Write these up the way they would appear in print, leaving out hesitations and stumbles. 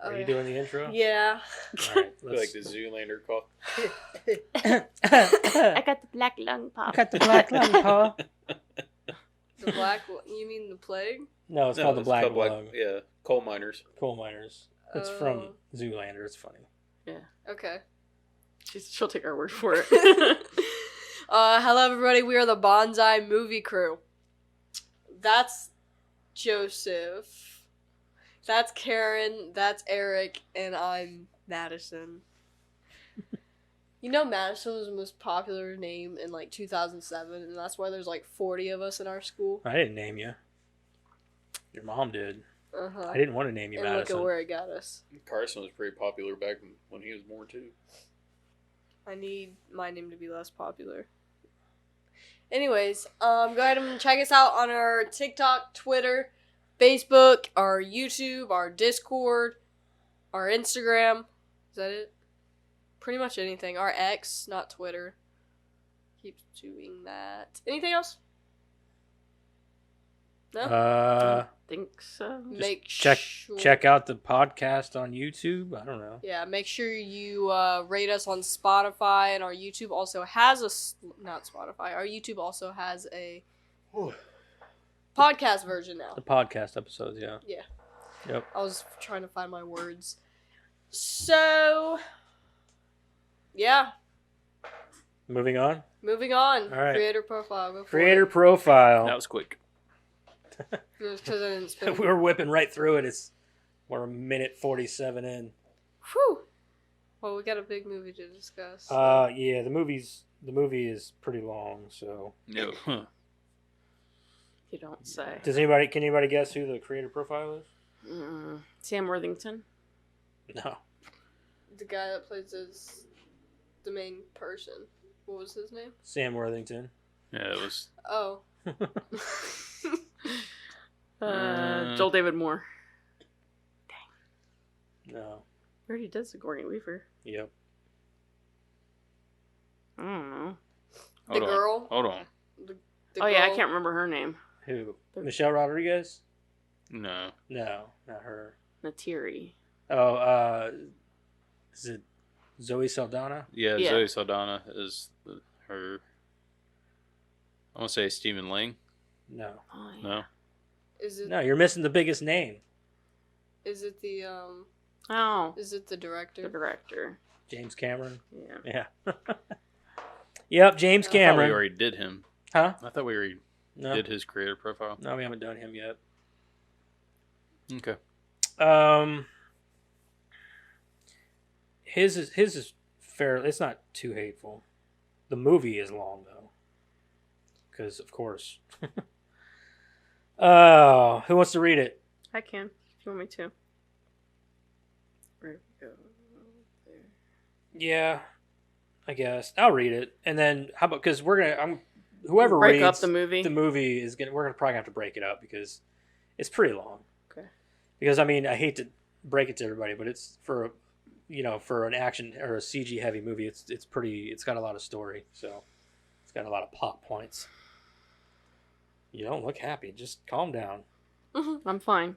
Are you doing the intro? Yeah. All right, Like the Zoolander call. I got the black lung pop. got the black lung, paw. The black. You mean the plague? No, it's called the black lung. Yeah, coal miners. Coal miners. It's from Zoolander. It's funny. Yeah. Okay. She'll take our word for it. Hello, everybody. We are the Bonsai Movie Crew. That's Joseph. That's Karen. That's Eric. And I'm Madison. You know, Madison was the most popular name in like 2007, and that's why there's like 40 of us in our school. I didn't name you. Your mom did. Uh-huh. I didn't want to name you and Madison. Look at where it got us. Carson was pretty popular back when he was born too. I need my name to be less popular. Anyways, go ahead and check us out on our TikTok, Twitter, Facebook, our YouTube, our Discord, our Instagram. Is that it? Pretty much anything. Our X, not Twitter. Keep doing that. Anything else? No? I think so. Check out the podcast on YouTube. I don't know. Yeah, make sure you rate us on Spotify, and our YouTube also has not Spotify. Our YouTube also has a podcast version now. The podcast episodes, yeah. Yeah. Yep. I was trying to find my words. So, yeah. Moving on. All right. Creator profile. Go for Creator it. profile. That was quick. It was because I didn't spend. We were whipping right through it. We're a minute 47 in. Whew. Well, we got a big movie to discuss. Yeah, the movie is pretty long, so. No. You don't say. Can anybody guess who the creator profile is? Sam Worthington. No. The guy that plays as the main person. What was his name? Sam Worthington. Yeah, it was. Oh. Joel David Moore. No. We already did Sigourney Weaver. Yep. I don't know. The girl. Hold on. The Oh yeah, I girl. can't remember her name. Who? Michelle Rodriguez? No. No, not her. Natiri. Oh, is it Zoe Saldana? Yeah, Yeah. Zoe Saldana is her. I want to say Stephen Lang. No. Oh, yeah. No. Is it? No, you're missing the biggest name. Is it the Oh, Is it the director? the director. James Cameron. Yeah. Yeah. Yep, James I thought we Cameron. already did him. Huh? I thought we already No. did his creator profile. No, we haven't done him yet. Okay. His is fair. It's not too hateful. The movie is long though, because of course. Who wants to read it? I can, if you want me to. Where we go? There. Yeah, I guess I'll read it, and then how about because whoever Break reads up the movie. The movie is we're gonna probably have to break it up because it's pretty long. Okay. Because I mean, I hate to break it to everybody, but it's for an action or a CG heavy movie, it's got a lot of story, so it's got a lot of plot points. You don't look happy. Just calm down. I'm fine.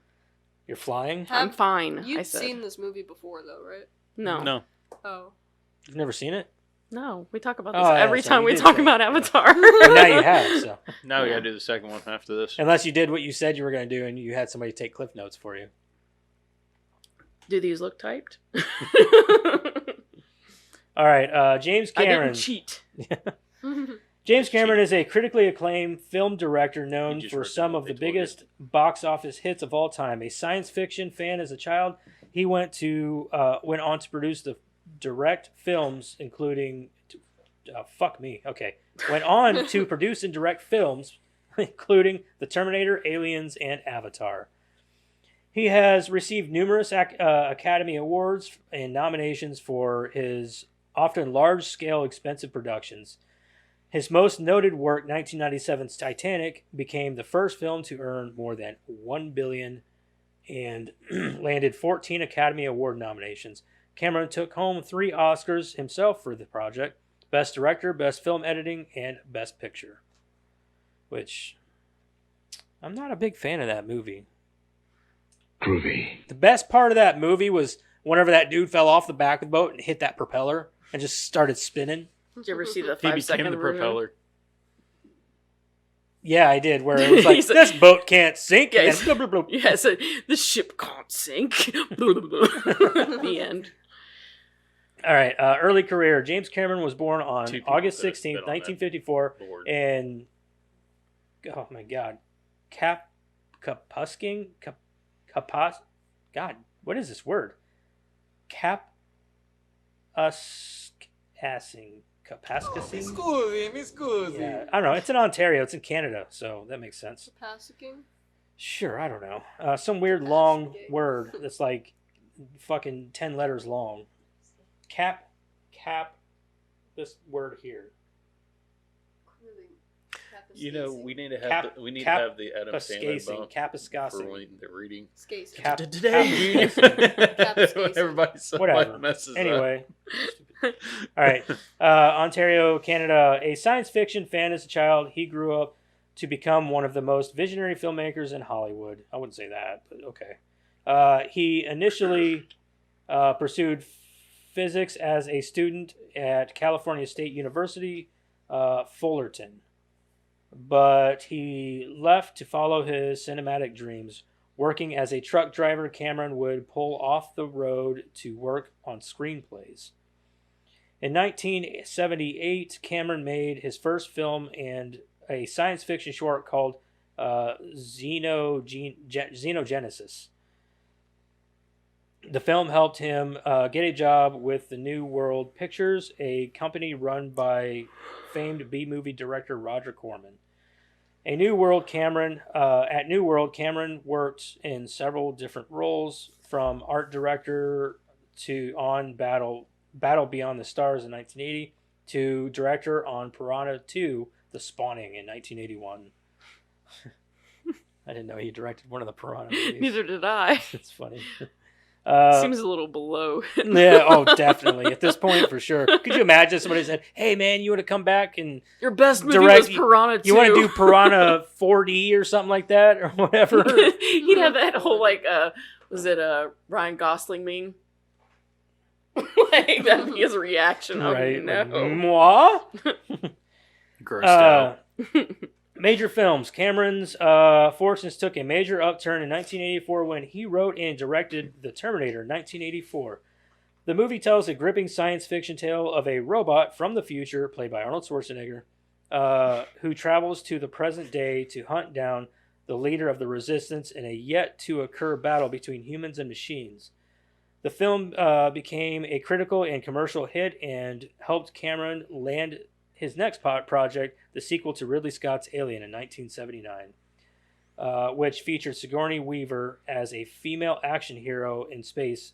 You're flying? I'm fine. I You've said. seen this movie before, though, right? No. No. Oh. You've never seen it? No. We talk about Oh, this yeah, every so time you we did talk say- about Avatar. Well, now you have, so. Now we Yeah. gotta do the second one after this. Unless you did what you said you were going to do and you had somebody take cliff notes for you. Do these look typed? All right, James I Cameron. didn't cheat. James Cameron is a critically acclaimed film director known You just for read some what of they the told you. biggest box office hits of all time. A science fiction fan as a child, he went on to produce the direct films, including went on to produce and direct films, including The Terminator, Aliens, and Avatar. He has received numerous Academy Awards and nominations for his often large-scale, expensive productions. His most noted work, 1997's Titanic, became the first film to earn more than $1 billion and landed 14 Academy Award nominations. Cameron took home 3 Oscars himself for the project: Best Director, Best Film Editing, and Best Picture. Which, I'm not a big fan of that movie. Groovy. The best part of that movie was whenever that dude fell off the back of the boat and hit that propeller and just started spinning. Did you ever see the He 5 became second the version? propeller. Yeah, I did. Where it was like, He's like- this boat can't sink. Yeah, and he's- then blah, blah, blah. Yeah, so this ship can't sink. The end. All right. Early career. James Cameron was born on Two people August that 16th, been on that 1954 board. in, oh my God, Kapusking? God, what is this word? Kapuskasing. Yeah, I don't know. It's in Ontario. It's in Canada, so that makes sense. Passing. Sure, I don't know. Some weird long word that's like fucking 10 letters long. Cap, this word here. You know, we need to have Cap- the, we need cap- to have the Adam Sandler Pascasing, bump for Capiscasing. when they're reading. Skasing. Cap, Today, Capscasing. everybody Whatever. messes Anyway. All right. Ontario, Canada. A science fiction fan as a child, he grew up to become one of the most visionary filmmakers in Hollywood. I wouldn't say that, but okay. He initially pursued physics as a student at California State University, Fullerton. But he left to follow his cinematic dreams. Working as a truck driver, Cameron would pull off the road to work on screenplays. In 1978, Cameron made his first film and a science fiction short called Xenogenesis. The film helped him get a job with the New World Pictures, a company run by famed B-movie director Roger Corman. At New World, Cameron worked in several different roles, from art director to on Battle Beyond the Stars in 1980 to director on Piranha 2: The Spawning in 1981. I didn't know he directed one of the Piranha movies. Neither did I. It's funny. Seems a little below. Yeah, oh, definitely. At this point, for sure. Could you imagine somebody said, "Hey, man, you want to come back and Your best movie Direct- was Piranha 2. you want to do Piranha 4D or something like that, or whatever?" He'd have that whole, like, was it a Ryan Gosling meme? Like, that'd be his reaction. Right? Oh, no. Moi? Grossed out. Major films. Cameron's fortunes took a major upturn in 1984 when he wrote and directed The Terminator in 1984. The movie tells a gripping science fiction tale of a robot from the future, played by Arnold Schwarzenegger, who travels to the present day to hunt down the leader of the resistance in a yet-to-occur battle between humans and machines. The film became a critical and commercial hit and helped Cameron land his next project, the sequel to Ridley Scott's Alien in 1979, which featured Sigourney Weaver as a female action hero in space.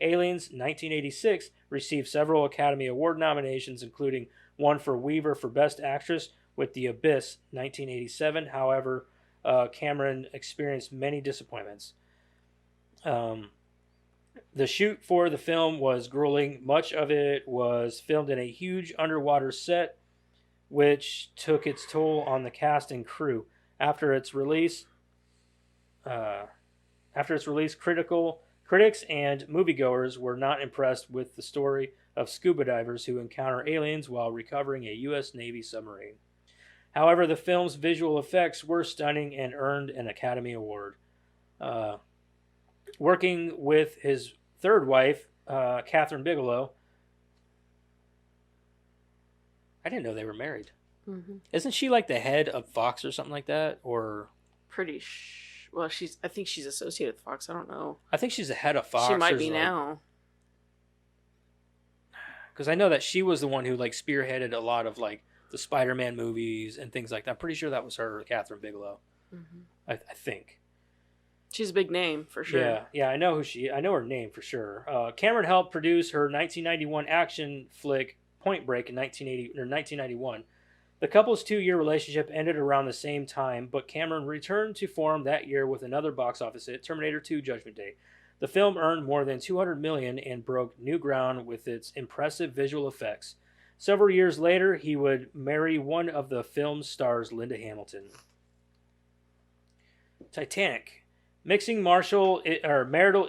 Aliens 1986 received several Academy Award nominations, including one for Weaver for Best Actress with The Abyss 1987. However, Cameron experienced many disappointments. The shoot for the film was grueling. Much of it was filmed in a huge underwater set, which took its toll on the cast and crew. After its release, critics and moviegoers were not impressed with the story of scuba divers who encounter aliens while recovering a U.S. Navy submarine. However, the film's visual effects were stunning and earned an Academy Award. Working with his third wife, Catherine Bigelow. I didn't know they were married. Mm-hmm. Isn't she like the head of Fox or something like that? Or Well, I think she's associated with Fox. I don't know. I think she's the head of Fox. She might or be like, now. Because I know that she was the one who like spearheaded a lot of like the Spider-Man movies and things like that. I'm pretty sure that was her, Catherine Bigelow. Mm-hmm. I think. She's a big name for sure. Yeah, I know her name for sure. Cameron helped produce her 1991 action flick Point Break in 1991. The couple's 2-year relationship ended around the same time, but Cameron returned to form that year with another box office hit, Terminator 2: Judgment Day. The film earned more than $200 million and broke new ground with its impressive visual effects. Several years later, he would marry one of the film's stars, Linda Hamilton. Titanic. Mixing marital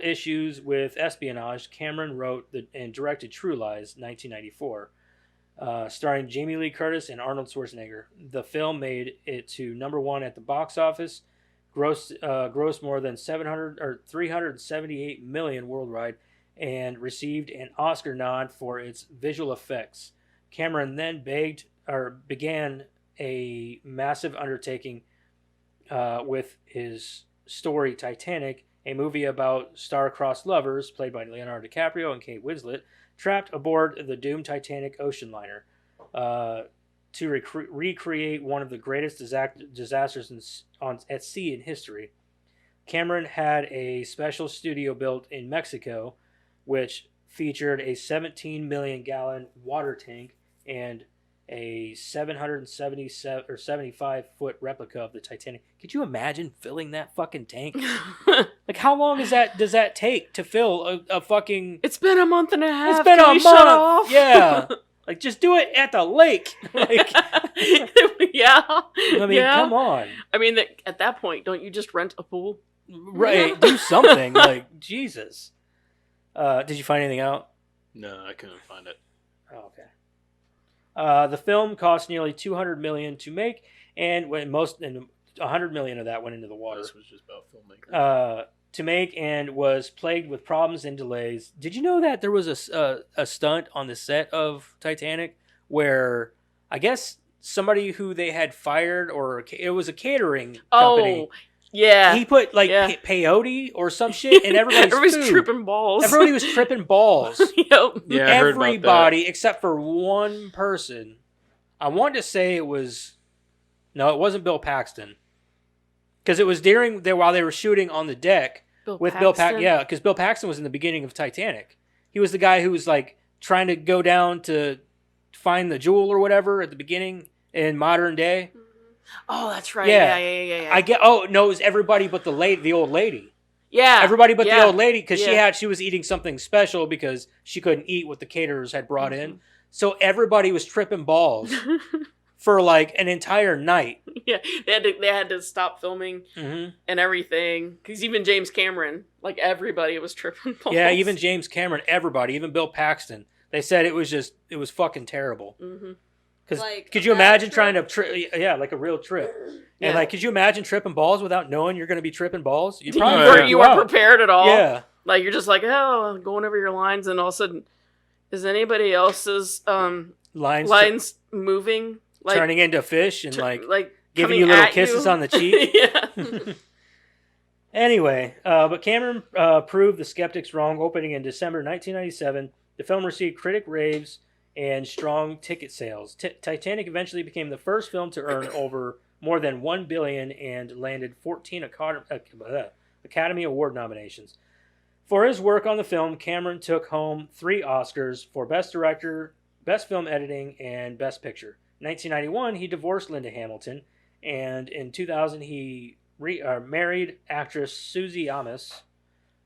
issues with espionage, Cameron wrote and directed True Lies, 1994, starring Jamie Lee Curtis and Arnold Schwarzenegger. The film made it to #1 at the box office, grossed more than 378 million worldwide, and received an Oscar nod for its visual effects. Cameron then began a massive undertaking with his story Titanic, a movie about star-crossed lovers, played by Leonardo DiCaprio and Kate Winslet, trapped aboard the doomed Titanic ocean liner to recreate one of the greatest disasters at sea in history. Cameron had a special studio built in Mexico, which featured a 17 million gallon water tank and a 75-foot replica of the Titanic. Could you imagine filling that fucking tank? Like, how long does that take to fill a fucking... It's been a month and a half. It's been Can a you month. Shut off? Yeah. Like, just do it at the lake. Like, yeah. I mean, come on. I mean, at that point, don't you just rent a pool? Right. Do something. Like, Jesus. Did you find anything out? No, I couldn't find it. Oh, okay. The film cost nearly $200 million to make, and $100 million of that went into the water. This was just about filmmaking. To make, and was plagued with problems and delays. Did you know that there was a stunt on the set of Titanic where I guess somebody who they had fired, or it was a catering company. Oh, yeah. He put peyote or some shit in everybody's food. tripping balls. Everybody was tripping balls. Yep. Yeah, I heard about Everybody except for one person. I want to say it wasn't Bill Paxton. Because it was while they were shooting on the deck with Bill Paxton. Yeah, because Bill Paxton was in the beginning of Titanic. He was the guy who was like trying to go down to find the jewel or whatever at the beginning in modern day. Oh, that's right. Yeah. Yeah. It was everybody but the old lady. Yeah. Everybody but the old lady, because she was eating something special because she couldn't eat what the caterers had brought in. So everybody was tripping balls for like an entire night. Yeah, they had to stop filming and everything, because even James Cameron, like, everybody was tripping balls. Yeah, even James Cameron, everybody, even Bill Paxton. They said it was fucking terrible. Because could you imagine trying to like a real trip? And like, could you imagine tripping balls without knowing you're going to be tripping balls? You probably you weren't prepared at all. Yeah, like, you're just like, oh, going over your lines, and all of a sudden, is anybody else's lines moving? Like, turning into fish and like giving coming you little at kisses you? on the cheek. Yeah. Anyway, but Cameron proved the skeptics wrong. Opening in December 1997, the film received critic raves and strong ticket sales. Titanic eventually became the first film to earn more than $1 billion and landed 14 Academy Award nominations. For his work on the film, Cameron took home 3 Oscars for Best Director, Best Film Editing, and Best Picture. In 1991, he divorced Linda Hamilton, and in 2000, he married actress Susie Amos,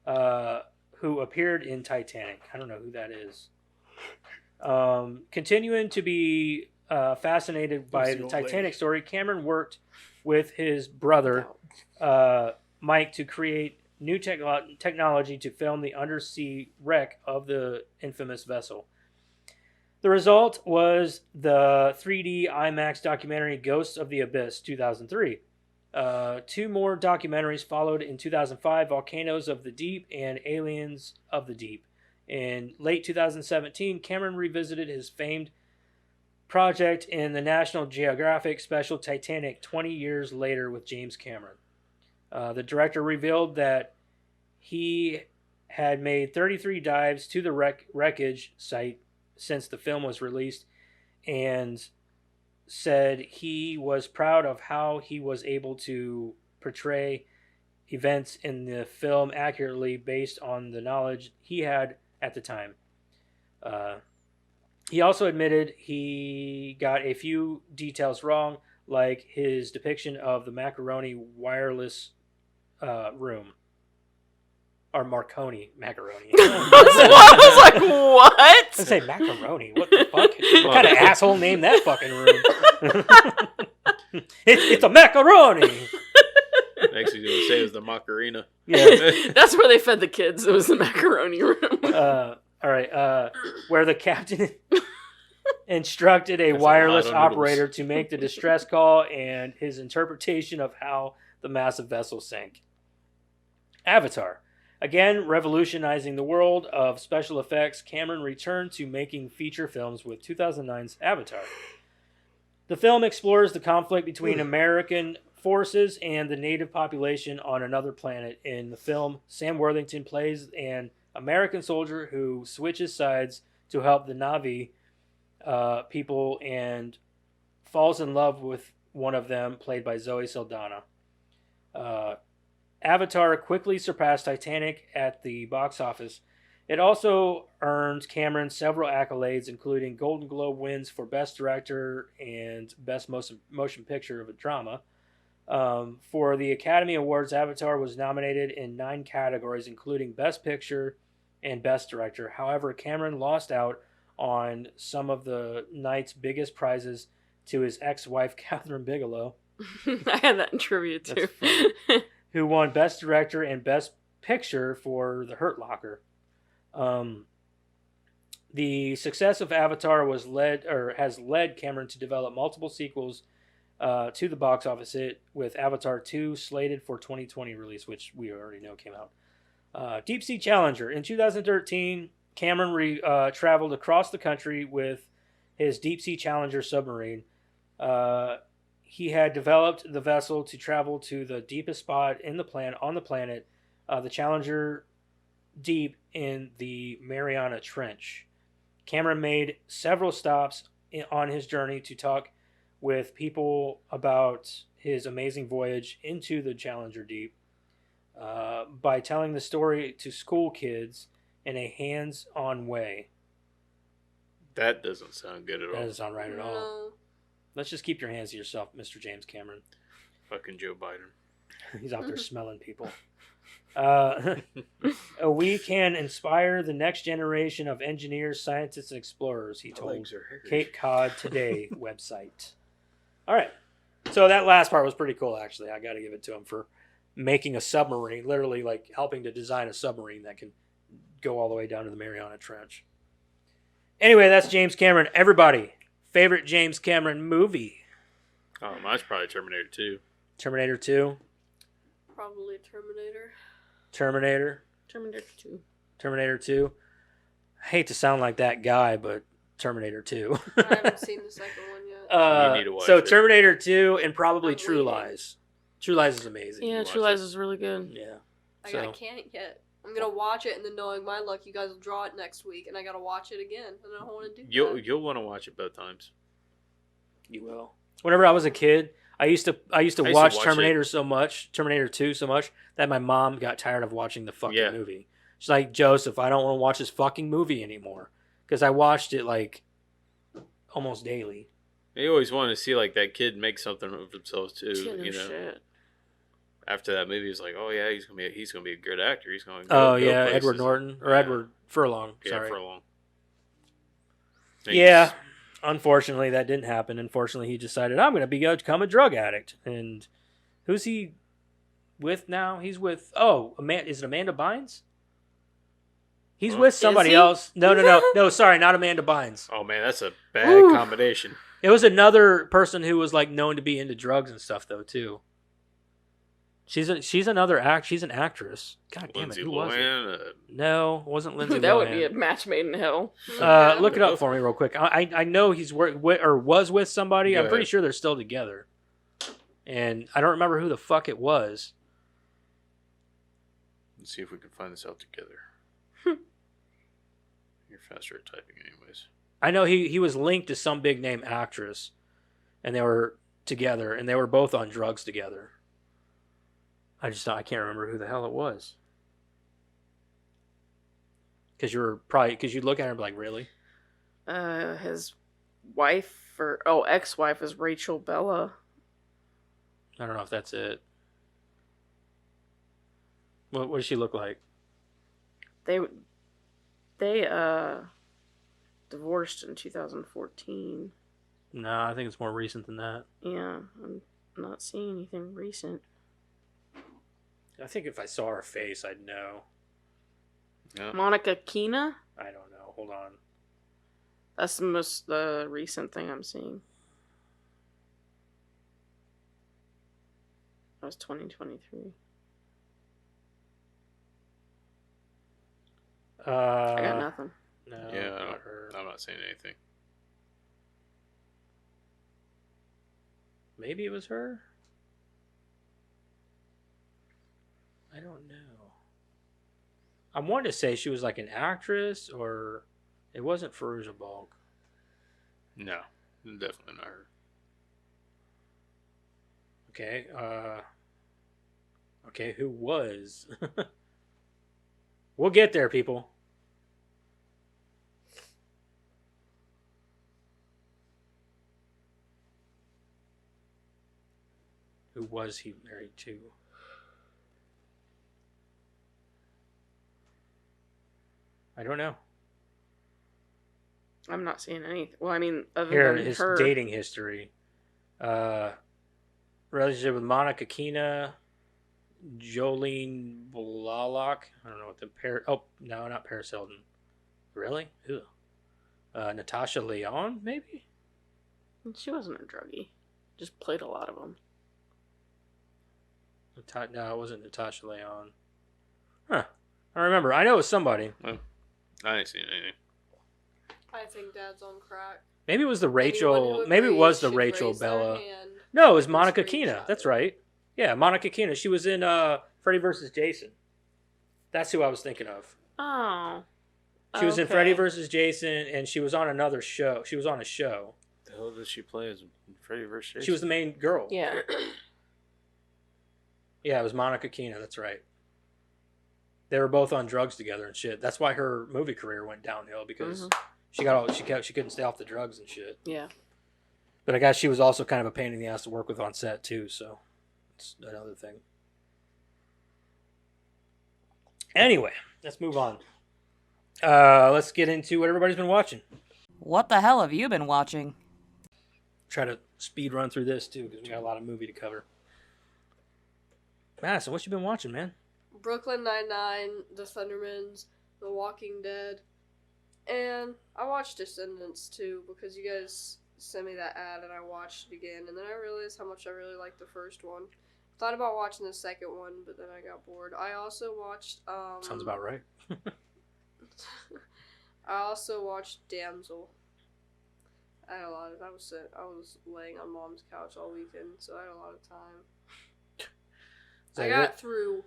who appeared in Titanic. I don't know who that is. Continuing to be fascinated by the Titanic story, Cameron worked with his brother, Mike, to create new technology to film the undersea wreck of the infamous vessel. The result was the 3D IMAX documentary Ghosts of the Abyss, 2003. 2 more documentaries followed in 2005, Volcanoes of the Deep and Aliens of the Deep. In late 2017, Cameron revisited his famed project in the National Geographic special Titanic 20 years later with James Cameron. The director revealed that he had made 33 dives to the wreckage site since the film was released, and said he was proud of how he was able to portray events in the film accurately based on the knowledge he had at the time. He also admitted he got a few details wrong, like his depiction of the macaroni wireless room. Or Marconi macaroni. I was like, what? I was say macaroni. What the fuck? What kind of asshole named that fucking room? It's a macaroni. Next, he's gonna say it was the Macarena. Yeah. That's where they fed the kids. It was the macaroni room. All right. Where the captain instructed a That's a wireless lot of noodles. operator to make the distress call and his interpretation of how the massive vessel sank. Avatar. Again, revolutionizing the world of special effects, Cameron returned to making feature films with 2009's Avatar. The film explores the conflict between American forces and the native population on another planet. In the film, Sam Worthington plays an American soldier who switches sides to help the Na'vi people and falls in love with one of them, played by Zoe Saldana. Avatar quickly surpassed Titanic at the box office. It also earned Cameron several accolades, including Golden Globe wins for Best Director and Best Motion Picture of a Drama. For the Academy Awards, Avatar was nominated in 9 categories, including Best Picture and Best Director. However, Cameron lost out on some of the night's biggest prizes to his ex-wife, Catherine Bigelow. I had that in trivia too. Who won Best Director and Best Picture for The Hurt Locker. The success of Avatar has led Cameron to develop multiple sequels to the box office hit, with Avatar 2 slated for 2020 release, which we already know came out. Deep Sea Challenger. In 2013, Cameron traveled across the country with his Deep Sea Challenger submarine. He had developed the vessel to travel to the deepest spot on the planet, the Challenger Deep in the Mariana Trench. Cameron made several stops on his journey to talk with people about his amazing voyage into the Challenger Deep by telling the story to school kids in a hands-on way. That doesn't sound good at all. That doesn't sound right at all. No. Let's just keep your hands to yourself, Mr. James Cameron. Fucking Joe Biden. He's out there smelling people. We can inspire the next generation of engineers, scientists, and explorers, he told Cape Cod Today website. All right. So that last part was pretty cool, actually. I got to give it to him for making a submarine, literally like helping to design a submarine that can go all the way down to the Mariana Trench. Anyway, that's James Cameron. Everybody, favorite James Cameron movie? Oh, mine's probably Terminator 2. Terminator 2. Probably Terminator. Terminator. Terminator 2. Terminator 2. I hate to sound like that guy, but Terminator 2. I haven't seen the second one yet. You need to watch so it. Terminator 2 and probably I'm True leaving. Lies. True Lies is amazing. Yeah, watch True Lies it. is really good. Yeah. I can't yet. I'm gonna watch it, and then knowing my luck, you guys will draw it next week, and I gotta watch it again. I don't want to do that. You'll want to watch it both times. You will. Whenever I was a kid, I used to watch watch Terminator so much, Terminator 2 so much, that my mom got tired of watching the fucking movie. She's like, Joseph, I don't want to watch this fucking movie anymore. Because I watched it like almost daily. You always want to see like that kid make something of themselves too. Yeah, You know, shit. after that movie, it's like, oh yeah, he's gonna be a good actor. He's going. Oh yeah, Edward Norton or Edward Furlong. Yeah, Sorry. Furlong. Yeah. Unfortunately, that didn't happen. Unfortunately, he decided I'm going to become a drug addict. And who's he with now? He's with is it Amanda Bynes? He's with somebody he? else. No. Sorry, not Amanda Bynes. Oh man, that's a bad combination. It was another person who was like known to be into drugs and stuff though too. She's another act. She's an actress. God damn Lindsay it, who was it? Lohan, No, it wasn't Lindsay. That would Lohan. be a match made in hell. Look it up for me real quick. I know he's was with somebody. Go I'm pretty ahead. sure they're still together. And I don't remember who the fuck it was. Let's see if we can find this out together. You're faster at typing, anyways. I know he was linked to some big name actress, and they were together, and they were both on drugs together. I can't remember who the hell it was. Because you look at her and be like, really? His wife ex-wife is Rachel Bella. I don't know if that's it. What does she look like? They divorced in 2014. No, I think it's more recent than that. Yeah, I'm not seeing anything recent. I think if I saw her face, I'd know. Yeah. Monica Keena? I don't know. Hold on. That's the most recent thing I'm seeing. That was 2023. I got nothing. No, Yeah, not her. I'm not saying anything. Maybe it was her? I don't know. I wanted to say she was like an actress, or it wasn't Fairuza Balk. No, definitely not her. Okay, okay, who was? We'll get there, people. Who was he married to? I don't know. I'm not seeing anything. Well, I mean, other Here, than his her. dating history. Relationship with Monica Keena, Jolene Blalock. I don't know what the Oh, no, not Paris Hilton. Really? Ew. Natasha Leon, maybe? She wasn't a druggie. Just played a lot of them. No, it wasn't Natasha Leon. Huh. I don't remember. I know it was somebody. Well, I ain't seen anything. I think Dad's on crack. Maybe it was the Anyone Rachel. who Maybe it was the should Rachel raise their Bella. hand. No, it was and Monica screenshot Keena. it. That's right. Yeah, Monica Keena. She was in Freddy vs. Jason. That's who I was thinking of. Oh. She was in Okay. Freddy vs. Jason, and she was on another show. She was on a show. The hell did she play as Freddy vs. Jason? She was the main girl. Yeah. Yeah, it was Monica Keena. That's right. They were both on drugs together and shit. That's why her movie career went downhill, because she couldn't stay off the drugs and shit. Yeah. But I guess she was also kind of a pain in the ass to work with on set too, so it's another thing. Anyway, let's move on. Let's get into what everybody's been watching. What the hell have you been watching? Try to speed run through this too, because we got a lot of movie to cover. Madison, what you been watching, man? Brooklyn Nine-Nine, The Thundermans, The Walking Dead, and I watched Descendants too, because you guys sent me that ad and I watched it again, and then I realized how much I really liked the first one. Thought about watching the second one, but then I got bored. I also watched Sounds about right. I also watched Damsel. I had a lot of I was laying on Mom's couch all weekend, so I had a lot of time. I got through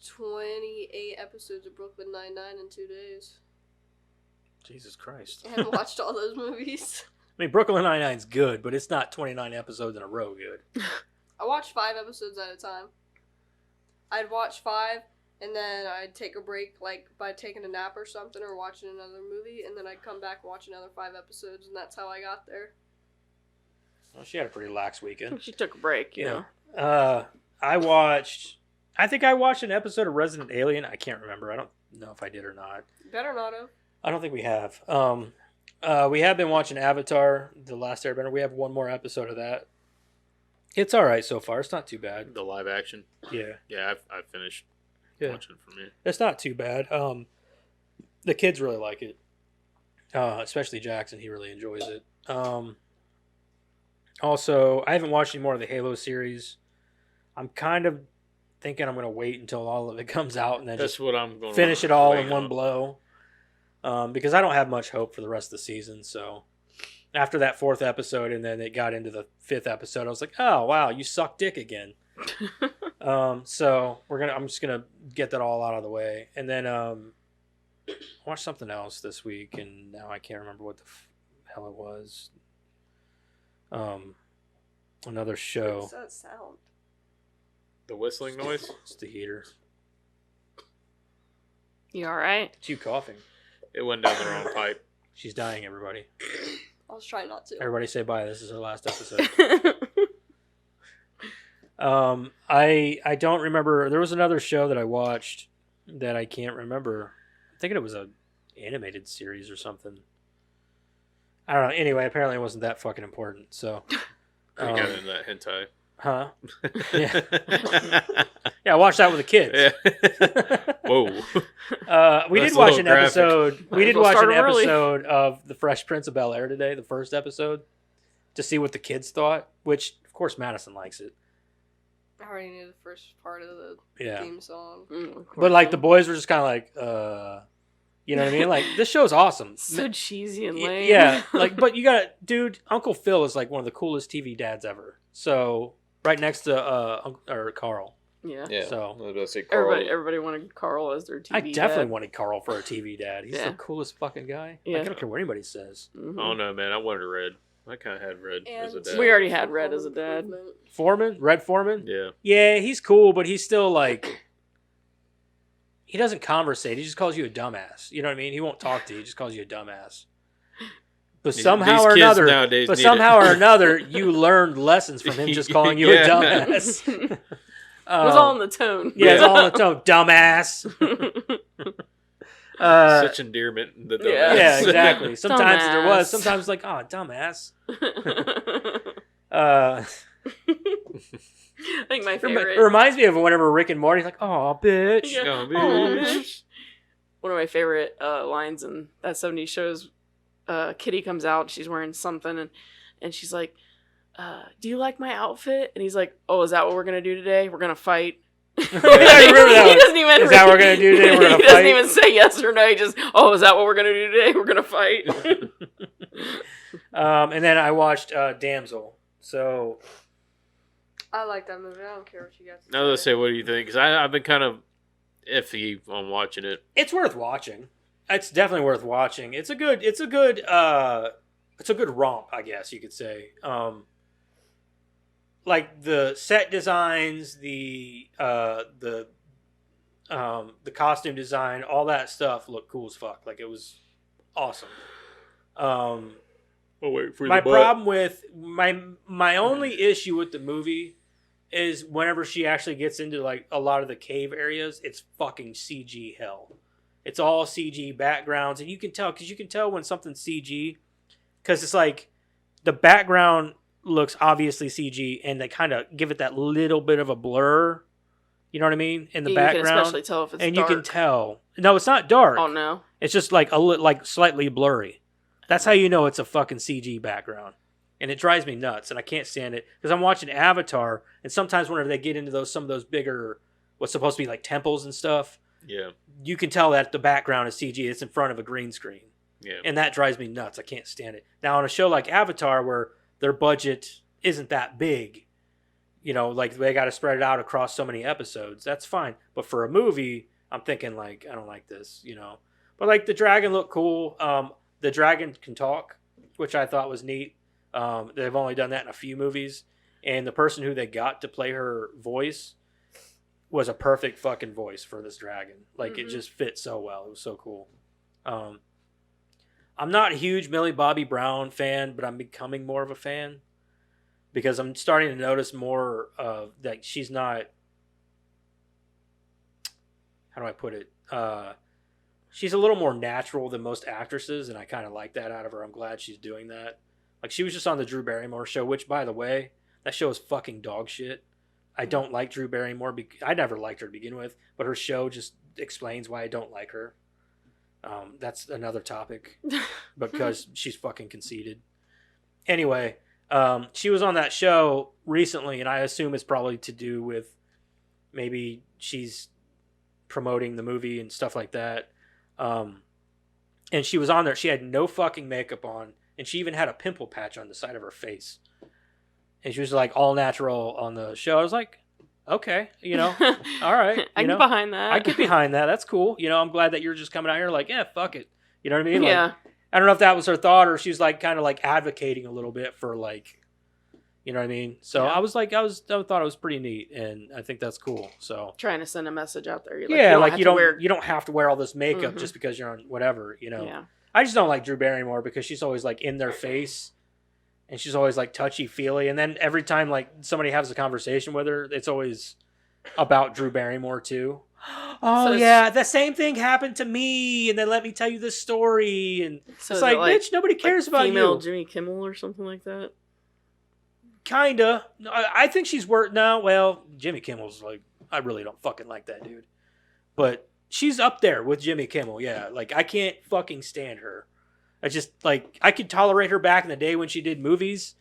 28 episodes of Brooklyn Nine-Nine in 2 days. Jesus Christ. And watched all those movies. I mean, Brooklyn Nine-Nine's good, but it's not 29 episodes in a row good. I watched 5 episodes at a time. I'd watch 5, and then I'd take a break, like by taking a nap or something, or watching another movie, and then I'd come back and watch another 5 episodes, and that's how I got there. Well, she had a pretty lax weekend. She took a break, you know. I think I watched an episode of Resident Alien. I can't remember. I don't know if I did or not. Better not have. I don't think we have. We have been watching Avatar, The Last Airbender. We have one more episode of that. It's all right so far. It's not too bad. The live action. Yeah. Yeah, I've finished watching it for me. It's not too bad. The kids really like it. Especially Jackson. He really enjoys it. Also, I haven't watched any more of the Halo series. I'm kind of thinking I'm going to wait until all of it comes out and then That's just what I'm going finish it all in one blow. Because I don't have much hope for the rest of the season. So after that 4th episode and then it got into the 5th episode, I was like, oh, wow, you suck dick again. So I'm just going to get that all out of the way. And then watch something else this week. And now I can't remember what the hell it was. Another show. What's that sound? The whistling noise? It's the heater. You alright? It's you coughing. It went down the wrong pipe. She's dying, everybody. I was trying not to. Everybody say bye. This is our last episode. I don't remember. There was another show that I watched that I can't remember. I'm thinking it was a animated series or something. I don't know. Anyway, apparently it wasn't that fucking important. So I got into that hentai. Huh? Yeah. Yeah, I watched that with the kids. Yeah. Whoa. We That's did a watch little an graphic. episode. We Might did as well watch start an 'em early. episode of The Fresh Prince of Bel-Air today, the first episode, to see what the kids thought, which, of course, Madison likes it. I already knew the first part of the Yeah. theme song. But, like, the boys were just kind of like, you know what I mean? Like, this show's awesome. So cheesy and lame. Yeah, like, but you gotta, dude, Uncle Phil is, like, one of the coolest TV dads ever. So, right next to, Carl. Yeah. Yeah. So- I was about to say Carl. Everybody wanted Carl as their TV I definitely dad. wanted Carl for a TV dad. He's Yeah. the coolest fucking guy. Yeah. Like, I don't care what anybody says. Mhm. I don't know, man. I wanted Red. I kind of had Red as a And dad. We already had Red as a dad. Improvement. Foreman? Red Foreman? Yeah. Yeah, he's cool, but he's still like, he doesn't conversate. He just calls you a dumbass. You know what I mean? He won't talk to you. He just calls you a dumbass. But These somehow or kids another, nowadays but need somehow it. or another, you learned lessons from him just calling you Yeah. a dumbass. It was all in the tone. Yeah, it's all in the tone. Dumbass. Such endearment. The dumbass. Yeah. Yeah, exactly. Sometimes there was. Dumbass. Sometimes like, oh, dumbass. Uh, I think my it favorite. reminds me of whenever Rick and Morty's like, oh, bitch. Yeah. Oh, Oh, bitch. bitch. One of my favorite lines in that 70s show is Kitty comes out, she's wearing something, and she's like, do you like my outfit? And he's like, oh, is that what we're going to do today? We're going to fight. I remember that He one. doesn't even Is that what we're gonna do today? We're gonna he doesn't fight? even say yes or no. He just, oh, is that what we're going to do today? We're going to fight. And then I watched Damsel. So I like that movie. I don't care what you guys I was gonna say, what do you think? Because I've been kind of iffy on watching it. it's worth watching. It's definitely worth watching. It's a good romp, I guess you could say. Like the set designs, the costume design, all that stuff looked cool as fuck. Like it was awesome. Oh wait for My problem with my only issue with the movie is whenever she actually gets into like a lot of the cave areas, it's fucking CG hell. It's all CG backgrounds, and you can tell when something's CG because it's like the background looks obviously CG, and they kind of give it that little bit of a blur. You know what I mean? In the You background, can especially tell if it's and dark. you can tell. No, it's not dark. Oh, no. It's just like like slightly blurry. That's how you know it's a fucking CG background. And it drives me nuts, and I can't stand it because I'm watching Avatar, and sometimes whenever they get into some of those bigger, what's supposed to be like temples and stuff, Yeah. you can tell that the background is CG. It's in front of a green screen, Yeah. and that drives me nuts. I can't stand it. Now on a show like Avatar, where their budget isn't that big, you know, like they got to spread it out across so many episodes, that's fine. But for a movie, I'm thinking like, I don't like this, you know. But like the dragon looked cool. The dragon can talk, which I thought was neat. They've only done that in a few movies, and the person who they got to play her voice was a perfect fucking voice for this dragon. Like it just fit so well. It was so cool. I'm not a huge Millie Bobby Brown fan, but I'm becoming more of a fan because I'm starting to notice more of that she's not. How do I put it? She's a little more natural than most actresses, and I kind of like that out of her. I'm glad she's doing that. Like, she was just on the Drew Barrymore show, which, by the way, that show is fucking dog shit. I don't like Drew Barrymore. I never liked her to begin with, but her show just explains why I don't like her. That's another topic, because she's fucking conceited. Anyway, she was on that show recently, and I assume it's probably to do with maybe she's promoting the movie and stuff like that. And she was on there. She had no fucking makeup on, and she even had a pimple patch on the side of her face. And she was like all natural on the show. I was like, okay, you know, all right. I you get know? behind that. I get behind that. That's cool. You know, I'm glad that you're just coming out here like, yeah, fuck it. You know what I mean? Like, Yeah. I don't know if that was her thought or she's like kind of like advocating a little bit for like, you know what I mean? So Yeah. I thought it was pretty neat, and I think that's cool. So Trying to send a message out there. You're yeah, like have you to don't wear- you don't have to wear all this makeup Mhm. just because you're on whatever, you know. Yeah. I just don't like Drew Barrymore because she's always like in their face, and she's always like touchy feely, and then every time like somebody has a conversation with her, it's always about Drew Barrymore too. Oh So it's- yeah, the same thing happened to me, and then let me tell you this story, and So it's is like, it bitch, nobody cares about female you. Jimmy Kimmel or something like that. Kinda. I think she's worked now. Well, Jimmy Kimmel's like, I really don't fucking like that dude. But she's up there with Jimmy Kimmel. Yeah, like I can't fucking stand her. I just like I could tolerate her back in the day when she did movies,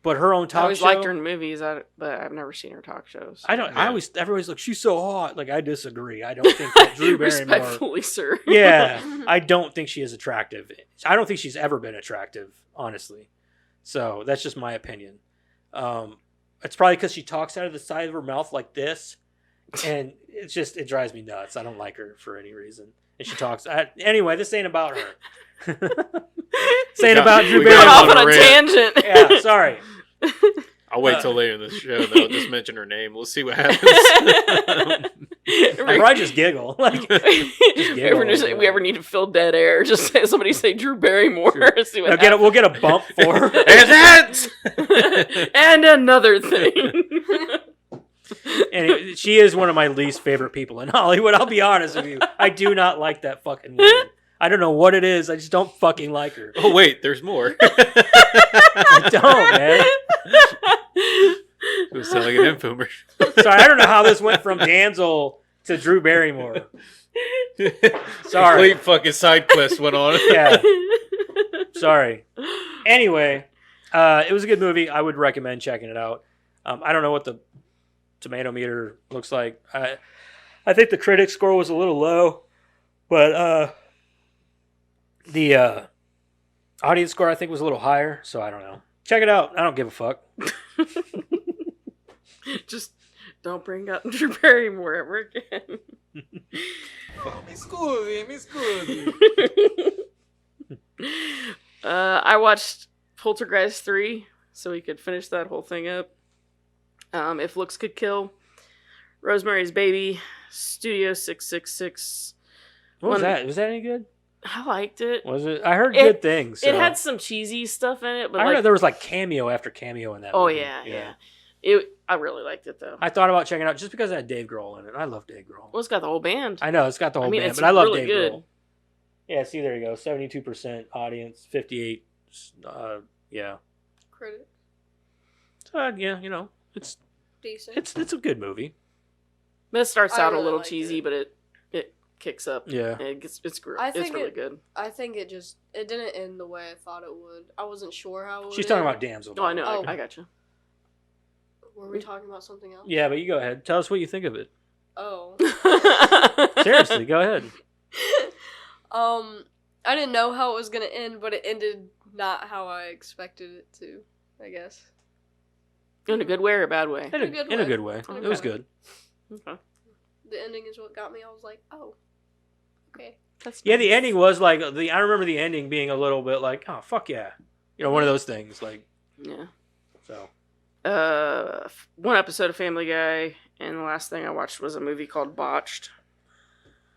but her own I talk always show. liked her in movies, but I've never seen her talk shows. I don't. Yeah. Everybody's like, she's so hot. Like I disagree. I don't think that Drew Barrymore. Respectfully, sir. Yeah, I don't think she is attractive. I don't think she's ever been attractive, honestly. So that's just my opinion. It's probably because she talks out of the side of her mouth like this, and it drives me nuts. I don't like her for any reason. And she talks anyway. This ain't about her. This ain't about Drew We Going got off Barrymore. on a tangent. Yeah, sorry. I'll wait till later in the show, though. Just mention her name. We'll see what happens. I probably just giggle. Like, giggle. We ever need to fill dead air, just say somebody say Drew Barrymore. See what happens. We'll get a bump for her. And that! And another thing. And she is one of my least favorite people in Hollywood. I'll be honest with you. I do not like that fucking woman. I don't know what it is. I just don't fucking like her. Oh, wait, there's more. I don't, man. It was sound like an infomercial. Sorry, I don't know how this went from Damsel to Drew Barrymore. Sorry. Complete fucking side quest went on. Yeah. Sorry. Anyway, it was a good movie. I would recommend checking it out. I don't know what the tomato meter looks like. I think the critic score was a little low, but the audience score I think was a little higher. So I don't know. Check it out. I don't give a fuck. Just don't bring up Drew Barrymore ever again. Mi scusi. I watched Poltergeist 3 so we could finish that whole thing up. If Looks Could Kill, Rosemary's Baby, Studio 666. What was that? Was that any good? I liked it. Was it? I heard good things. So. It had some cheesy stuff in it, but I heard there was like cameo after cameo in that oh movie. yeah. I really liked it though. I thought about checking it out just because it had Dave Grohl in it. I love Dave Grohl. Well, it's got the whole band. I know it's got the whole band, it's but I love really Dave good. Grohl. Yeah, see, there you go. 72% audience, 58. Yeah. Critic. Yeah, you know, it's Decent. it's a good movie. But it starts I out a really little liked cheesy, it. but it kicks up. Yeah. And it's great. I It's think really good. I think it didn't end the way I thought it would. I wasn't sure how it would. She's talking end. about Damsel. Oh, I know. Oh. I got you. Were we talking about something else? Yeah, but you go ahead. Tell us what you think of it. Oh. Seriously, go ahead. I didn't know how it was gonna end, but it ended not how I expected it to. I guess. In a good way or a bad way? In a good way. In a It was good good. Okay. The ending is what got me. I was like, oh, okay. That's Yeah, nice. the ending was like I remember the ending being a little bit like, oh fuck yeah, you know, one of those things like. Yeah. So. One episode of Family Guy, and the last thing I watched was a movie called Botched,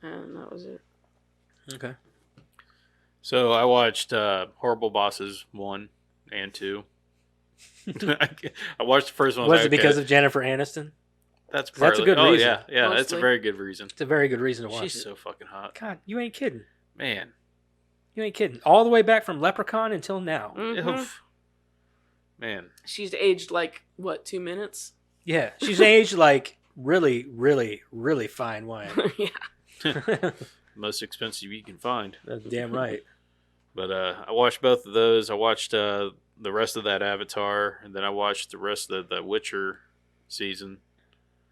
and that was it. Okay. So I watched Horrible Bosses 1 and 2. I watched the first one. Was it because of Jennifer Aniston? That's That's a good reason. Yeah, that's a Mostly. very good reason. It's a very good reason to watch She's it. so fucking hot, God, you ain't kidding. man. You ain't kidding. All the way back from Leprechaun until now. Mhm. Oof. Man, She's aged like what, 2 minutes? Yeah, she's aged like really, really, really fine wine. Yeah. most expensive you can find. That's damn right. But I watched both of those. I watched the rest of that Avatar, and then I watched the rest of the Witcher season.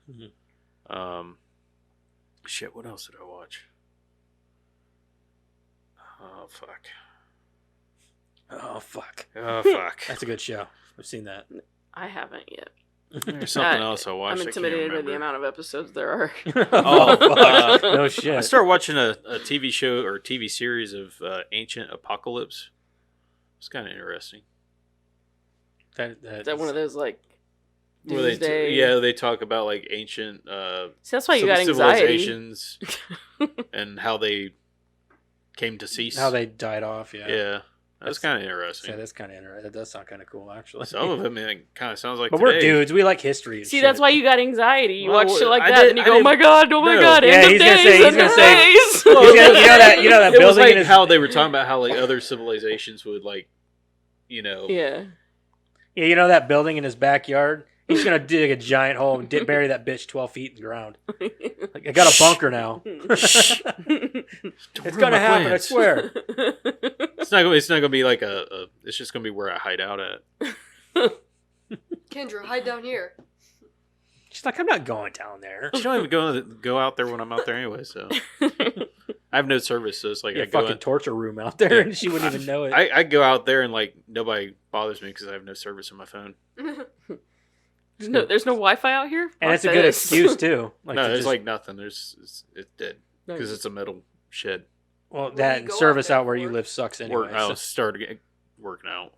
Mhm. Shit, what else did I watch? Oh fuck. Oh fuck. Oh fuck. That's a good show. I've seen that. I haven't yet. There's something else I watched. I'm I can't intimidated by the remember. amount of episodes there are. Oh, fuck. uh, No I shit. started watching a TV show or TV series of Ancient Apocalypse. It's kind of interesting. Is that one of those like Where they doomsday? they talk about like ancient See, that's why you got anxiety. civilizations and how they came to cease. How they died off, yeah. yeah, that's kind of interesting. Yeah, that's kind of interesting. That does sound kind of cool, actually. Some of it kind of sounds like. But we're today. dudes. We like history. And See, shit. that's why you got anxiety. You Well, watch shit like I that, did- and you I go, "Oh didn't- my god, oh my no. god!" Yeah, end of he's gonna days, say- he's end gonna of say- days. He's gonna- you know that It was building like in his, how they were talking about how like other civilizations would like, Yeah, Yeah, you know that building in his backyard? He's going to dig a giant hole and bury that bitch 12 feet in the ground. Like, I got a bunker now. It's going to happen, I swear. It's not gonna be like a. It's just gonna be where I hide out at. Kendra, hide down here. She's like, I'm not going down there. She don't even go out there when I'm out there anyway. So I have no service, so it's like Yeah, I go fucking in, torture room out there, and she wouldn't even know it. I go out there and like nobody bothers me because I have no service on my phone. There's no Wi-Fi out here. And it's a Fuck good this. excuse too. Like No, to there's just- like nothing. It's dead because it's a metal shed. well, do that you and go out service there out where you for? live sucks anyway. Work. I'll so- start working out.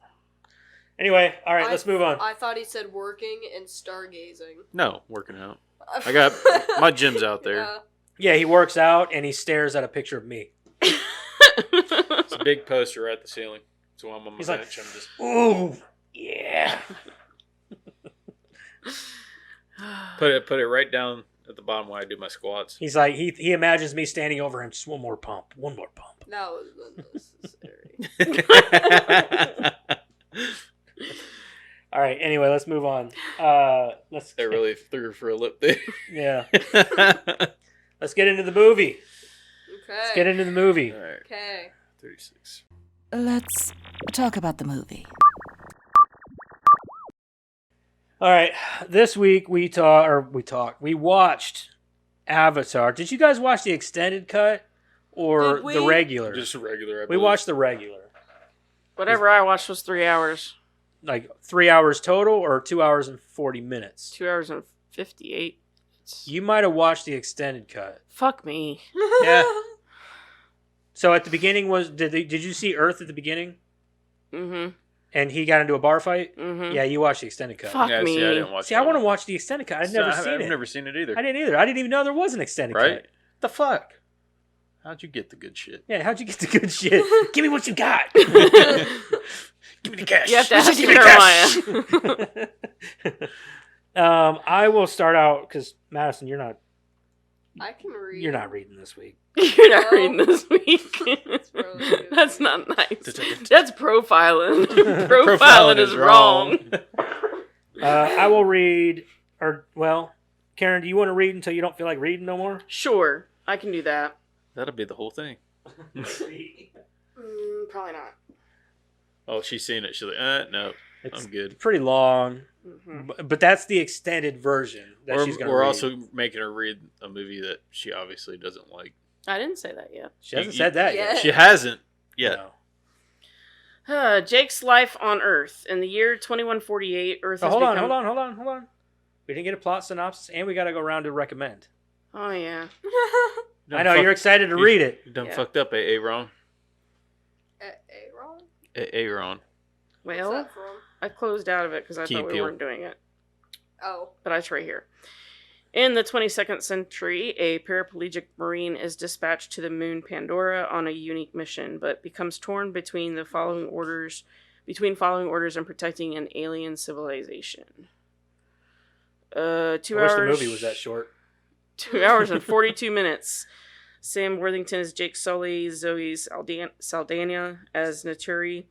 Anyway, all right, let's move on. I thought he said working and stargazing. No, working out. I got my gym's out there. Yeah. Yeah, he works out and he stares at a picture of me. It's a big poster right at the ceiling. So I'm on my He's like, bench. I'm just ooh, yeah. put it right down at the bottom when I do my squats. He's like, he imagines me standing over him. Just one more pump. That was unnecessary. All right. Anyway, let's move on. Let's They really threw for a lip there. yeah. Let's get into the movie. Okay. Let's get into the movie. All right, Okay. 36. Let's talk about the movie. All right. This week we watched Avatar. Did you guys watch the extended cut or Did we? the regular? Just a regular. I We believe. watched the regular. Whatever I watched was 3 hours. Like 3 hours total or 2 hours and 40 minutes? 2 hours and 58. You might have watched the extended cut. Fuck me. Yeah. So at the beginning did you see Earth at the beginning? Mm-hmm. And he got into a bar fight? Mm-hmm. Yeah, you watched the extended cut. Fuck Yeah, me. see, I didn't watch. See, that I want to one. watch the extended cut. I've never seen it. I've never seen it either. I didn't either. I didn't even know there was an extended Right? cut. The fuck? How'd you get the good shit? Yeah, how'd you get the good shit? Give me what you got. Give me the cash. You have to ask Give me the Jeremiah. I will start out because Madison, you're not I can read. reading this week. You're not No. reading this week. really good. That's not nice. That's profiling. Profiling is wrong. I will read, Karen, do you want to read until you don't feel like reading no more? Sure, I can do that. That'll be the whole thing. Probably not. Oh, she's seen it. She's like, no, It's I'm good. pretty long, Mm-hmm. but that's the extended version that she's going to We're read. also making her read a movie that she obviously doesn't like. I didn't say that yet. She hasn't said that yet. Yeah. She hasn't yet. No. Jake's life on Earth. In the year 2148, Earth So has hold on. We didn't get a plot synopsis, and we got to go around to recommend. Oh, yeah. I know you're excited to read it. You done Yeah. fucked up, Aaron. Aaron? Aaron. What's Well, that from? I closed out of it because I Key thought we Peele. weren't doing it. Oh. But it's right here. In the 22nd century, a paraplegic Marine is dispatched to the moon Pandora on a unique mission, but becomes torn between following orders and protecting an alien civilization. 2 I hours. wish the movie was that short. 2 hours and 42 minutes. Sam Worthington as Jake Sully, Zoe Saldana as Naturi,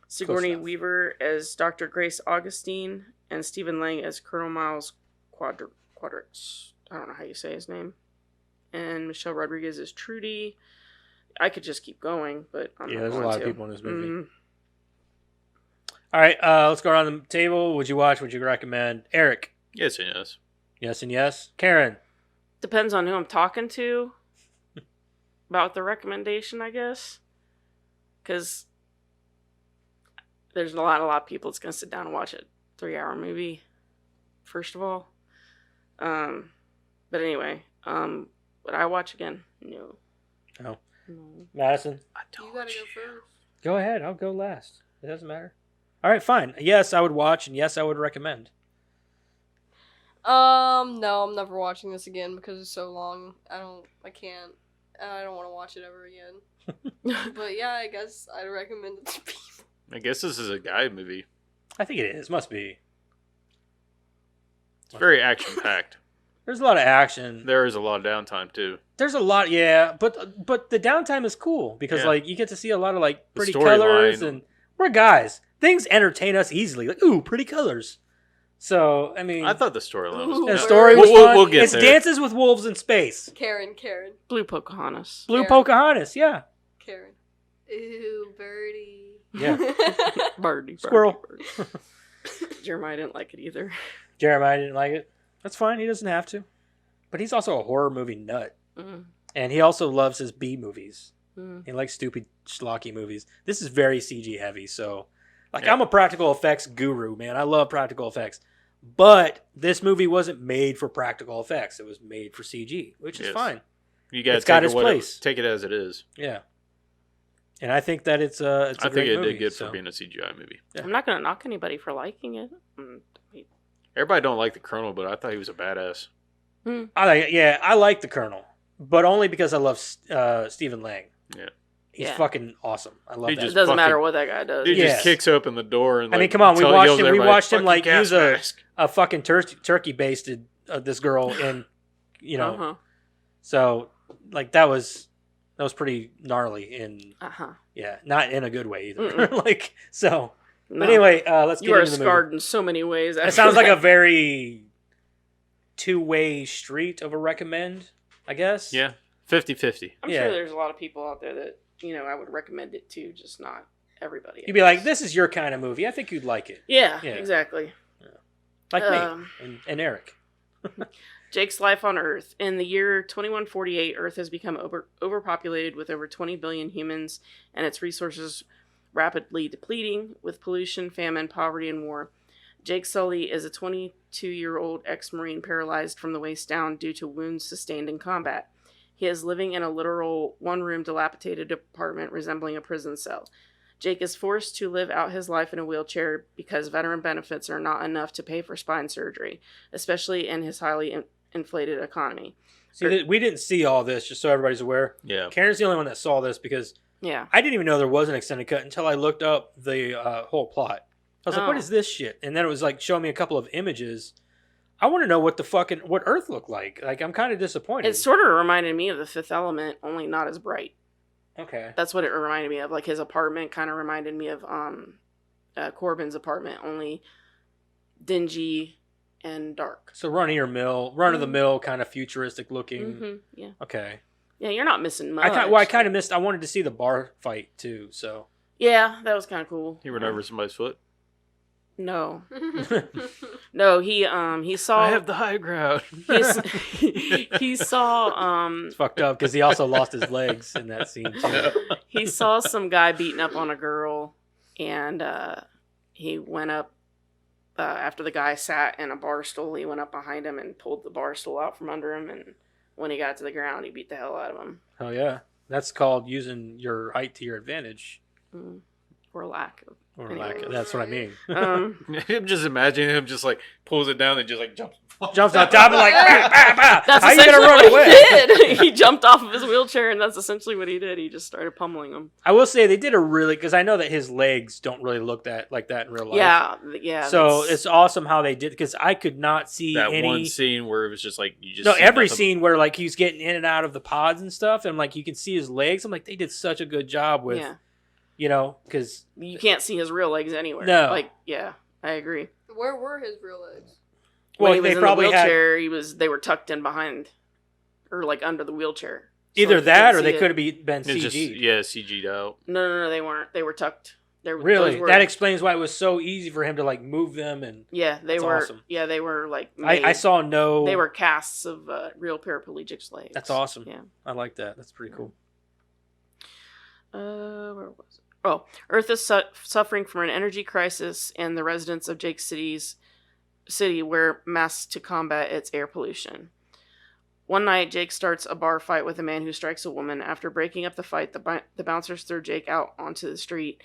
Sigourney enough. Weaver as Dr. Grace Augustine, and Stephen Lang as Colonel Miles Quadrix. I don't know how you say his name. And Michelle Rodriguez as Trudy. I could just keep going, but I'm not There's a going lot of to. people in this movie. Mhm. All right, let's go around the table. Would you watch? Would you recommend? Eric, Yes, and yes. yes and yes. Karen, Depends on who I'm talking to about the recommendation, I guess. Because there's a lot of people that's going to sit down and watch a 3-hour movie, first of all. But anyway, would I watch again? No. No. No. Madison, I You don't. gotta go first. go ahead. I'll go last. It doesn't matter. All right, fine. Yes, I would watch, and yes, I would recommend. No, I'm never watching this again because it's so long. I can't. I don't want to watch it ever again. But yeah, I guess I'd recommend it to people. I guess this is a guy movie. I think it is. Must be. It's very action packed. There's a lot of action. There is a lot of downtime too. There's a lot, yeah, but the downtime is cool because Yeah. like you get to see a lot of like The pretty storyline. colors and we're guys. things entertain us easily. Like, ooh, pretty colors. So, I mean, I thought the storyline was Ooh, the good. story was fun. We'll get It's there. Dances with Wolves in Space. Karen. Blue Pocahontas. Blue Karen. Pocahontas, yeah. Karen. Ooh, birdie. Yeah. Birdie. Squirrel. Birdie. Jeremiah didn't like it either. Jeremiah didn't like it. That's fine. He doesn't have to. But he's also a horror movie nut. Mm. And he also loves his B movies. Mm. He likes stupid, schlocky movies. This is very CG heavy, so... Like, Yeah. I'm a practical effects guru, man. I love practical effects. But this movie wasn't made for practical effects. It was made for CG, which is Yes. fine. You got It's got its it place. take it as it is. Yeah. And I think that it's a I think great it movie, did good so. for being a CGI movie. Yeah. I'm not going to knock anybody for liking it. Everybody don't like the Colonel, but I thought he was a badass. I like the Colonel, but only because I love Stephen Lang. Yeah. He's Yeah. fucking awesome. I love He that. It just doesn't matter fucking- what that guy does. Dude Yeah. just kicks open the door and I mean, like, come on, we yells watched at him. We everybody, watched him "Fucking like gas use a mask." fucking turkey basted this girl in, you know. Uh-huh. So like that was pretty gnarly and Uh-huh. yeah, not in a good way either. Mm-mm. like so. No. But anyway, let's You get are into the scarred movie. in so many ways. It sounds like a very two-way street of a recommend, I guess. Yeah, 50-50. I'm yeah. sure there's a lot of people out there that, I would recommend it to, just not everybody. You'd be like, this is your kind of movie. I think you'd like it. Yeah, Yeah. exactly. Like Um, me and Eric. Jake's life on Earth. In the year 2148, Earth has become overpopulated with over 20 billion humans, and its resources rapidly depleting with pollution, famine, poverty, and war. Jake Sully is a 22-year-old ex-Marine paralyzed from the waist down due to wounds sustained in combat. He is living in a literal one-room dilapidated apartment resembling a prison cell. Jake is forced to live out his life in a wheelchair because veteran benefits are not enough to pay for spine surgery, especially in his highly inflated economy. See, we didn't see all this, just so everybody's aware. Yeah. Karen's the only one that saw this because Yeah. I didn't even know there was an extended cut until I looked up the whole plot. I was like, what Oh. is this shit? And then it was like showing me a couple of images. I want to know what what Earth looked like. Like, I'm kind of disappointed. It sort of reminded me of The Fifth Element, only not as bright. Okay. That's what it reminded me of. Like, his apartment kind of reminded me of Corbin's apartment, only dingy and dark. So run of the mill, kind of futuristic looking. Mm-hmm. Yeah. Okay. Yeah, you're not missing much. I kind of missed. I wanted to see the bar fight too. So. Yeah, that was kind of cool. He ran over somebody's foot. No. No, he saw. I have the high ground. he saw It's fucked up because he also lost his legs in that scene too. he saw some guy beating up on a girl, and he went up after the guy sat in a bar stool. He went up behind him and pulled the bar stool out from under him, and when he got to the ground, he beat the hell out of him. Oh yeah, that's called using your height to your advantage. Or lack of. Or Anyway. lack. That's what I mean. I'm just imagining him just like pulls it down and just like jumps. Jumps on top and like, bah, bah, bah. That's How you essentially gonna run what away? he did. He jumped off of his wheelchair, and that's essentially what he did. He just started pummeling him. I will say they did a really because I know that his legs don't really look like that in real life. Yeah. So that's- it's awesome how they did because I could not see That any. one scene where it was just like you just No, see every nothing. scene where like he's getting in and out of the pods and stuff, and like you can see his legs. I'm like, they did such a good job with, because you can't see his real legs anywhere. No. Like, yeah, I agree. Where were his real legs? When well, he was they in the probably had wheelchair, they were tucked in behind, or like under the wheelchair. So either you that couldn't or they see it. could have been It's CG. just CG'd out. No, they weren't. They were tucked. Really, those were- that explains why it was so easy for him to like move them. And yeah, they That's were. awesome. Yeah, they were like. I made- saw no. They were casts of real paraplegic legs. That's awesome. Yeah. I like that. That's pretty cool. Where was it? Oh, Earth is suffering from an energy crisis, and the residents of Jake City wear masks to combat its air pollution. One night, Jake starts a bar fight with a man who strikes a woman. After breaking up the fight, the bouncers throw Jake out onto the street,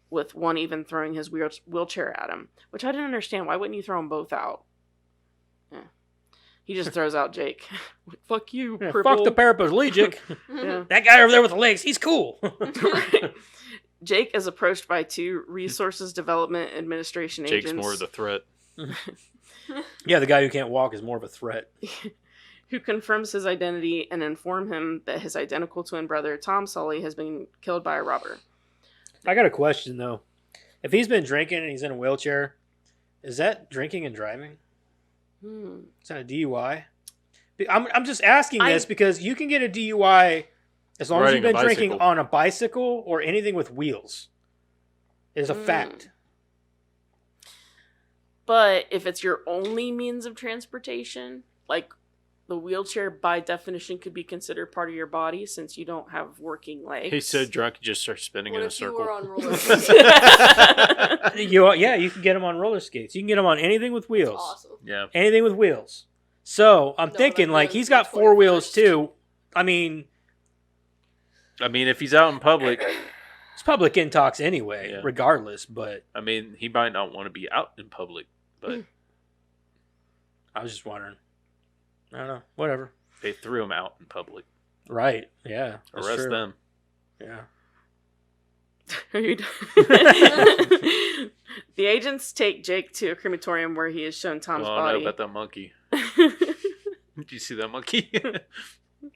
with one even throwing his wheelchair at him, which I didn't understand. Why wouldn't you throw them both out? Yeah. He just throws out Jake. Fuck you, Yeah, cripple. fuck the paraplegic. Yeah. That guy over there with the legs, he's cool. Right. Jake is approached by two Resources Development Administration Jake's agents more of the threat. Yeah, the guy who can't walk is more of a threat. who confirms his identity and inform him that his identical twin brother, Tom Sully, has been killed by a robber. I got a question though. If he's been drinking and he's in a wheelchair, is that drinking and driving? Is that a DUI? I'm just asking this because you can get a DUI as long as you've been drinking on a bicycle or anything with wheels. It is a fact. But if it's your only means of transportation, like the wheelchair by definition could be considered part of your body since you don't have working legs. He's so drunk he just starts spinning What in a if you circle. were on roller skates? You can get them on roller skates. You can get them on anything with wheels. Awesome. Yeah. Anything with wheels. So I'm No, thinking I'm like doing he's got the 4 wheels 21st. too. I mean, if he's out in public, it's public intox anyway, Yeah. regardless. But he might not want to be out in public, but I was just wondering. I don't know. Whatever. they threw him out in public. Right. Yeah. that's Arrest true. them. Yeah. Are you done? The agents take Jake to a crematorium where he is shown Tom's Oh, body. no, about that monkey. Did you see that monkey?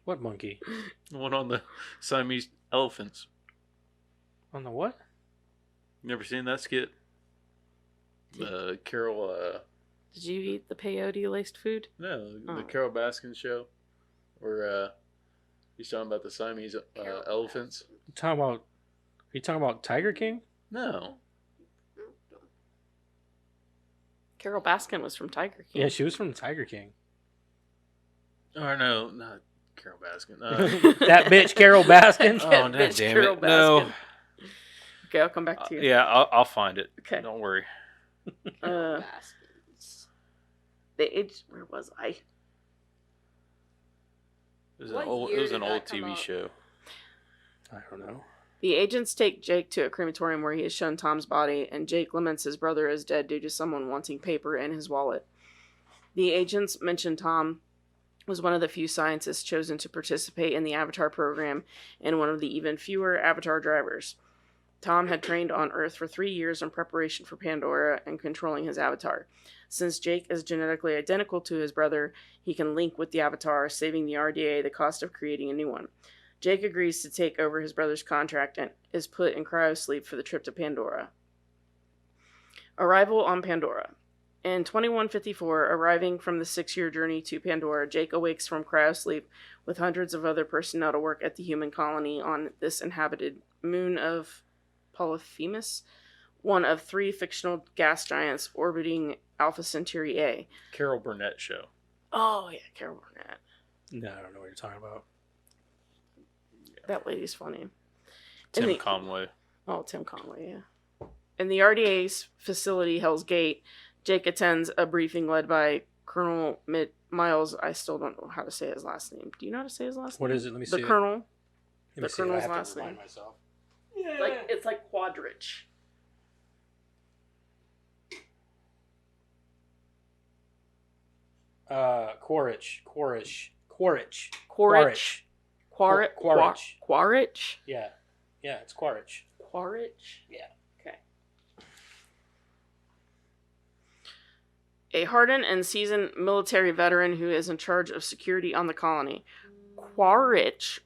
What monkey? The one on the Siamese elephants. On the what? Never seen that skit? Carol, Did you eat the peyote laced food? the Oh. Carol Baskin show, where he's talking about the Siamese elephants. Are you talking about Tiger King? No, Carol Baskin was from Tiger King. Yeah, she was from Tiger King. or no, not Carol Baskin. That bitch Carol Baskin. Oh, That no, bitch damn Carol it! No, Baskin. Okay, I'll come back to you. yeah, I'll find it. Okay. Don't worry. Baskets. Where was I? It was What an old, year it was did an that old come TV out? show. I don't know. The agents take Jake to a crematorium where he is shown Tom's body, and Jake laments his brother is dead due to someone wanting paper in his wallet. The agents mention Tom was one of the few scientists chosen to participate in the Avatar program and one of the even fewer Avatar drivers. Tom had trained on Earth for 3 years in preparation for Pandora and controlling his avatar. Since Jake is genetically identical to his brother, he can link with the Avatar, saving the RDA the cost of creating a new one. Jake agrees to take over his brother's contract and is put in cryosleep for the trip to Pandora. Arrival on Pandora. In 2154, arriving from the 6-year journey to Pandora, Jake awakes from cryosleep with hundreds of other personnel to work at the human colony on this inhabited moon of Polyphemus, one of 3 fictional gas giants orbiting Alpha Centauri A. Carol Burnett show. Oh, yeah, Carol Burnett. No, I don't know what you're talking about. That lady's funny. Tim Conway. Oh, Tim Conway, yeah. In the RDA's facility, Hell's Gate, Jake attends a briefing led by Colonel Miles. I still don't know how to say his last name. Do you know how to say his last name? What is it? Let me see. The Colonel. Let me the see it. I Colonel's have to last remind name. myself. It's like Quadrich. Quaritch. Quaritch. Quaritch. Quaritch. Yeah, it's Quaritch. Quaritch? Yeah. Okay. A hardened and seasoned military veteran who is in charge of security on the colony. Quaritch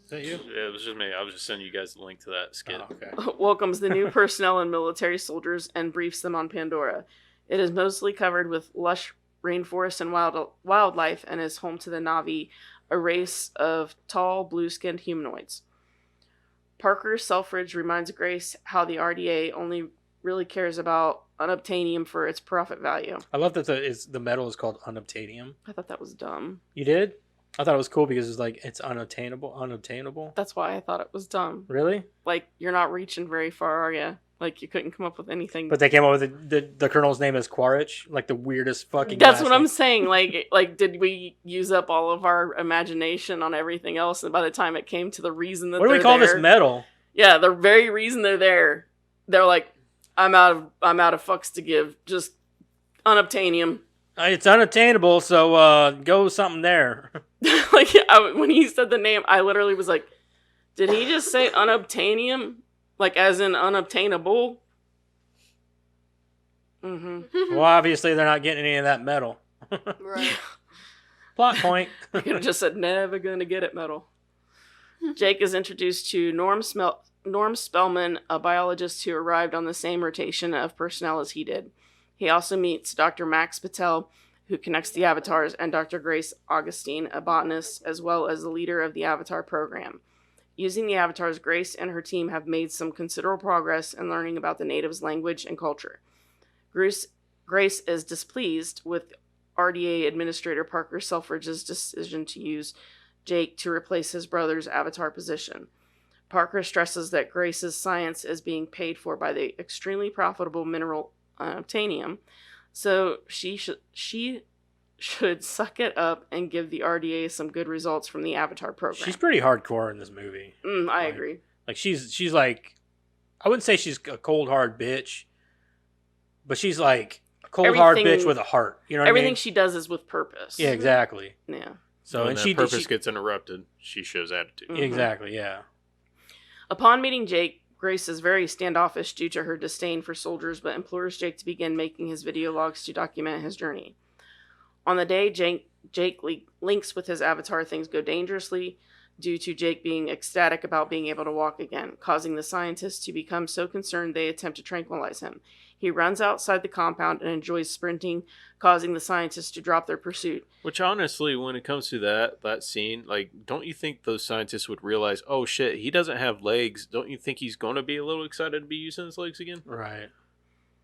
Is that you? Yeah, it was just me. I was just sending you guys the link to that skit. Oh, okay. welcomes the new personnel and military soldiers and briefs them on Pandora. It is mostly covered with lush rainforest and wildlife and is home to the Na'vi, a race of tall, blue-skinned humanoids. Parker Selfridge reminds Grace how the RDA only really cares about unobtainium for its profit value. I love that the metal is called unobtainium. I thought that was dumb. You did? I thought it was cool because it's like it's unobtainable. That's why I thought it was dumb. Really? Like, you're not reaching very far, are you? Like, you couldn't come up with anything. But they came up with the colonel's name is Quaritch, like the weirdest fucking. That's last what I'm name. saying. Like, did we use up all of our imagination on everything else? And by the time it came to the reason that What do we they're call there, this metal? yeah, the very reason they're there, they're like, I'm out of fucks to give. Just unobtainium. It's unattainable, so go something there. Like, when he said the name, I literally was like, did he just say unobtainium? Like, as in unobtainable? Mm-hmm. Well, obviously they're not getting any of that metal. Right. Plot point. I could have just said, never gonna get it, metal. Jake is introduced to Norm Norm Spellman, a biologist who arrived on the same rotation of personnel as he did. He also meets Dr. Max Patel, who connects the avatars, and Dr. Grace Augustine, a botanist, as well as the leader of the Avatar program. Using the avatars, Grace and her team have made some considerable progress in learning about the natives' language and culture. Grace is displeased with RDA Administrator Parker Selfridge's decision to use Jake to replace his brother's avatar position. Parker stresses that Grace's science is being paid for by the extremely profitable mineral unobtainium, so she should suck it up and give the RDA some good results from the Avatar program. She's pretty hardcore in this movie. I agree. Like she's like, I wouldn't say she's a cold hard bitch, but she's like a cold hard bitch with a heart. You know what I mean? Everything she does is with purpose. Yeah, exactly. Yeah. So when that purpose gets interrupted, she shows attitude. Mm-hmm. Exactly. Yeah. Upon meeting Jake, Grace is very standoffish due to her disdain for soldiers, but implores Jake to begin making his video logs to document his journey. On the day Jake links with his avatar, things go dangerously due to Jake being ecstatic about being able to walk again, causing the scientists to become so concerned they attempt to tranquilize him. He runs outside the compound and enjoys sprinting, causing the scientists to drop their pursuit. Which honestly, when it comes to that scene, like, don't you think those scientists would realize, oh shit, he doesn't have legs? Don't you think he's going to be a little excited to be using his legs again? Right.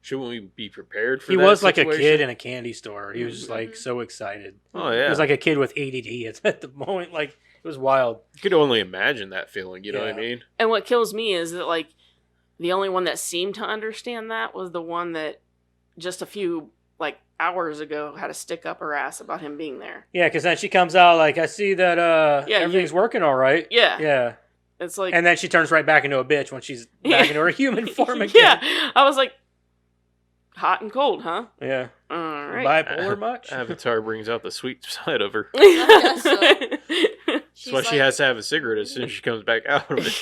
Shouldn't we be prepared for that? He was situation? Like a kid in a candy store. He was just like so excited. Oh yeah. He was like a kid with ADD at the moment. Like, it was wild. You could only imagine that feeling, you know what I mean? And what kills me is that, like, the only one that seemed to understand that was the one that just a few, like, hours ago had a stick up her ass about him being there. Yeah, because then she comes out like, I see that everything's working all right. Yeah. Yeah. It's like... And then she turns right back into a bitch when she's back into her human form again. Yeah. I was like, hot and cold, huh? Yeah. All right. Bipolar much? Avatar brings out the sweet side of her. I guess so. That's why she has to have a cigarette as soon as she comes back out of it.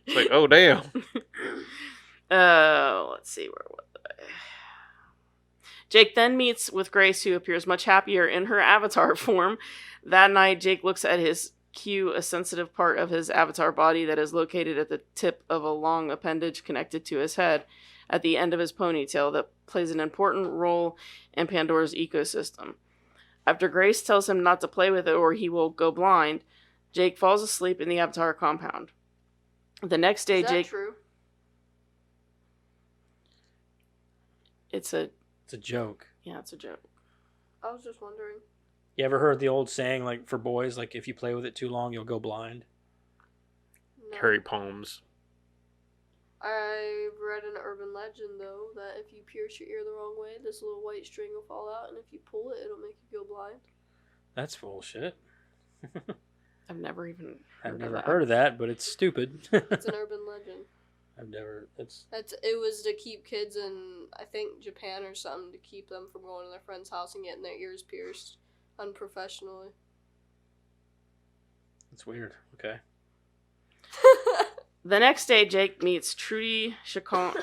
It's like, oh, damn. Let's see, where was I? Jake then meets with Grace, who appears much happier in her avatar form. That night, Jake looks at his Q, a sensitive part of his avatar body that is located at the tip of a long appendage connected to his head at the end of his ponytail that plays an important role in Pandora's ecosystem. After Grace tells him not to play with it or he will go blind, Jake falls asleep in the avatar compound. The next day, Is that Jake... true? It's a joke. Yeah, it's a joke. I was just wondering. You ever heard the old saying, like, for boys, like, if you play with it too long, you'll go blind? No. Harry Palms. I've read an urban legend, though, that if you pierce your ear the wrong way, this little white string will fall out, and if you pull it, it'll make you go blind. That's bullshit. I've never even heard of that, but it's stupid. It's an urban legend. It was to keep kids in, I think, Japan or something, to keep them from going to their friend's house and getting their ears pierced unprofessionally. That's weird. Okay. The next day, Jake meets Trudy Chacon,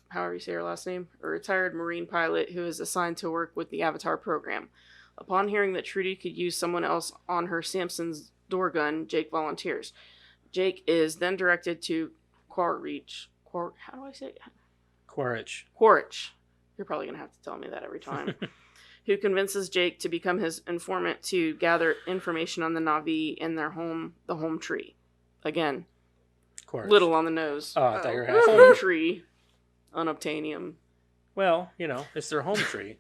however you say her last name, a retired Marine pilot who is assigned to work with the Avatar program. Upon hearing that Trudy could use someone else on her Samson's door gun, Jake volunteers. Jake is then directed to Quaritch. How do I say it? Quaritch. You're probably going to have to tell me that every time. Who convinces Jake to become his informant to gather information on the Na'vi and their home, the home tree. Again, little on the nose. Oh, I thought you were half home tree, unobtainium. Well, it's their home tree.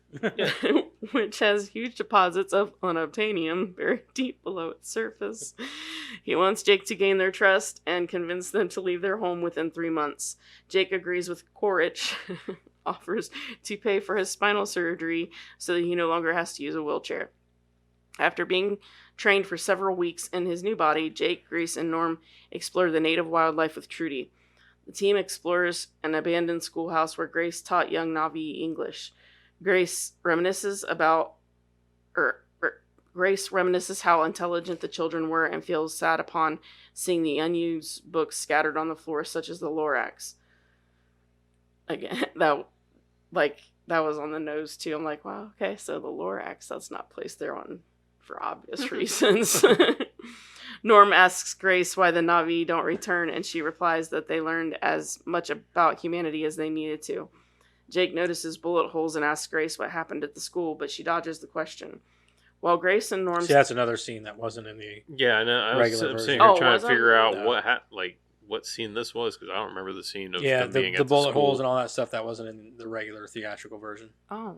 Which has huge deposits of unobtainium buried deep below its surface. He wants Jake to gain their trust and convince them to leave their home within 3 months. Jake agrees with Quaritch, offers to pay for his spinal surgery so that he no longer has to use a wheelchair. After being trained for several weeks in his new body, Jake, Grace, and Norm explore the native wildlife with Trudy. The team explores an abandoned schoolhouse where Grace taught young Na'vi English. Grace reminisces how intelligent the children were and feels sad upon seeing the unused books scattered on the floor, such as the Lorax. Again, that was on the nose too. I'm like, wow, okay, so the Lorax, that's not placed there for obvious reasons. Norm asks Grace why the Na'vi don't return, and she replies that they learned as much about humanity as they needed to. Jake notices bullet holes and asks Grace what happened at the school, but she dodges the question. While Grace and Norm... See, that's another scene that wasn't in the... Yeah, I know. I was Regular sitting version. here trying to figure out No. what scene this was, because I don't remember the scene of Yeah, them being the at bullet the school. holes and all that stuff that wasn't in the regular theatrical version. Oh.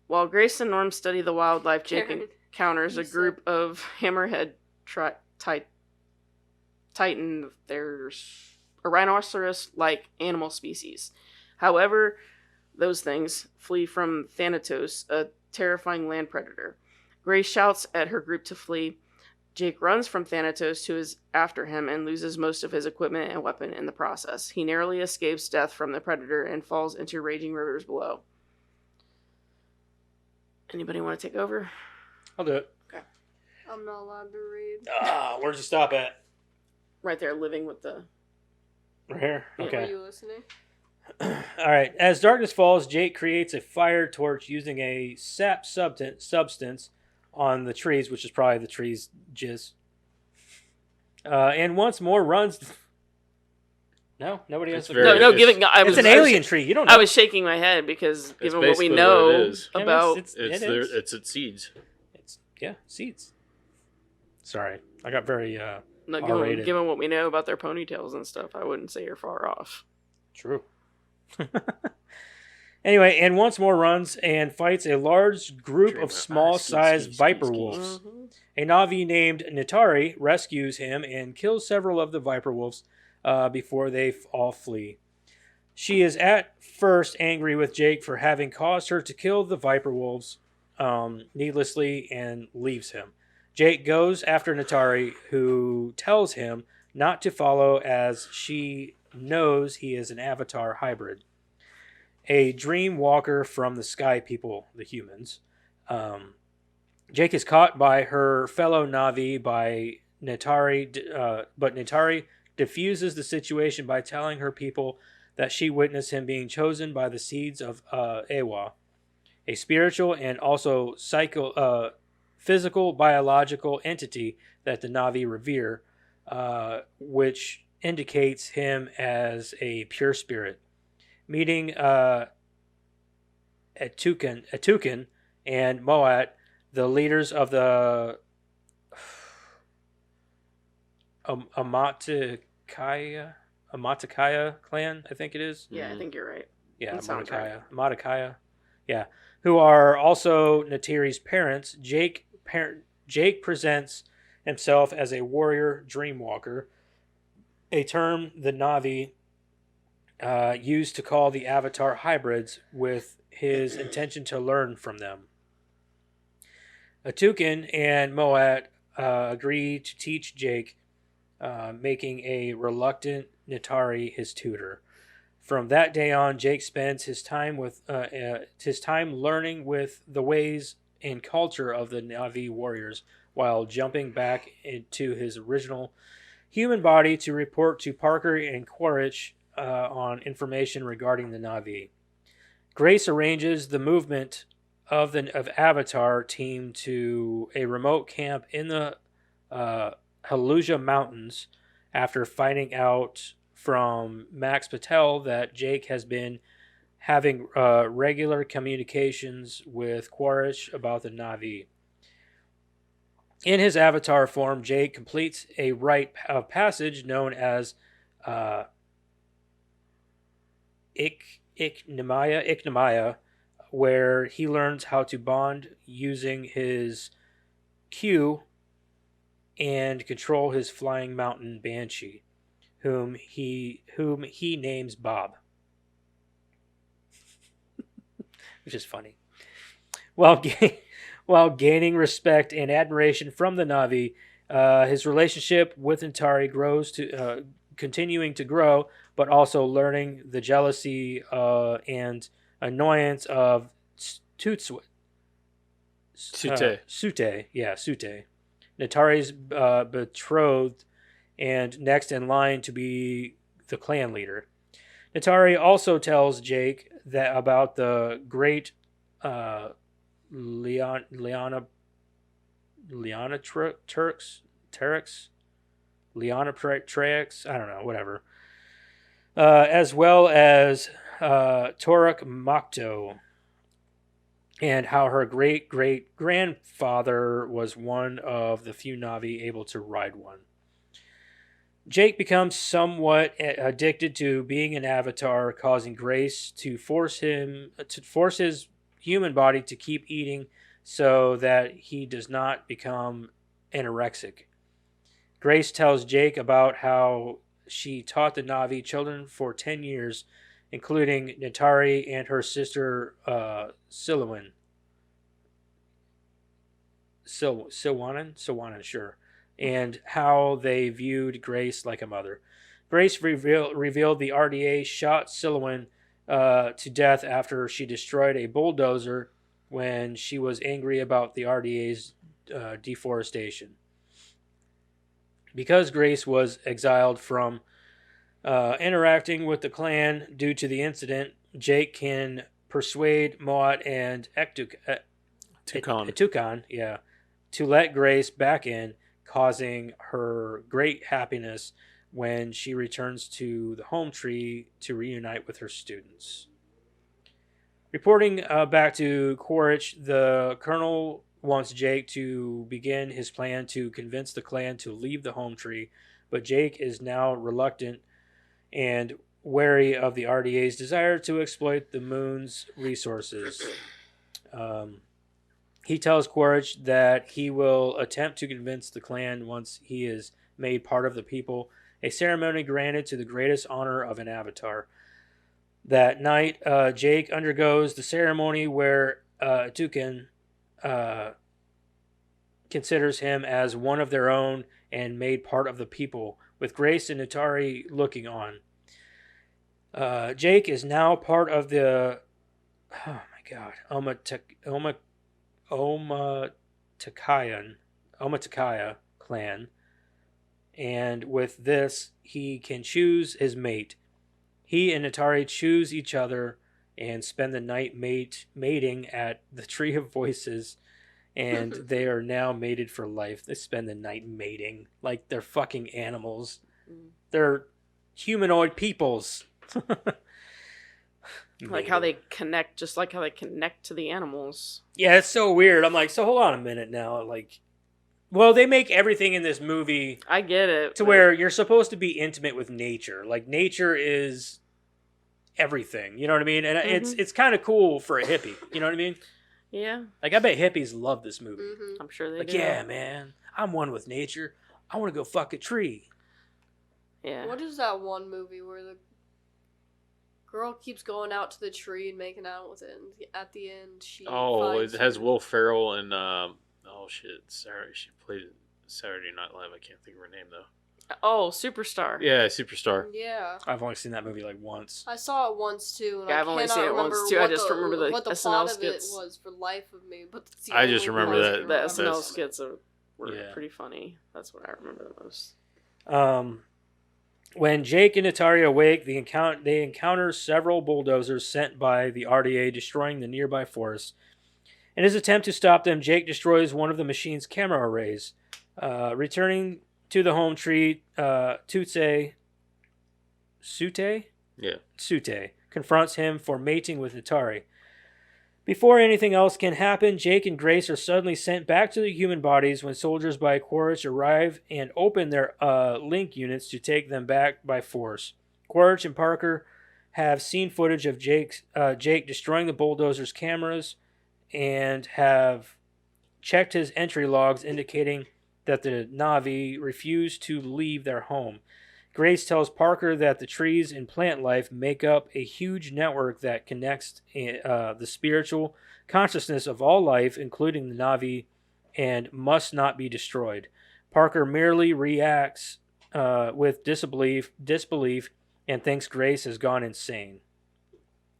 While Grace and Norm study the wildlife, Jake Karen, encounters a you group of hammerhead titan. There's a rhinoceros-like animal species. However, those things flee from Thanatos, a terrifying land predator. Grace shouts at her group to flee. Jake runs from Thanatos, who is after him, and loses most of his equipment and weapon in the process. He narrowly escapes death from the predator and falls into raging rivers below. Anybody want to take over? I'll do it. I'm not allowed to read. Where'd you stop at? Right there, living with the... Right here? Yeah. Were Okay. you listening? All right. As darkness falls, Jake creates a fire torch using a sap substance on the trees, which is probably the trees' jizz. And once more runs... No? Nobody else? It's very- No, It's- giving... I It's was, an alien tree. You don't know. I was shaking my head because That's given what we basically know what it is. I mean, about... It's its seeds. It's seeds. Sorry. I got very... No, R-rated. given what we know about their ponytails and stuff, I wouldn't say you're far off. True. Anyway, and once more runs and fights a large group Dream of of- small-sized skis, viper skis. wolves. Mhm. A Na'vi named Natari rescues him and kills several of the viper wolves before they all flee. She is at first angry with Jake for having caused her to kill the viper wolves needlessly and leaves him. Jake goes after Natari, who tells him not to follow as she knows he is an Avatar hybrid. A dream walker from the sky people, the humans. Jake is caught by her fellow Na'vi by Natari, but Natari diffuses the situation by telling her people that she witnessed him being chosen by the seeds of Ewa, a spiritual and also physical, biological entity that the Na'vi revere, which indicates him as a pure spirit. Meeting Atukin and Moat, the leaders of the Amatakaya clan, I think it is. Yeah, I think you're right. Yeah, That sounds right. Amatakaya. Yeah, who are also Natiri's parents. Jake presents himself as a warrior dreamwalker, a term the Na'vi used to call the Avatar hybrids, with his intention to learn from them. Atukin and Moat agree to teach Jake, making a reluctant Natari his tutor. From that day on, Jake spends his time learning with the ways and culture of the Na'vi warriors, while jumping back into his original human body to report to Parker and Quaritch on information regarding the Na'vi. Grace arranges the movement of Avatar team to a remote camp in the Haluja Mountains after finding out from Max Patel that Jake has been having regular communications with Quaritch about the Na'vi. In his Avatar form, Jake completes a rite of passage known as Iknamaya, where he learns how to bond using his Q and control his flying mountain banshee, whom he names Bob, which is funny. While gaining respect and admiration from the Na'vi, his relationship with Natari grows to continuing to grow, but also learning the jealousy and annoyance of Sute. Natari's betrothed and next in line to be the clan leader. Natari also tells Jake that about the great Liana Liana Terex, Liana Trex, I don't know, whatever. As well as Toruk Makto, and how her great-great-grandfather was one of the few Na'vi able to ride one. Jake becomes somewhat addicted to being an avatar, causing Grace to force his human body to keep eating so that he does not become anorexic. Grace tells Jake about how she taught the Na'vi children for 10 years, including Natari and her sister Silwanan, sure, and how they viewed Grace like a mother. Grace revealed the RDA shot Silwan to death after she destroyed a bulldozer when she was angry about the RDA's deforestation. Because Grace was exiled from interacting with the clan due to the incident, Jake can persuade Moat and Tukan, to let Grace back in, causing her great happiness when she returns to the home tree to reunite with her students. Reporting back to Quaritch, the colonel wants Jake to begin his plan to convince the clan to leave the home tree, but Jake is now reluctant and wary of the RDA's desire to exploit the moon's resources. He tells Quaritch that he will attempt to convince the clan once he is made part of the people, a ceremony granted to the greatest honor of an avatar. That night, Jake undergoes the ceremony where Tukan considers him as one of their own and made part of the people, with Grace and Natari looking on. Jake is now part of the Omatakaya clan, and with this, he can choose his mate. He and Natari choose each other and spend the night mating at the Tree of Voices, and they are now mated for life. They spend the night mating like they're fucking animals. They're humanoid peoples. Like how they connect, just like how they connect to the animals. Yeah, it's so weird. I'm like, so hold on a minute now. Like, well, they make everything in this movie I get it. to where you're supposed to be intimate with nature. Like, nature is everything. You know what I mean? And it's kind of cool for a hippie. You know what I mean? Yeah. Like, I bet hippies love this movie. Mm-hmm. I'm sure they Like, do. yeah, man, I'm one with nature. I want to go fuck a tree. Yeah. What is that one movie where the girl keeps going out to the tree and making out with it, and at the end she finds it has her? Will Ferrell and Sarah. She played Saturday Night Live. I can't think of her name though. Oh, Superstar. Yeah, Superstar. Yeah, I've only seen that movie like once. I saw it once too, and Yeah, I I've only cannot seen it remember once, too. I what just remember the what the SNL plot skits. of it was for the life of me. But it's the I just only remember one I that- can The remember. SNL that's- skits were Yeah. pretty funny. That's what I remember the most. When Jake and Atari awake, they encounter several bulldozers sent by the RDA, destroying the nearby forest. In his attempt to stop them, Jake destroys one of the machine's camera arrays. Returning to the home tree, Sute confronts him for mating with Atari. Before anything else can happen, Jake and Grace are suddenly sent back to the human bodies when soldiers by Quaritch arrive and open their link units to take them back by force. Quaritch and Parker have seen footage of Jake destroying the bulldozer's cameras and have checked his entry logs indicating that the Na'vi refused to leave their home. Grace tells Parker that the trees and plant life make up a huge network that connects the spiritual consciousness of all life, including the Na'vi, and must not be destroyed. Parker merely reacts with disbelief and thinks Grace has gone insane.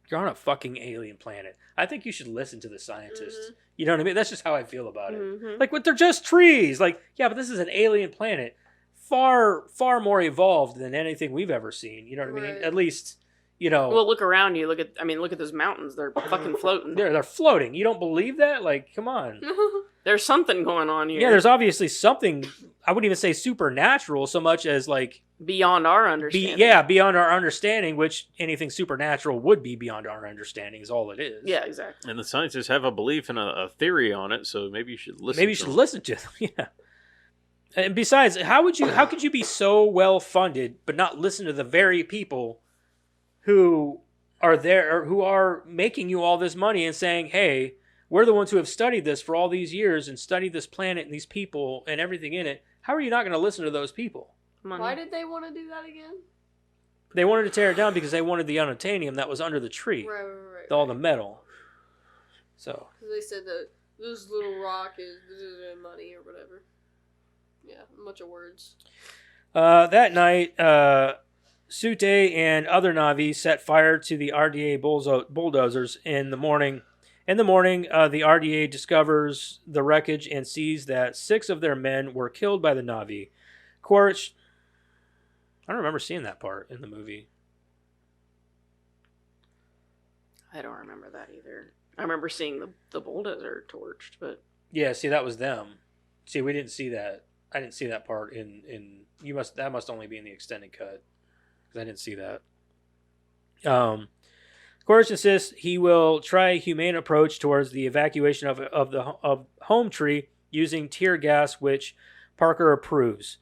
You're on a fucking alien planet. I think you should listen to the scientists. Mhm. You know what I mean? That's just how I feel about it. Mhm. Like, they're just trees. Like, yeah, but this is an alien planet. Far more evolved than anything we've ever seen. You know what I mean? Right. At least, you know, Well, look around you. Look at those mountains. They're fucking floating. they're floating. You don't believe that? Like, come on. There's something going on here. Yeah, there's obviously something. I wouldn't even say supernatural so much as like beyond our understanding. beyond our understanding. Which anything supernatural would be beyond our understanding is all it is. Yeah, exactly. And the scientists have a belief and a theory on it, so maybe you should listen. Maybe you should listen to them. Yeah. And besides, how could you be so well funded but not listen to the very people who are there or who are making you all this money and saying, "Hey, we're the ones who have studied this for all these years and studied this planet and these people and everything in it." How are you not going to listen to those people? Money. Why did they want to do that again? They wanted to tear it down because they wanted the unobtainium that was under the tree, Right. all the metal. So Because they said that this little rock is money or whatever. Yeah, a bunch of words. that night, Sute and other Na'vi set fire to the RDA bulldozers in the morning. In the morning, the RDA discovers the wreckage and sees that 6 of their men were killed by the Na'vi. Quaritch, I don't remember seeing that part in the movie. I don't remember that either. I remember seeing the bulldozer torched, but Yeah, see, that was them. See, we didn't see that. I didn't see that part in that must only be in the extended cut because I didn't see that. Quaritch insists he will try a humane approach towards the evacuation of Home Tree using tear gas, which Parker approves.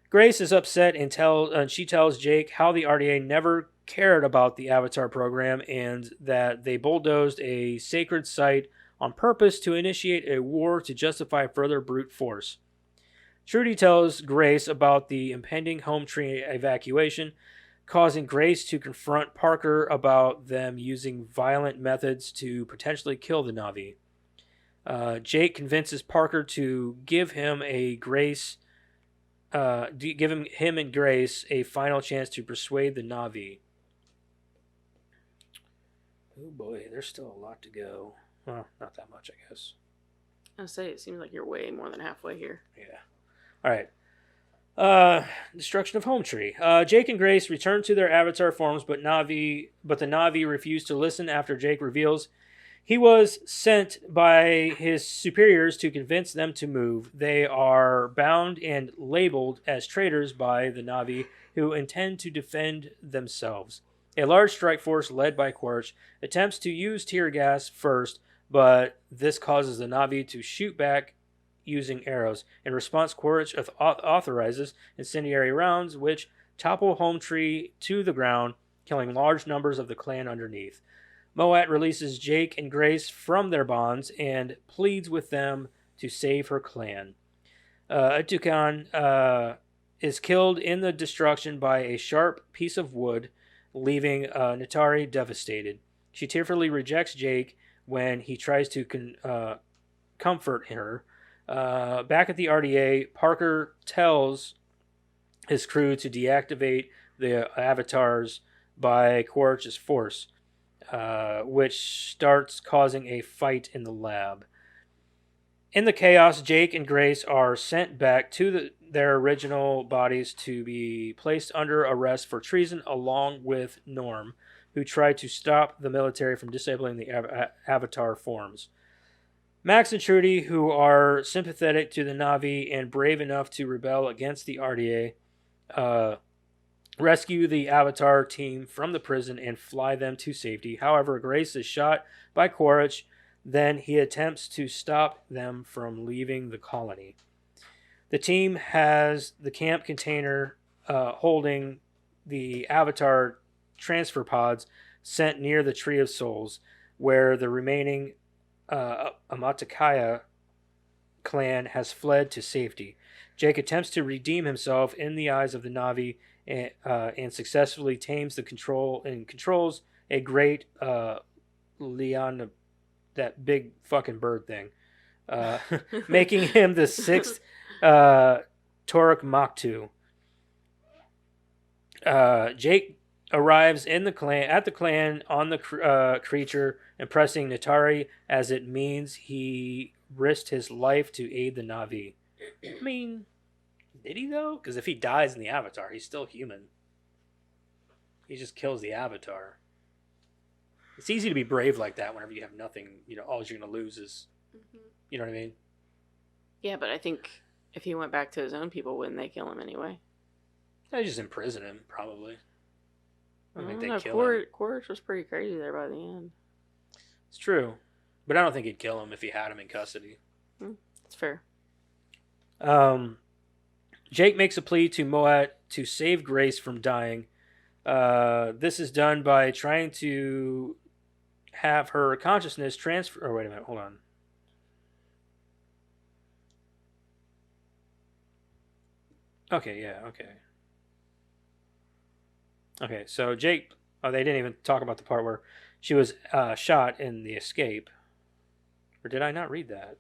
Grace is upset and she tells Jake how the RDA never cared about the Avatar program and that they bulldozed a sacred site on purpose to initiate a war to justify further brute force. Trudy tells Grace about the impending Home Tree evacuation, causing Grace to confront Parker about them using violent methods to potentially kill the Na'vi. Jake convinces Parker to give him and Grace a final chance to persuade the Na'vi. Oh boy, there's still a lot to go. Well, not that much, I guess. I say it seems like you're way more than halfway here. Yeah. All right. Destruction of Home Tree. Jake and Grace return to their avatar forms, but the Na'vi refuse to listen after Jake reveals he was sent by his superiors to convince them to move. They are bound and labeled as traitors by the Na'vi, who intend to defend themselves. A large strike force led by Quaritch attempts to use tear gas first, but this causes the Na'vi to shoot back using arrows. In response, Quaritch authorizes incendiary rounds, which topple Home Tree to the ground, killing large numbers of the clan underneath. Moat releases Jake and Grace from their bonds and pleads with them to save her clan. Atukan is killed in the destruction by a sharp piece of wood, leaving Natari devastated. She tearfully rejects Jake when he tries to comfort her. Back at the RDA, Parker tells his crew to deactivate the avatars by Quaritch's force, which starts causing a fight in the lab. In the chaos, Jake and Grace are sent back to their original bodies to be placed under arrest for treason along with Norm, who tried to stop the military from disabling the avatar forms. Max and Trudy, who are sympathetic to the Na'vi and brave enough to rebel against the RDA, rescue the Avatar team from the prison and fly them to safety. However, Grace is shot by Quaritch. Then he attempts to stop them from leaving the colony. The team has the camp container holding the Avatar transfer pods sent near the Tree of Souls, where the remaining Amatakaya clan has fled to safety. Jake attempts to redeem himself in the eyes of the Na'vi and successfully tames controls a great Leon, that big fucking bird thing, making him the 6th Toruk Maktu. Jake arrives at the clan on the creature, impressing Natari as it means he risked his life to aid the Na'vi. I mean, did he though? Because if he dies in the Avatar, he's still human. He just kills the Avatar. It's easy to be brave like that whenever you have nothing. All you're going to lose is, you know what I mean? Yeah, but I think if he went back to his own people, wouldn't they kill him anyway? They just imprison him, probably. I don't think they'd know. kill him. Quaritch was pretty crazy there by the end. It's true. But I don't think he'd kill him if he had him in custody. That's fair. Jake makes a plea to Moet to save Grace from dying. This is done by trying to have her consciousness transfer... Oh, wait a minute. Hold on. Okay, yeah, okay. Okay, so Jake... Oh, they didn't even talk about the part where she was shot in the escape. Or did I not read that?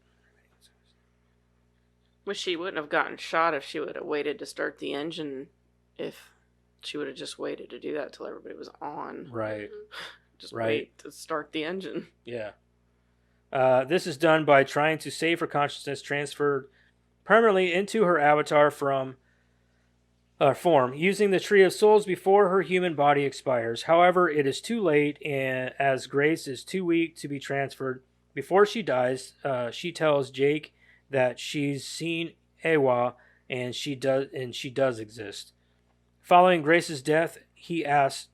Wish she wouldn't have gotten shot if she would have waited to start the engine. If she would have just waited to do that till everybody was on. Right. Just Right. wait to start the engine. Yeah. This is done by trying to save her consciousness transferred permanently into her avatar from form, using the Tree of Souls before her human body expires. However, it is too late, and as Grace is too weak to be transferred. Before she dies, she tells Jake that she's seen Ewa and she does exist. Following Grace's death, he asks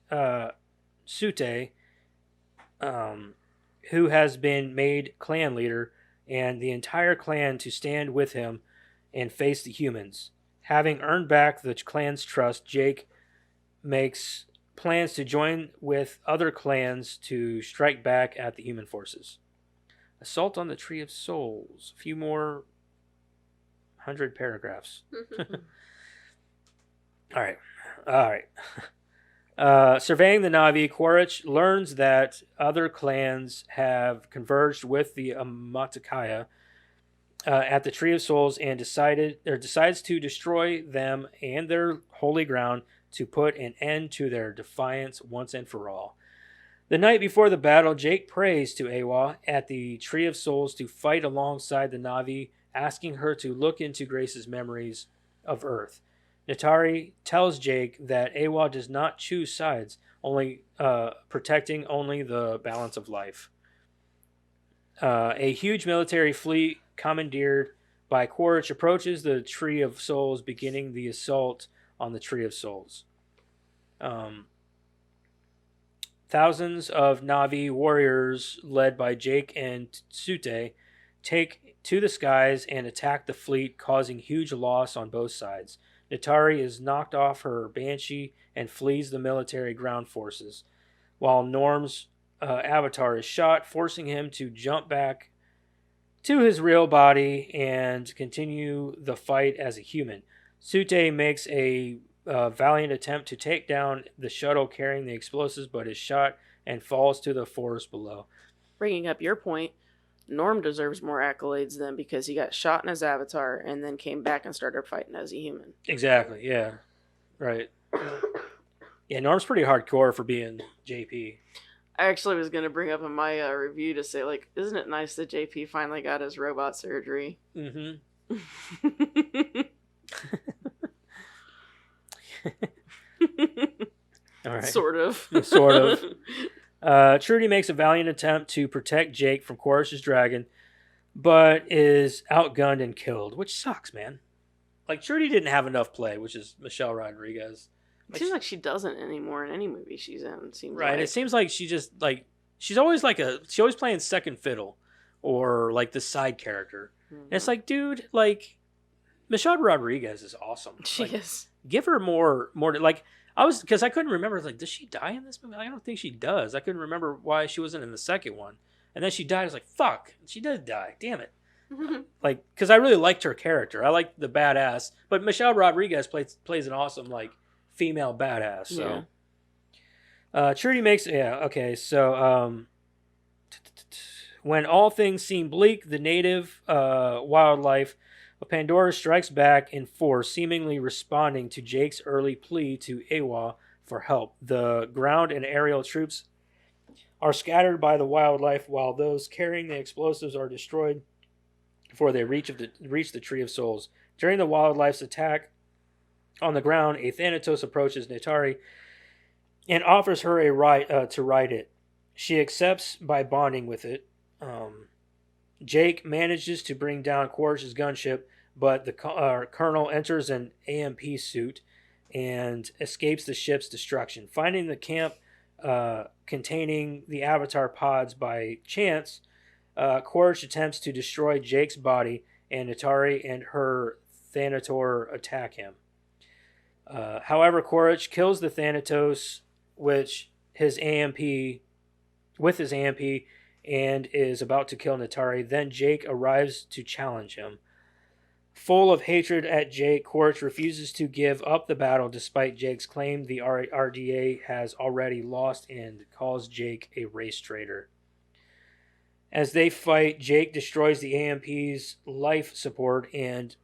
Sute, who has been made clan leader, and the entire clan to stand with him and face the humans. Having earned back the clan's trust, Jake makes plans to join with other clans to strike back at the human forces. Assault on the Tree of Souls. A few more 100 paragraphs. All right. Surveying the Na'vi, Quaritch learns that other clans have converged with the Amatakaya at the Tree of Souls and decides to destroy them and their holy ground to put an end to their defiance once and for all. The night before the battle, Jake prays to Ewa at the Tree of Souls to fight alongside the Na'vi, asking her to look into Grace's memories of Earth. Natari tells Jake that Ewa does not choose sides, only protecting only the balance of life. A huge military fleet commandeered by Quaritch approaches the Tree of Souls, beginning the assault on the Tree of Souls. Thousands of Na'vi warriors, led by Jake and Sute, take to the skies and attack the fleet, causing huge loss on both sides. Natari is knocked off her Banshee and flees the military ground forces, while Norm's avatar is shot, forcing him to jump back to his real body and continue the fight as a human. Sute makes a valiant attempt to take down the shuttle carrying the explosives, but is shot and falls to the forest below. Bringing up your point, Norm deserves more accolades then because he got shot in his avatar and then came back and started fighting as a human. Exactly, yeah. Right. Yeah, Norm's pretty hardcore for being JP. I actually was going to bring up in my review to say, like, isn't it nice that JP finally got his robot surgery? Mm-hmm. All right. Sort of. Sort of. Trudy makes a valiant attempt to protect Jake from Quaritch's dragon, but is outgunned and killed, which sucks, man. Like, Trudy didn't have enough play, which is Michelle Rodriguez. It seems like she doesn't anymore in any movie she's in. It seems right. Like. It seems like she just, like, she's always playing second fiddle or, like, the side character. Mm-hmm. And it's like, dude, like, Michelle Rodriguez is awesome. She like, is. Give her more, like, because I couldn't remember, like, does she die in this movie? I don't think she does. I couldn't remember why she wasn't in the second one. And then she died. I was like, fuck, she did die. Damn it. Like, because I really liked her character. I liked the badass. But Michelle Rodriguez plays an awesome, like, female badass. So, Trudy makes, okay. So, when all things seem bleak, the native wildlife of Pandora strikes back in force, seemingly responding to Jake's early plea to Ewa for help. The ground and aerial troops are scattered by the wildlife, while those carrying the explosives are destroyed before they reach the Tree of Souls. During the wildlife's attack on the ground, a Thanatos approaches Natari and offers her a ride to ride it. She accepts by bonding with it. Jake manages to bring down Quaritch's gunship, but the colonel enters an AMP suit and escapes the ship's destruction. Finding the camp containing the Avatar pods by chance, Quaritch attempts to destroy Jake's body, and Natari and her Thanator attack him. However, Quaritch kills the Thanatos with his AMP, and is about to kill Natari. Then Jake arrives to challenge him. Full of hatred at Jake, Quaritch refuses to give up the battle despite Jake's claim the RDA has already lost and calls Jake a race traitor. As they fight, Jake destroys the AMP's life support and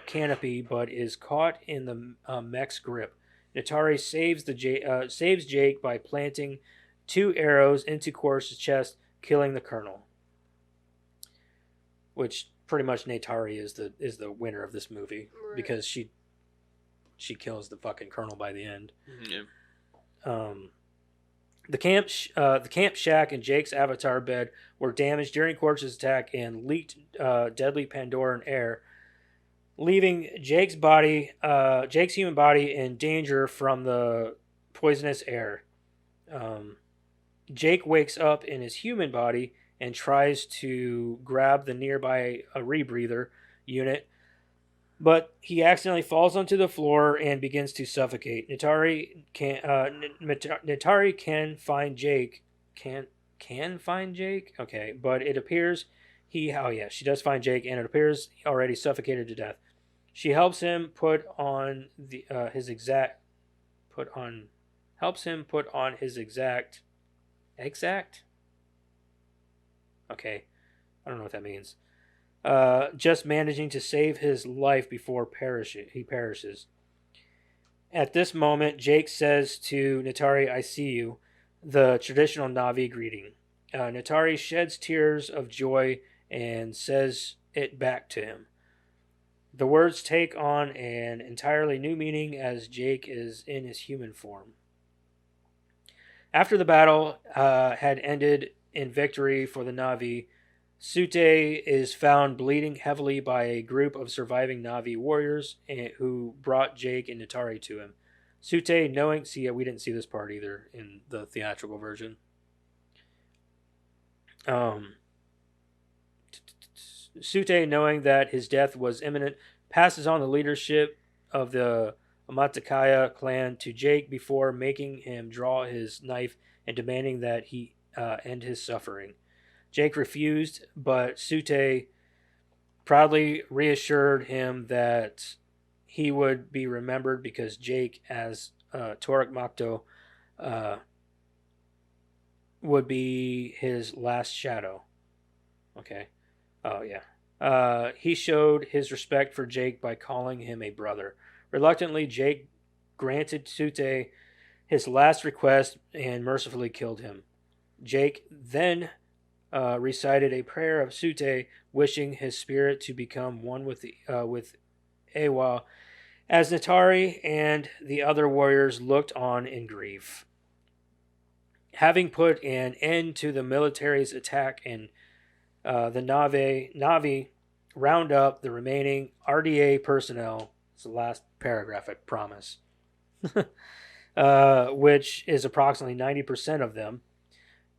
canopy, but is caught in the mech's grip. Natari saves Jake by planting 2 arrows into Quaritch's chest, killing the colonel. Which pretty much Natari is the winner of this movie, Right. because she kills the fucking colonel by the end. Yeah. The camp shack and Jake's Avatar bed were damaged during Quaritch's attack and leaked deadly Pandoran air, leaving Jake's human body in danger from the poisonous air. Jake wakes up in his human body and tries to grab the nearby rebreather unit, but he accidentally falls onto the floor and begins to suffocate. Natari can find Jake. Can find Jake? Okay, but it appears she does find Jake, and it appears already suffocated to death. She helps him put on his exact. Okay, I don't know what that means. Just managing to save his life before he perishes. At this moment, Jake says to Natari, "I see you," the traditional Na'vi greeting. Natari sheds tears of joy and says it back to him. The words take on an entirely new meaning as Jake is in his human form. After the battle had ended in victory for the Na'vi, Sute is found bleeding heavily by a group of surviving Na'vi warriors who brought Jake and Natari to him. Sute, knowing... we didn't see this part either in the theatrical version. Sute, knowing that his death was imminent, passes on the leadership of the Amatakaya clan to Jake before making him draw his knife and demanding that he end his suffering. Jake refused, but Sute proudly reassured him that he would be remembered because Jake, as Torik Makto, would be his last shadow. Okay. Oh, yeah. He showed his respect for Jake by calling him a brother. Reluctantly, Jake granted Sute his last request and mercifully killed him. Jake then recited a prayer of Sute, wishing his spirit to become one with Ewa, as Natari and the other warriors looked on in grief. Having put an end to the military's attack and the Na'vi round up the remaining RDA personnel. It's the last paragraph, I promise. Which is approximately 90% of them,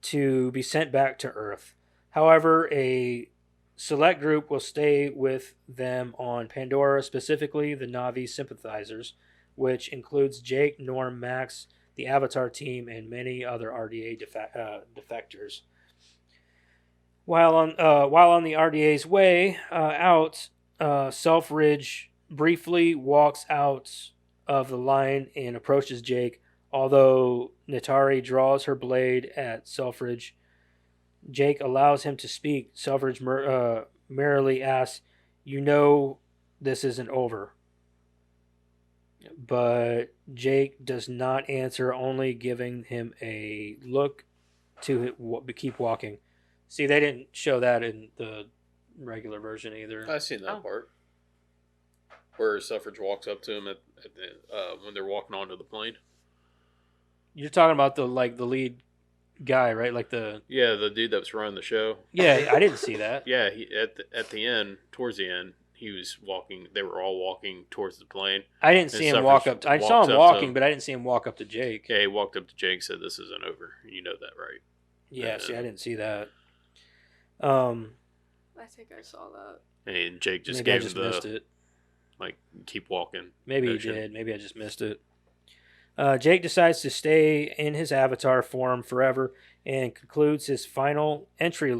to be sent back to Earth. However, a select group will stay with them on Pandora, specifically the Na'vi sympathizers, which includes Jake, Norm, Max, the Avatar team, and many other RDA defectors. While on the RDA's way out, Selfridge briefly walks out of the line and approaches Jake. Although Natari draws her blade at Selfridge, Jake allows him to speak. Selfridge merrily asks, "You know this isn't over." But Jake does not answer, only giving him a look to keep walking. See, they didn't show that in the regular version either. I've seen that part. Where Suffrage walks up to him at when they're walking onto the plane. You're talking about the lead guy, right? Like the Yeah, the dude that was running the show. yeah. I didn't see that. Yeah, at the end, towards the end, he was walking. They were all walking towards the plane. I didn't see him walk up. I saw him walking, but I didn't see him walk up to Jake. Yeah, he walked up to Jake and said, "This isn't over." You know that, right? Yeah, see, I didn't see that. I think I saw that. And Jake just maybe I gave just him missed the it. like, keep walking. Maybe motion. he did. Maybe I just missed it. Jake decides to stay in his avatar form forever and concludes his final entry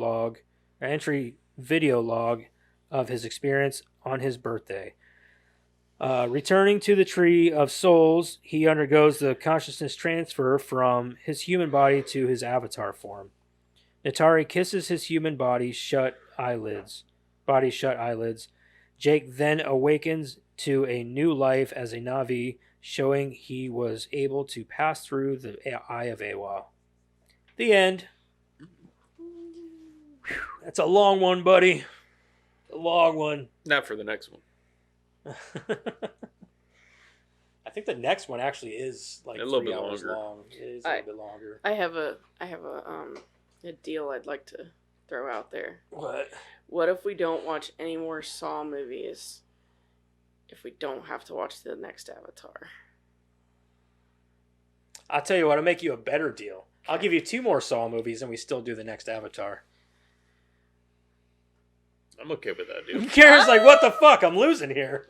video log of his experience on his birthday. Returning to the Tree of Souls, he undergoes the consciousness transfer from his human body to his avatar form. Natari kisses his human body shut eyelids. Jake then awakens to a new life as a Na'vi, showing he was able to pass through the Eye of Awa. The end. Whew, that's a long one, buddy. A long one. Not for the next one. I think the next one actually is like A little 3 bit hours longer. long. It is a little bit longer. I have a deal I'd like to throw out there. What? What if we don't watch any more Saw movies if we don't have to watch the next Avatar? I'll tell you what, I'll make you a better deal. I'll give you 2 more Saw movies and we still do the next Avatar. I'm okay with that, dude. Karen's like, what the fuck? I'm losing here.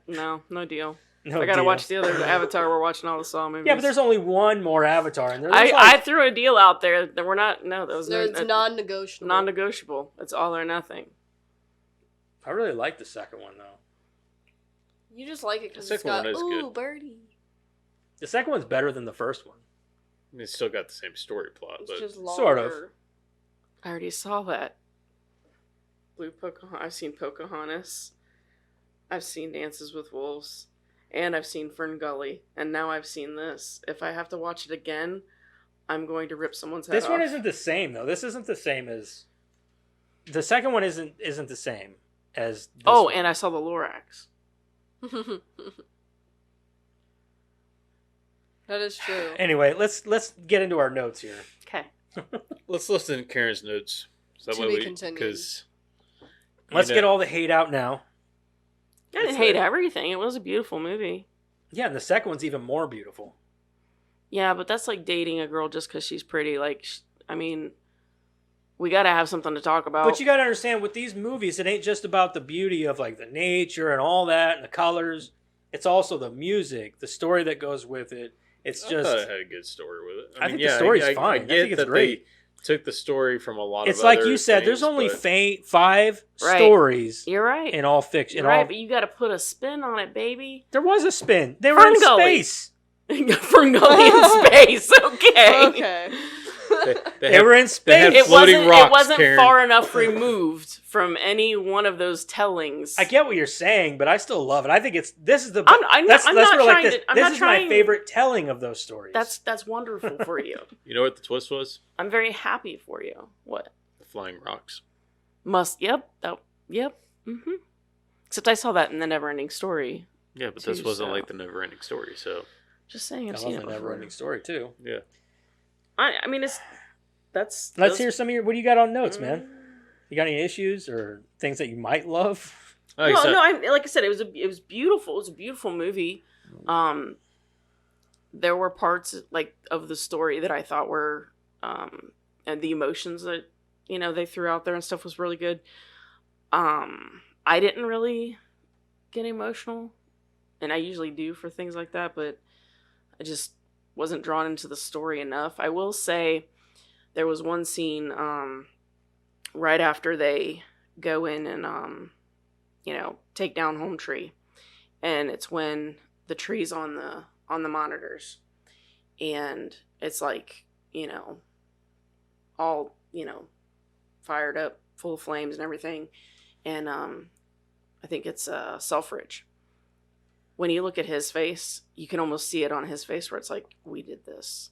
No deal. No I gotta deal. watch the other Avatar. We're watching all the Saw movies. Yeah, but there's only one more Avatar. And there's I threw a deal out there that we're not. No, that was It's non-negotiable. non-negotiable. It's all or nothing. I really like the second one, though. You just like it because The it's second got, one is ooh, good. birdie. The second one's better than the first one. I mean, it's still got the same story plot, It's but just longer. Sort of. I already saw that. I've seen Pocahontas. I've seen Dances with Wolves. And I've seen Fern Gully. And now I've seen this. If I have to watch it again, I'm going to rip someone's head This off. one isn't the same, though. This isn't the same as... The second one isn't the same as this one. and I saw the Lorax. That is true. Anyway, let's get into our notes here. Okay. let's listen to Karen's notes. So that To way be continued. because Let's get all the hate out now. I didn't hate everything. It was a beautiful movie. Yeah, and the second one's even more beautiful. Yeah, but that's like dating a girl just because she's pretty. Like, I mean, we got to have something to talk about. But you got to understand, with these movies, it ain't just about the beauty of like the nature and all that and the colors. It's also the music, the story that goes with it. It's I just... thought it had a good story with it. I think the story's fine. I I think get it's that great. they took the story from a lot It's of like other you said, things, there's only but 5 Right. stories You're right. in all fiction. You're right, but you got to put a spin on it, baby. There was a spin. They were Fern in Gully. space. Fern Gully in space. Okay. Okay. They were in they had space. floating It rocks, wasn't Karen. far enough removed from any one of those tellings. I get what you're saying, but I still love it. I think this is the I'm that's, not let's put it like trying this. to- I'm This not is trying- my favorite telling of those stories. That's wonderful for you. You know what the twist was? I'm very happy for you. What? The flying rocks. Yep. Yep. Mm-hmm. Except I saw that in the Never-Ending Story. Yeah, but this Too, wasn't so. like the never-ending story. So Just saying, I've that seen was it a before. never-ending story too. yeah, I mean, that's. Let's hear some of your. What do you got on notes, man? You got any issues or things that you might love? like I Well, said, no, like I said, it was beautiful. It was a beautiful movie. There were parts like of the story that I thought were, and the emotions that they threw out there and stuff was really good. I didn't really get emotional, and I usually do for things like that, but I just wasn't drawn into the story enough. I will say there was one scene right after they go in and take down Home Tree, and it's when the tree's on the monitors, and it's like all fired up, full of flames and everything, and I think it's Selfridge. When you look at his face, you can almost see it on his face where it's like, we did this,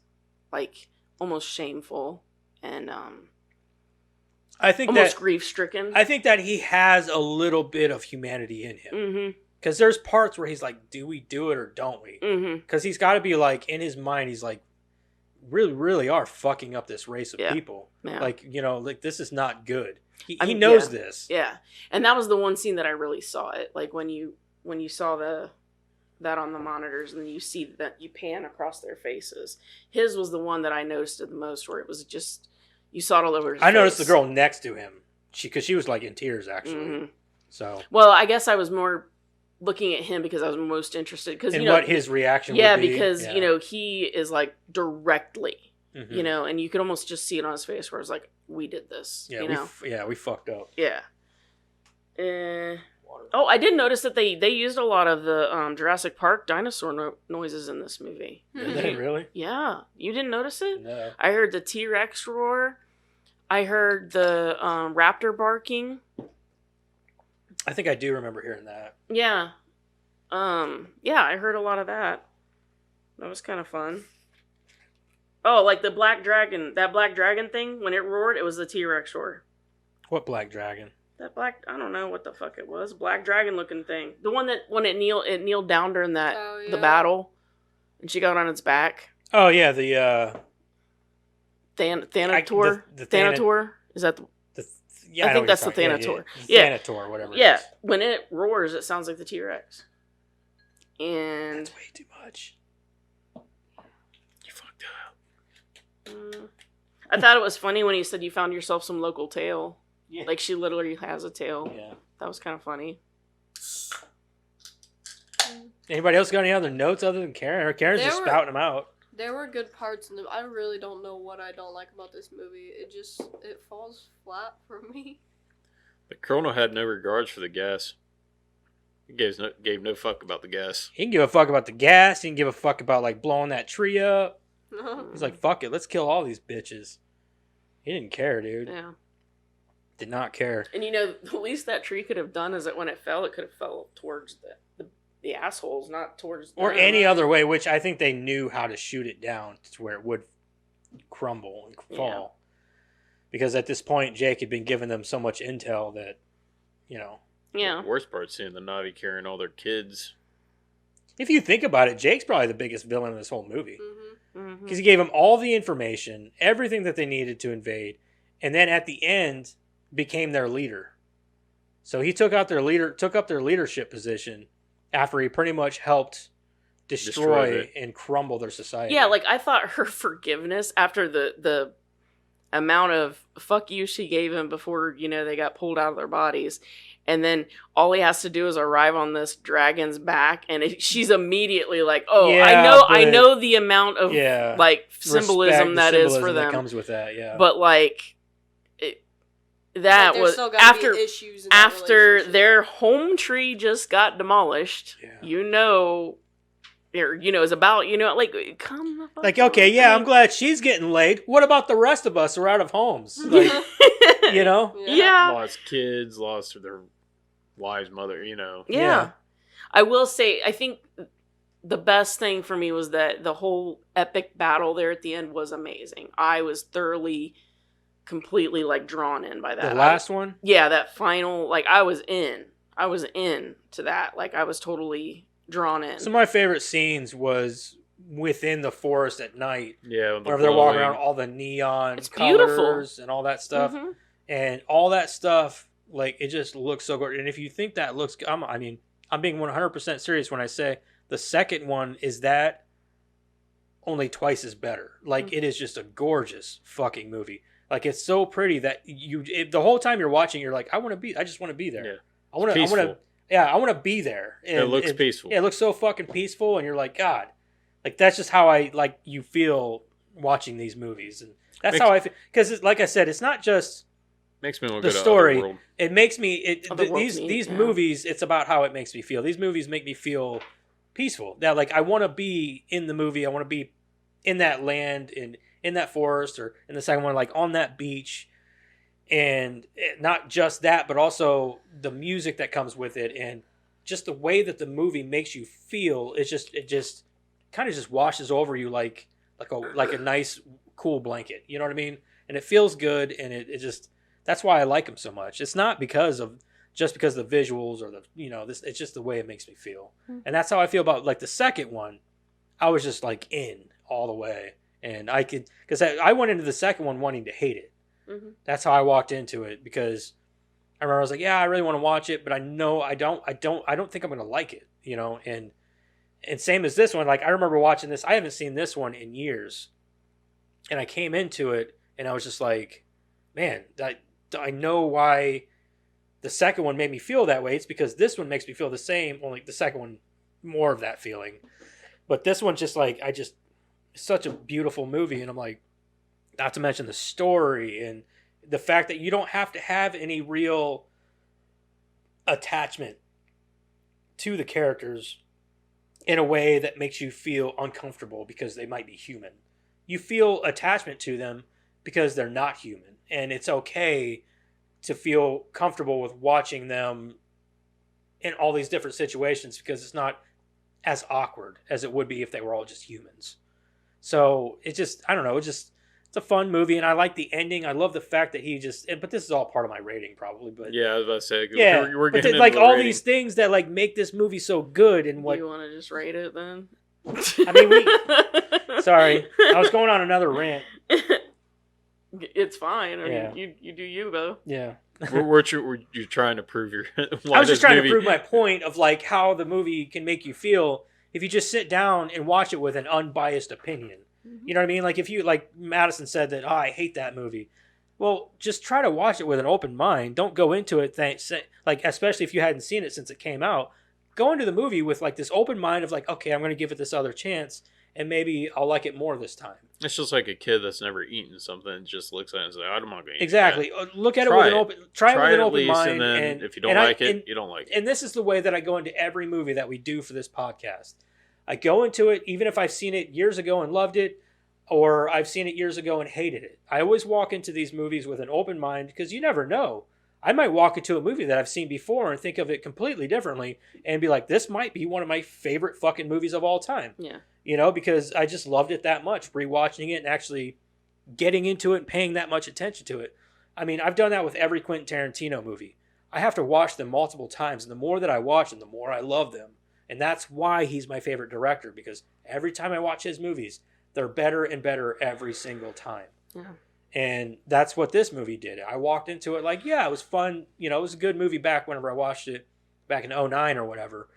like almost shameful and I think almost that grief stricken. I think that he has a little bit of humanity in him. Mm-hmm. Because there's parts where he's like, do we do it or don't we? Mm-hmm. Because he's got to be like, in his mind, he's like, really, really are fucking up this race of Yeah. people. Yeah. Like, like this is not good. He I mean, knows yeah. this. Yeah, and that was the one scene that I really saw it. Like when you saw that on the monitors, and then you see that you pan across their faces. His was the one that I noticed the most, where it was just you saw it all over his I noticed face. the girl next to him. Because she was like in tears actually. Mm-hmm. So. Well, I guess I was more looking at him because I was most interested because And what his reaction yeah, would be. because Yeah. he is like directly, Mhm. and you could almost just see it on his face where it's like, we did this. Yeah, we fucked up. Yeah. Oh, I did notice that they used a lot of the Jurassic Park dinosaur noises in this movie. Did they really? Yeah, you didn't notice it? No. I heard the T-Rex roar. I heard the raptor barking. I think I do remember hearing that. Yeah. Yeah, I heard a lot of that. That was kind of fun. Oh, like the black dragon, that black dragon thing, when it roared, it was the T-Rex roar. What black dragon? That black, I don't know what the fuck it was. Black dragon looking thing. The one that, when it kneeled down during that, the battle, and she got on its back. Oh, yeah, the, Thanator? the Thanator? Is that the... Yeah, I think that's the Thanator. Yeah. Thanator, whatever. Yeah, It is. when it roars, it sounds like the T-Rex. And... That's way too much. You fucked up. I thought it was funny when he said you found yourself some local tail. Yeah. Like, she literally has a tail. Yeah. That was kind of funny. Anybody else got any other notes other than Karen? Or Karen's just spouting them out. There were good parts in them. I really don't know what I don't like about this movie. It falls flat for me. The Colonel had no regards for the gas. He gave no fuck about the gas. He can give a fuck about the gas. He can give a fuck about, like, blowing that tree up. He's like, fuck it. Let's kill all these bitches. He didn't care, dude. Yeah. Did not care. And the least that tree could have done is that when it fell, it could have fell towards the assholes, not towards Or them. any other way, which I think they knew how to shoot it down to where it would crumble and fall. Yeah. Because at this point, Jake had been giving them so much intel that, Yeah. The worst part's seeing the Na'vi carrying all their kids. if you think about it, Jake's probably the biggest villain in this whole movie. Mm-hmm. Because he gave them all the information, everything that they needed to invade, and then at the end became their leader. So he took up their leadership position after he pretty much helped destroy and crumble their society. Yeah, like I thought her forgiveness after the amount of fuck you she gave him before, they got pulled out of their bodies. And then all he has to do is arrive on this dragon's back, and she's immediately like, "Oh, Yeah, I know the amount of like symbolism Respect, that is for that them." comes with that, yeah. But like, that Like, was still gotta be issues in that after relationship. their home tree just got demolished. Yeah. Is about like come the fuck Like, on. okay, yeah, I'm glad she's getting laid. What about the rest of us who are out of homes? Like, Yeah. Lost kids, lost their wives, mother, Yeah. I will say, I think the best thing for me was that the whole epic battle there at the end was amazing. I was thoroughly, completely like drawn in by that. The last one? Yeah, that final, like I was in to that. Like I was totally drawn in. Some of my favorite scenes was within the forest at night. Yeah. Whenever they're walking around, all the neon It's colors beautiful. and all that stuff. Mhm. And all that stuff, like, it just looks so good. And if you think that looks good, I'm being 100% serious when I say the second one is that only twice as better. Like, it is just a gorgeous fucking movie. Like, it's so pretty that the whole time you're watching, you're like, I just want to be there. Yeah. I want to be there. And it looks peaceful. Yeah, it looks so fucking peaceful, and you're like, God, like that's just how you feel watching these movies, and that's how I feel. Because, like I said, it's not just makes me want to the go to story. Otherworld. It makes me these yeah. movies. It's about how it makes me feel. These movies make me feel peaceful. That like I want to be in the movie. I want to be in that land, in that forest, or in the second one, like on that beach. And not just that, but also the music that comes with it, and just the way that the movie makes you feel. It just kind of just washes over you like a nice cool blanket. You know what I mean? And it feels good, and it just that's why I like them so much. It's not because of the visuals or this. It's just the way it makes me feel, and that's how I feel about like the second one. I was just like in all the way, And I could, because I went into the second one wanting to hate it. Mm-hmm. That's how I walked into it, because I remember I was like, yeah, I really want to watch it, but I know I don't think I'm going to like it, you know? And same as this one, like I remember watching this, I haven't seen this one in years. And I came into it and I was just like, man, I know why the second one made me feel that way. It's because this one makes me feel the same, only the second one more of that feeling. But this one's just like, such a beautiful movie, and I'm like, not to mention the story and the fact that you don't have to have any real attachment to the characters in a way that makes you feel uncomfortable because they might be human. You feel attachment to them because they're not human, and it's okay to feel comfortable with watching them in all these different situations because it's not as awkward as it would be if they were all just humans. So it's just, I don't know, it's a fun movie, and I like the ending. I love the fact that but this is all part of my rating probably, but Yeah, I was about to say. yeah, we're but getting like into the all rating. these things that like make this movie so good, and what You want to just rate it then? I mean, sorry, I was going on another rant. It's fine. I mean, Yeah. you do you though. Yeah, You're trying to prove your. I was just trying to prove my point of like how the movie can make you feel if you just sit down and watch it with an unbiased opinion. You know what I mean? Like if you, like Madison said that, I hate that movie. Well, just try to watch it with an open mind. Don't go into it like, especially if you hadn't seen it since it came out. Go into the movie with like this open mind of like, okay, I'm going to give it this other chance, and maybe I'll like it more this time. It's just like a kid that's never eaten something and just looks at it and says, I'm not going to eat Exactly. that. Look at Try it with it. an open. Try it with an at open least, mind, and then if you don't and like it, you don't like it. And this is the way that I go into every movie that we do for this podcast. I go into it, even if I've seen it years ago and loved it, or I've seen it years ago and hated it. I always walk into these movies with an open mind because you never know. I might walk into a movie that I've seen before and think of it completely differently and be like, this might be one of my favorite fucking movies of all time. Yeah. You know, because I just loved it that much, rewatching it and actually getting into it and paying that much attention to it. I mean, I've done that with every Quentin Tarantino movie. I have to watch them multiple times, and the more that I watch them, the more I love them. And that's why he's my favorite director, because every time I watch his movies, they're better and better every single time. Yeah. And that's what this movie did. I walked into it like, yeah, it was fun. You know, it was a good movie back whenever I watched it back in 2009 or whatever.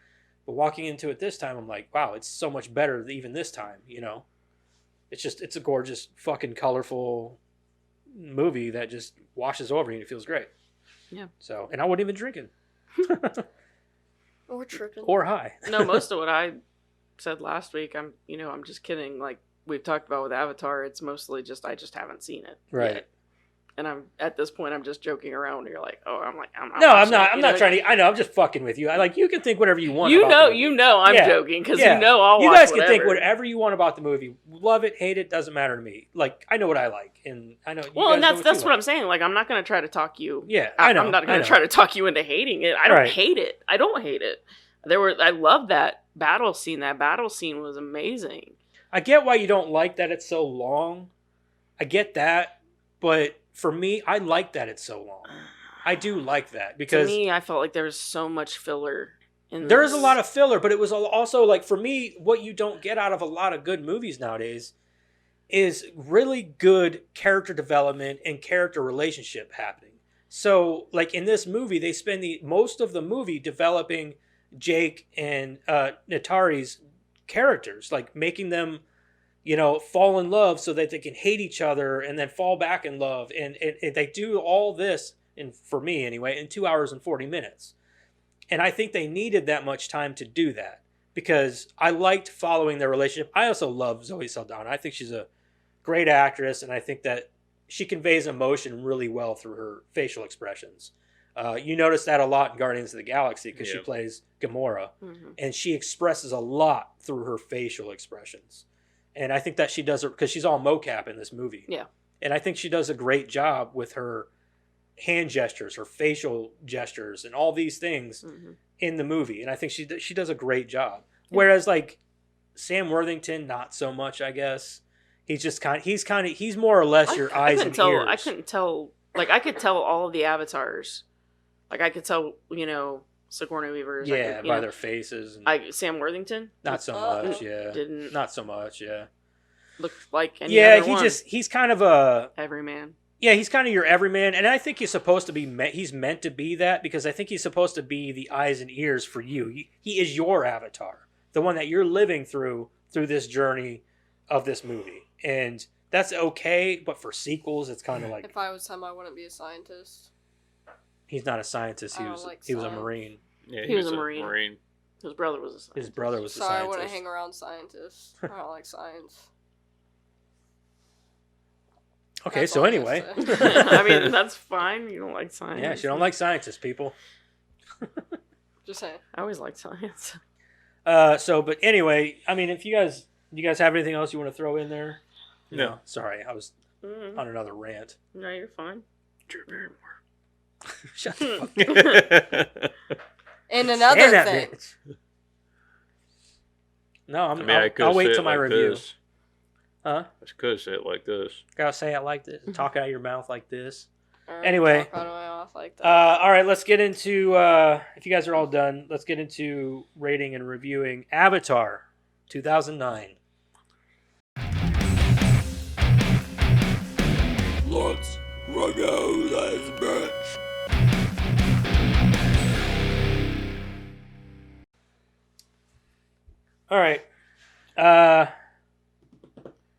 But walking into it this time, I'm like, wow, it's so much better even this time, you know? It's a gorgeous, fucking colorful movie that just washes over you and it feels great. Yeah. So, and I wasn't even drinking. Or tripping. Or high. No, most of what I said last week, I'm just kidding. Like we've talked about with Avatar, it's mostly just I just haven't seen it. Right. Yet. And I'm at this point, I'm just joking around. You're like, oh, I'm No, I'm watching not. it, I'm you not know? trying to. I know. I'm just fucking with you. You can think whatever you want. You about know, the movie. I'm Yeah. joking because Yeah. I'll You watch guys can think whatever. whatever you want about the movie. Love it, hate it, doesn't matter to me. Like I know what I like, and I know. You Well, guys and know that's you what like. I'm saying. Like, I'm not going to try to talk you. Yeah, I know. I'm not going I to know. try to talk you into hating it. I don't Right. hate it. I don't hate it. I love that battle scene. That battle scene was amazing. I get why you don't like that it's so long. I get that, but for me, I like that it's so long. I do like that because To me, I felt like there was so much filler in there this. is a lot of filler, but it was also like for me, what you don't get out of a lot of good movies nowadays is really good character development and character relationship happening. So, like in this movie, they spend most of the movie developing Jake and Natari's characters, like making them, fall in love so that they can hate each other and then fall back in love. And they do all this, for me anyway, in 2 hours and 40 minutes. And I think they needed that much time to do that because I liked following their relationship. I also love Zoe Saldana. I think she's a great actress, and I think that she conveys emotion really well through her facial expressions. You notice that a lot in Guardians of the Galaxy because she plays Gamora, and she expresses a lot through her facial expressions. And I think that she does it because she's all mocap in this movie. Yeah. And I think she does a great job with her hand gestures, her facial gestures, and all these things in the movie. And I think she does a great job. Whereas like Sam Worthington, not so much, I guess. He's more or less your eyes and ears. I couldn't tell. Like I could tell all of the avatars. Like I could tell, Sigourney Weaver's. Yeah, by their faces. And Sam Worthington. not so much. Yeah, Didn't. Not so much. Yeah. look like any Yeah, other one. he's kind of a Everyman. Yeah, he's kind of your everyman, and I think he's supposed to be. He's meant to be that because I think he's supposed to be the eyes and ears for you. He is your avatar, the one that you're living through this journey of this movie, and that's okay. But for sequels, it's kind of like If I was him, I wouldn't be a scientist. he's not a scientist. He I don't was like he was a science. Marine. Yeah, He was a Marine. His brother was a scientist. His brother was a Sorry, I scientist. wouldn't hang around scientists. I don't like science. Okay, That's so all I have anyway, to say. I mean, that's fine. You don't like science. yeah, she don't like scientists, people. Just saying. I always liked science. But anyway, I mean, if you guys have anything else you want to throw in there? No. Sorry, I was Mm-hmm. on another rant. No, you're fine. Drew Barrymore. Shut the fuck up. And Stand another that thing. bitch. No, I mean, I could I'll wait say till it my like review. this. Huh? I could say it like this. Gotta say it like this. Talk out of your mouth like this. Alright, Anyway. talk out of my mouth like that. All right, let's get into. If you guys are all done, let's get into rating and reviewing Avatar, 2009. Let's go, let's bitch. All right.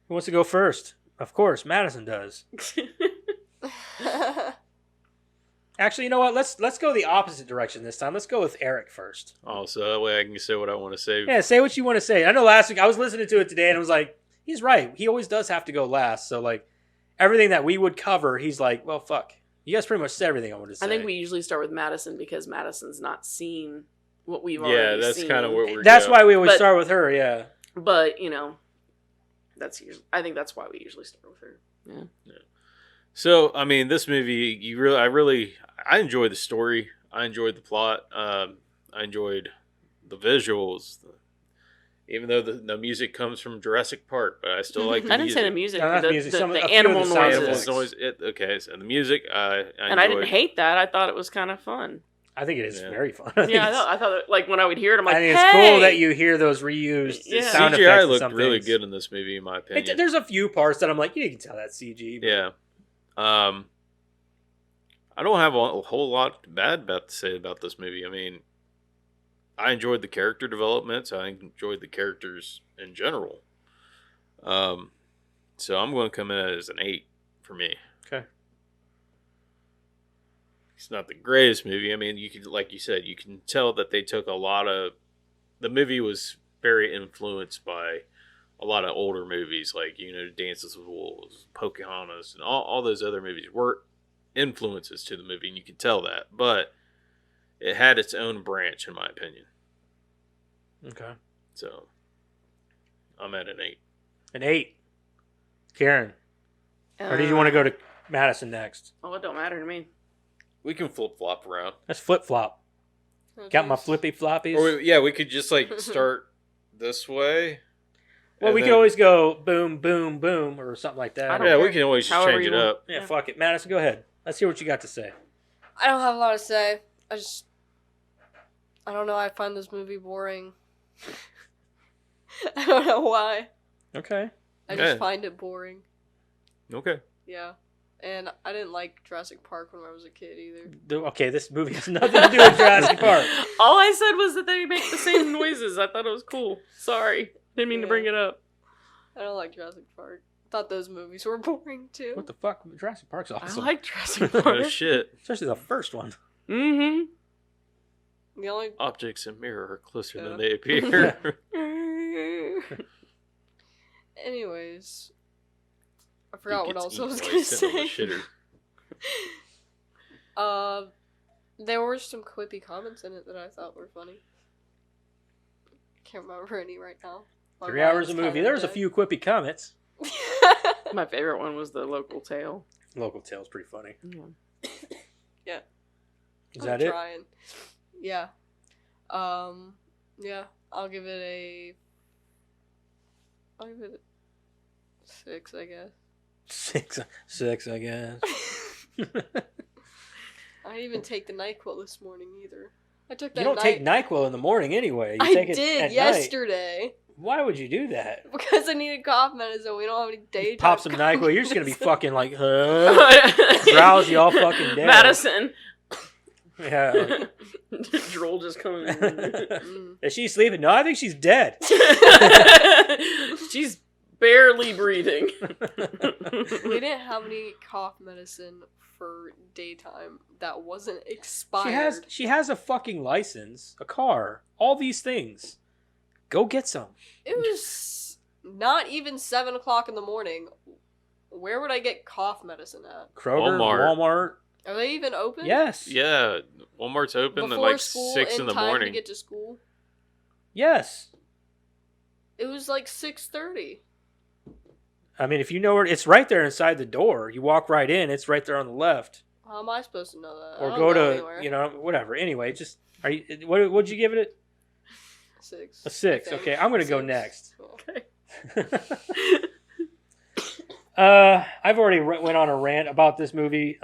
Who wants to go first? Of course, Madison does. Actually, you know what? Let's go the opposite direction this time. Let's go with Eric first. Oh, so that way I can say what I want to say. Yeah, say what you want to say. I know last week I was listening to it today and I was like, he's right. He always does have to go last. So like everything that we would cover, he's like, well, fuck. You guys pretty much said everything I wanted to say. I think we usually start with Madison because Madison's not seen what we've Yeah, already that's seen. kind of where we're That's going. why we always But- start with her. Yeah. But that's usually. I think that's why we usually start with her. Yeah. So, I mean, this movie, I enjoyed the story. I enjoyed the plot. I enjoyed the visuals. Even though the music comes from Jurassic Park, but I still like the I didn't music. say the music. No, not the, music. the, Some- the a few of animal the sound noises. effects. Animals noise. Okay, so the music, I And I didn't enjoyed. hate that. I thought it was kind of fun. I think it is Yeah. very fun. Yeah, I thought that, like when I would hear it, I'm like, I think it's hey! cool that you hear those reused Yeah. sound effects. CGI and looked some really things. good in this movie, in my opinion. There's a few parts that I'm like, you can tell that's CG. But Yeah. I don't have a whole lot bad about to say about this movie. I mean, I enjoyed the character developments. I enjoyed the characters in general. So I'm going to come in as an 8 for me. Okay. It's not the greatest movie. I mean, you could, like you said, you can tell that they took a lot of. The movie was very influenced by a lot of older movies, like Dances with Wolves, Pocahontas, and all those other movies were influences to the movie, and you can tell that. But it had its own branch, in my opinion. Okay. So I'm at an 8. An 8. Karen, or did you want to go to Madison next? Oh, it don't matter to me. We can flip flop around. Let's flip flop. Got my flippy floppies. Or we could just like start this way. Well, and we then- could always go boom, boom, boom, or something like that. I don't Yeah, we care. can always just However change you it want. up. Yeah, fuck it. Madison, go ahead. Let's hear what you got to say. I don't have a lot to say. I don't know. I find this movie boring. I don't know why. Okay. I Yeah. just find it boring. Okay. Yeah. And I didn't like Jurassic Park when I was a kid either. Okay, this movie has nothing to do with Jurassic Park. All I said was that they make the same noises. I thought it was cool. Sorry. Didn't mean to bring it up. I don't like Jurassic Park. Thought those movies were boring too. What the fuck? Jurassic Park's awesome. I like Jurassic Oh Park. shit. Especially the first one. Mm-hmm. The only Objects in mirror are closer Yeah. than they appear. Anyways, I forgot what else I was While gonna he's sitting on say. the shitter. There were some quippy comments in it that I thought were funny. Can't remember any right now. My 3 hours mind's of movie. kinda There's a dead. few quippy comments. My favorite one was the local tale. Local Tale's pretty funny. Yeah. Is I'm that it? trying. Yeah. Yeah. I'll give it a 6, I guess. 6, I guess. I didn't even take the NyQuil this morning either. I took that You don't take NyQuil in the morning anyway. You I take it did at yesterday. night. Why would you do that? Because I needed cough medicine. We don't have any daytime. Pop some cough NyQuil. You're just gonna be medicine. fucking like drowsy all fucking day. Madison. Yeah. Drool just coming. Is she sleeping? No, I think she's dead. She's barely breathing. We didn't have any cough medicine for daytime that wasn't expired. She has a fucking license, a car, all these things. Go get some. It was not even 7 o'clock in the morning. Where would I get cough medicine at? Kroger, Walmart. Are they even open? Yes. Yeah, Walmart's open at Before like school, 6 in the time morning. to get to school. Yes. It was like 6:30. I mean, if you know where, it's right there inside the door. You walk right in. It's right there on the left. How am I supposed to know that? Or I don't go go to, anywhere. whatever. Anyway, just are you? What'd you give it? 6. A 6. I think. Okay, I'm gonna go 6. next. Okay. I've already went on a rant about this movie.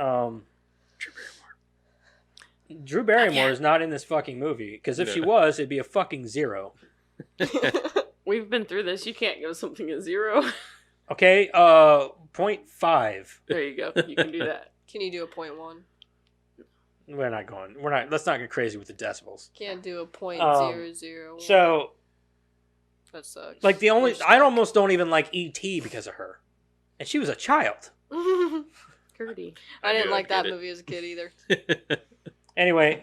Drew Barrymore is not in this fucking movie because if she was, it'd be a fucking 0. We've been through this. You can't give something a 0. Okay, 0.5. There you go. You can do that. Can you do a 0.1? We're not going. We're not. Let's not get crazy with the decibels. Can't do a 0.001. So, that sucks. like the only, I almost don't even like E.T. because of her, and she was a child. Gertie. I didn't knew like I'd that get it. movie as a kid either. Anyway,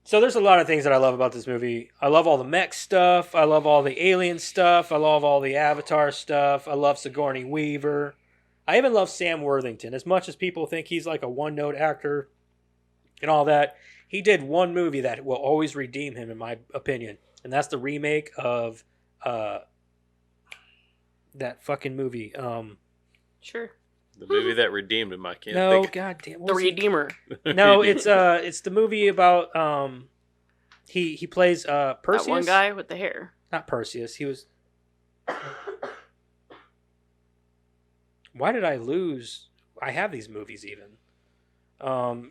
so there's a lot of things that I love about this movie. I love all the mech stuff. I love all the alien stuff. I love all the Avatar stuff. I love Sigourney Weaver. I even love Sam Worthington. As much as people think he's like a one-note actor and all that, he did one movie that will always redeem him, in my opinion, and that's the remake of that fucking movie. Sure. The movie that redeemed him, I can't No, think. goddamn, The Redeemer. No, it's the movie about he plays Perseus. That one guy with the hair. Not Perseus. He was. Why did I lose? I have these movies even.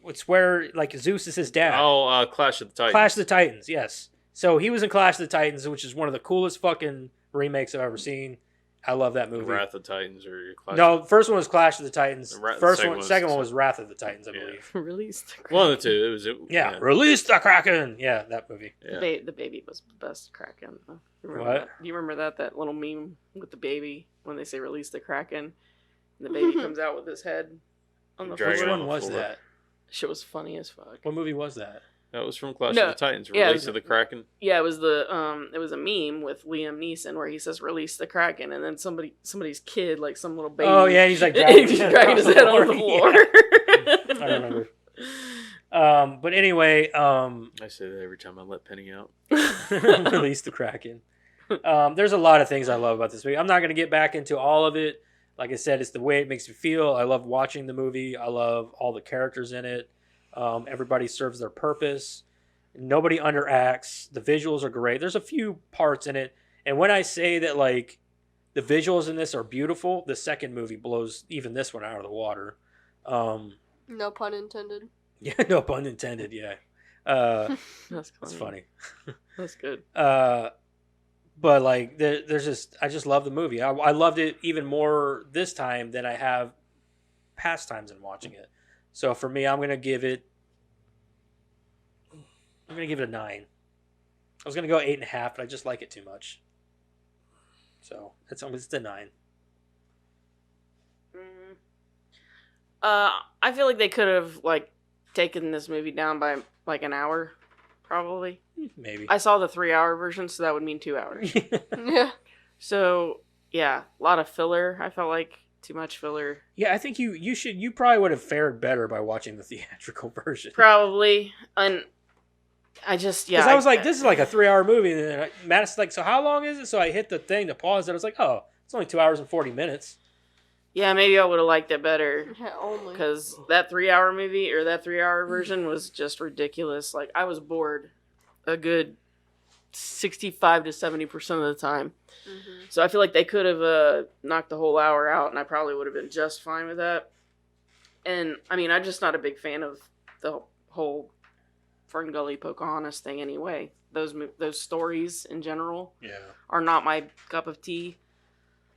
It's where like Zeus is his dad. Oh, Clash of the Titans. Clash of the Titans. Yes. So he was in Clash of the Titans, which is one of the coolest fucking remakes I've ever seen. I love that movie. Wrath of Titans or Clash No, first one was Clash of the Titans. The Second one was Wrath of the Titans, I believe. Release the One of the two. It was Yeah, Release the Kraken. Yeah, that movie. Yeah. The baby was the best Kraken. What? That? Do you remember that little meme with the baby when they say release the Kraken? And the baby comes out with his head on the Dragon Which floor. on one the was floor. that? Shit was funny as fuck. What movie was that? That was from Clash No, of the Titans. yeah, Release of the Kraken. Yeah, it was a meme with Liam Neeson where he says release the Kraken and then somebody's kid, like some little baby. Oh yeah, he's like he's dragging his head on the floor. Yeah. I remember. But anyway, I say that every time I let Penny out. Release the Kraken. There's a lot of things I love about this movie. I'm not going to get back into all of it. Like I said, it's the way it makes me feel. I love watching the movie. I love all the characters in it. Everybody serves their purpose. Nobody underacts. The visuals are great. There's a few parts in it. And when I say that, like, the visuals in this are beautiful, the second movie blows even this one out of the water. No pun intended. Yeah, no pun intended, yeah. That's It's funny. That's good. But like, there's just, I just love the movie. I loved it even more this time than I have past times in watching it. So for me, I'm gonna give it a 9. I was gonna go 8.5, but I just like it too much. So it's a 9. I feel like they could have like taken this movie down by like an hour, probably. Maybe. I saw the 3-hour version, so that would mean 2 hours. Yeah. So yeah, a lot of filler. I felt like too much filler. Yeah, I think you probably would have fared better by watching the theatrical version. Probably, and I just Because I was like, this is like a 3-hour movie, and then Madison's like, so how long is it? So I hit the thing to pause it. I was like, oh, it's only 2 hours and 40 minutes. Yeah, maybe I would have liked it better. Yeah, only. Because that 3-hour movie or that 3-hour version was just ridiculous. Like, I was bored a good 65 to 70% of the time. Mm-hmm. So I feel like they could have knocked the whole hour out, and I probably would have been just fine with that. And, I mean, I'm just not a big fan of the whole Ferngully Pocahontas thing anyway. Those stories in general Yeah. are not my cup of tea.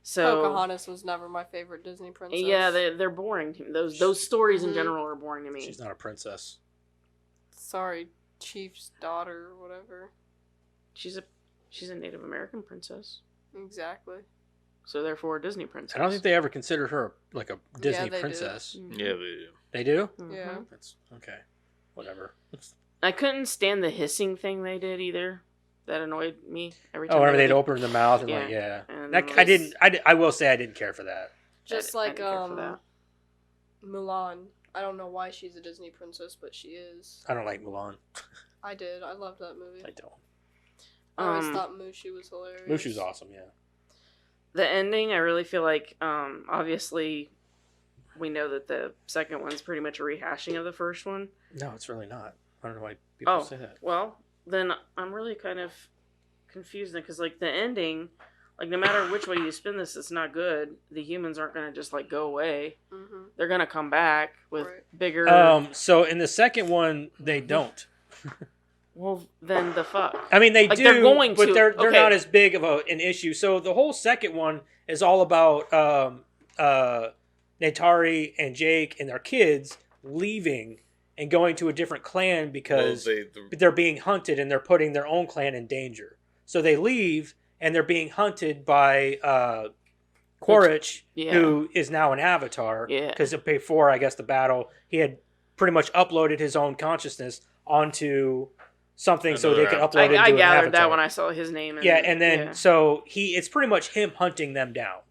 So Pocahontas was never my favorite Disney princess. yeah, they're boring to me. Those stories in Mhm. general are boring to me. She's not a princess. Sorry, Chief's daughter or whatever. She's a Native American princess, Exactly. so therefore a Disney princess. I don't think they ever considered her like a Disney they do. princess. Mhm. Yeah, they do. They do? Mhm. Yeah. That's okay. Whatever. I couldn't stand the hissing thing they did either. That annoyed me every time. Oh, whenever they they'd did- open their mouth and Yeah. like, yeah. And That, then I it was- didn't. I will say I didn't care for that. Just I like didn't care for that. Mulan. I don't know why she's a Disney princess, but she is. I don't like Mulan. I did. I loved that movie. I don't. I always Um, thought Mushu was hilarious. Mushu's awesome. Yeah. The ending, I really feel like, obviously, we know that the second one's pretty much a rehashing of the first one. No, it's really not. I don't know why people say that. Well, then I'm really kind of confused because, like, the ending, like, no matter which way you spin this, it's not good. The humans aren't going to just, like, go away. Mm-hmm. They're going to come back with Right. bigger... So in the second one, they don't. well, then the fuck. I mean, they Like, do, they're going but to. they're Okay. not as big of an issue. So the whole second one is all about Natari and Jake and their kids leaving and going to a different clan because they're being hunted and they're putting their own clan in danger. So they leave and they're being hunted by Quaritch, Yeah. who is now an avatar. Yeah. Because before, I guess, the battle, he had pretty much uploaded his own consciousness onto something so they could Another upload it into I an gathered avatar. that when I saw his name. Yeah, and then yeah. so it's pretty much him hunting them down.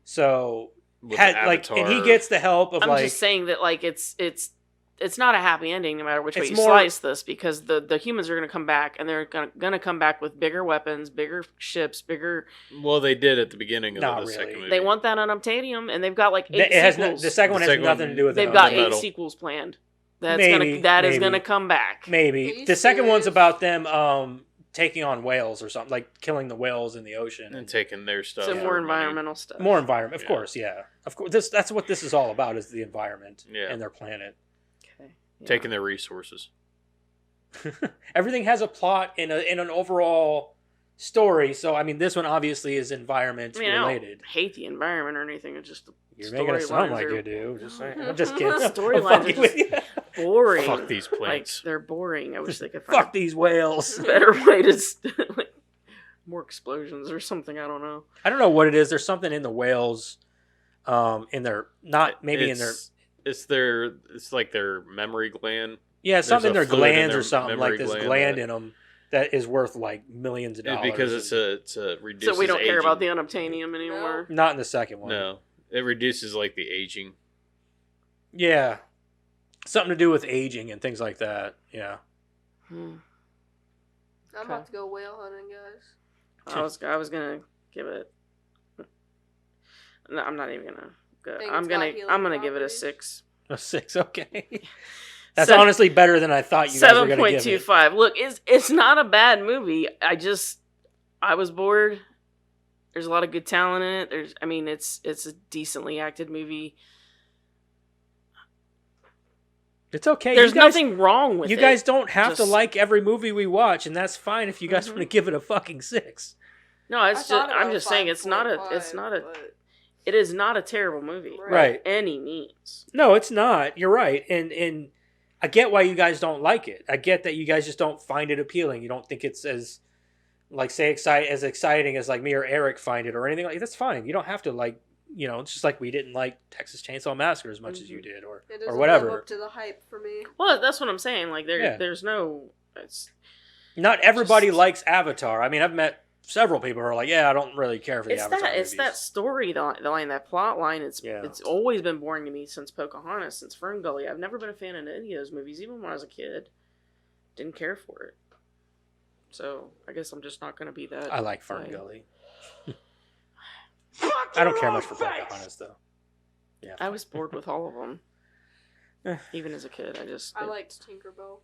So With had the like, and he Avatar. gets the help of I'm like just saying that, like, it's not a happy ending no matter which way It's you more- slice this, because the humans are going to come back, and they're going to come back with bigger weapons, bigger ships, bigger... Well, they did at the beginning of Not the really. second movie. They want that unobtainium, and they've got, like, 8 it has sequels. the second one The has second nothing one- to do with They've it. got the 8 metal. sequels planned. That Maybe, is maybe. going to come back. Are Maybe you the second one's serious? about them taking on whales or something, like killing the whales in the ocean. and taking their stuff. So for more money. environmental stuff. More environment, of Yeah. course, yeah, of course. That's what this is all about: is the environment Yeah. and their planet. Okay. Yeah. Taking their resources. Everything has a plot in an overall story. So I mean, this one obviously is environment I mean, related. I don't hate the environment or anything. It's just the You're making it sound like you do. Just saying. I'm just kidding. I'm Storylines fucking are with just- you. boring. Fuck these Like, plants. they're boring. I wish they could find Fuck these whales. a better way to... like, more explosions or something. I don't know. I don't know what it is. There's something in the whales, in their not maybe in their It's like their memory gland. yeah something in a their fluid in glands their or something like memory this gland gland that- in them that is worth like millions of dollars. Because it's a reduces So we don't care about the aging. unobtainium anymore. not in the second one. No, it reduces like the aging. Yeah, something to do with aging and things like that. Yeah. Hmm. I'm about to go whale hunting, guys. I was gonna give it. No, I'm not even gonna go. Think I'm it's got gonna healing give it a properties? 6. A 6, okay. That's Se- honestly better than I thought you guys were going to give it. 7.25. Look, it's not a bad movie. I was bored. There's a lot of good talent in it. It's a decently acted movie. It's okay. There's you guys, nothing wrong with it. You guys don't have to Just- like every movie we watch, and that's fine if you guys Mhm. want to give it a fucking 6. No, I it's just thought I'm about just saying it's not a 5.5, but- it is not a terrible movie Right. by any means. No, it's not. You're right. And I get why you guys don't like it. I get that you guys just don't find it appealing. You don't think it's as like as exciting as like me or Eric find it or anything like that's fine. You don't have to like, it's just like we didn't like Texas Chainsaw Massacre as much as you did or It doesn't whatever. live up to the hype for me. Well, that's what I'm saying. Like Yeah. there's no it's Not everybody Just- likes Avatar. I mean, I've met several people who are like, yeah, I don't really care for the Avatar it's movies. that story line, that plot line. It's Yeah. it's always been boring to me since Pocahontas, since Ferngully. I've never been a fan of any of those movies, even when I was a kid. Didn't care for it. So I guess I'm just not going to be that. I like guy. Ferngully. I don't care much for Pocahontas though. Yeah. I was bored with all of them, Eh. even as a kid. I liked Tinkerbell.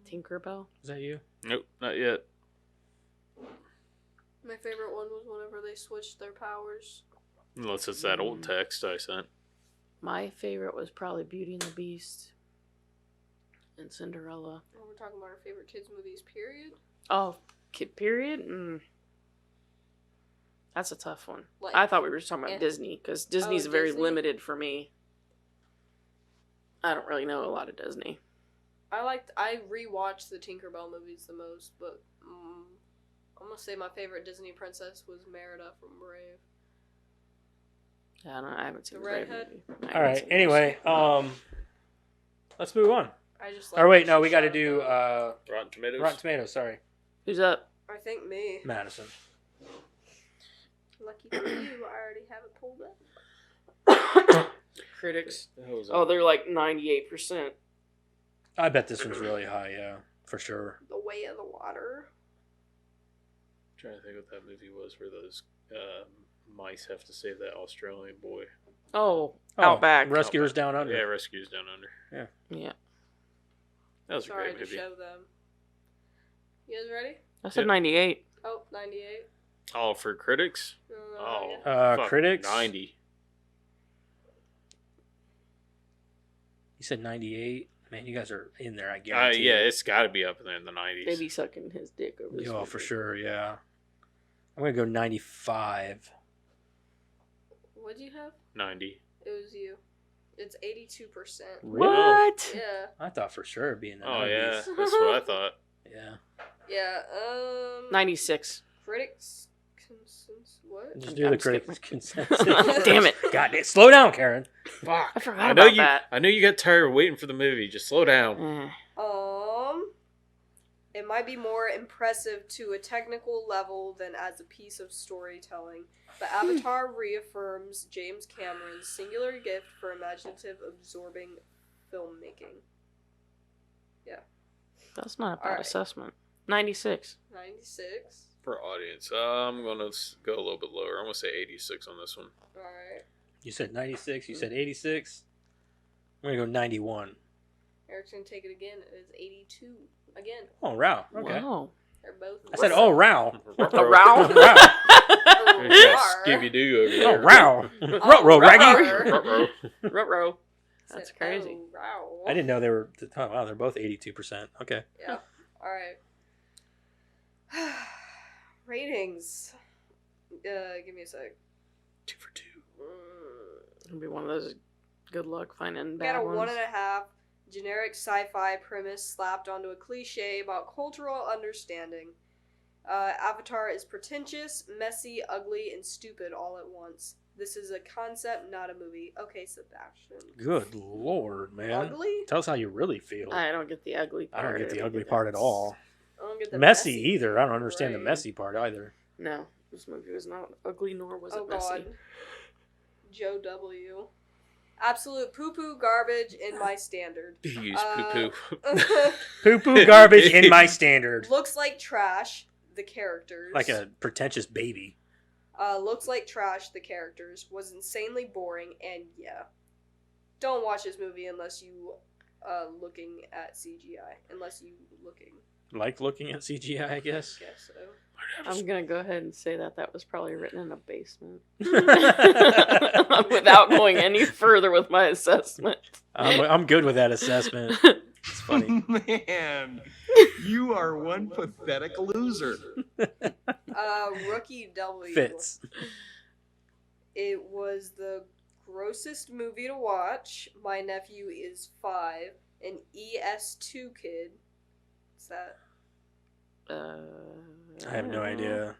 Tinkerbell. Is that you? Nope, not yet. My favorite one was whenever they switched their powers. Unless it's that old text I sent. My favorite was probably Beauty and the Beast. and Cinderella. Oh, we're talking about our favorite kids movies, period. Oh, kid period? That's a tough one. Like, I thought we were just talking about yeah. Disney, because Disney's very Disney? limited for me. I don't really know a lot of Disney. I rewatched the Tinkerbell movies the most, but I'm gonna say my favorite Disney princess was Merida from Brave. Yeah, I haven't seen The the Brave redhead? movie. All right. Anyway, let's move on. I just. Or wait, no, that we she got to shot do a boat. Rotten Tomatoes. Rotten Tomatoes. Sorry, Who's up? I think me. Madison. Lucky for you, I already have it pulled up. Critics. The hell was that? Oh, they're like 98%. I bet this one's really high. Yeah, for sure. The Way of the Water. I'm trying to think what that movie was where those mice have to save that Australian boy. Oh, Oh, Outback. Rescuers Down Under. Yeah, Rescues Down Under. Yeah. That was Sorry a great to movie. show them. You guys ready? I said Yep. 98. Oh, 98. Oh, for critics? Oh, Yeah. fuck, Critics? 90. You said 98. Man, you guys are in there. I guarantee. Yeah, it. it's got to be up there in the 90s. Baby sucking his dick over this Oh, movie. for sure. Yeah. I'm gonna go 95. What'd you have? 90. It was you. It's 82%. What? Yeah. I thought for sure it'd be in the Oh, 90s. yeah. That's what I thought. Yeah. Yeah. 96. Critics consensus. What? Just I'm do the skipping. critics' consensus. Damn it. God, slow down, Karen. Fuck. I forgot I know about you. that. I know you got tired of waiting for the movie. Just slow down. Eh. It might be more impressive to a technical level than as a piece of storytelling, but Avatar reaffirms James Cameron's singular gift for imaginative, absorbing filmmaking. That's not a bad Alright. assessment. 96. 96. For audience, I'm gonna go a little bit lower. I'm gonna say 86 on this one. Alright. You said 96. You said 86. I'm gonna go 91. Eric's gonna take it again. It is 82. Again. Oh, wow. Okay. Wow. They're both. I said, oh, wow. Around? Wow. Scooby Doo over Oh, there. wow. Oh, Ruh-roh, Raggy. Ruh-roh. Ruh-roh. Said, That's crazy. Oh, wow. I didn't know they were. Oh, wow, they're both 82%. Okay. Yeah. Alright. Ratings. Give me a sec. 2 for 2. It'll be one of those good luck finding Got bad a ones. 1.5. Generic sci-fi premise slapped onto a cliche about cultural understanding. Avatar is pretentious, messy, ugly, and stupid all at once. This is a concept, not a movie. Okay, Sebastian. Good Lord, man. Ugly? Tell us how you really feel. I don't get the ugly I part. don't get the of ugly it. part at all. I don't get the Messy either. I don't understand the Right. messy part either. No, this movie was not ugly, nor was Oh it messy. god. Joe W. Absolute poo-poo garbage in my standard. He used poo poo. Poo poo garbage in my standard. Looks like trash. The characters. Like a pretentious baby. Looks like trash. The characters was insanely boring, and yeah, don't watch this movie unless you looking at CGI. Unless you looking. Like looking at CGI, I guess. Guess so. I'm gonna go ahead and say that was probably written in a basement. I'm Without going any further with my assessment. I'm good with that assessment. It's funny. Man, you are one pathetic loser. Rookie W. Fits. It was the grossest movie to watch. My nephew is 5. An ES2 kid. What's that? I have no idea.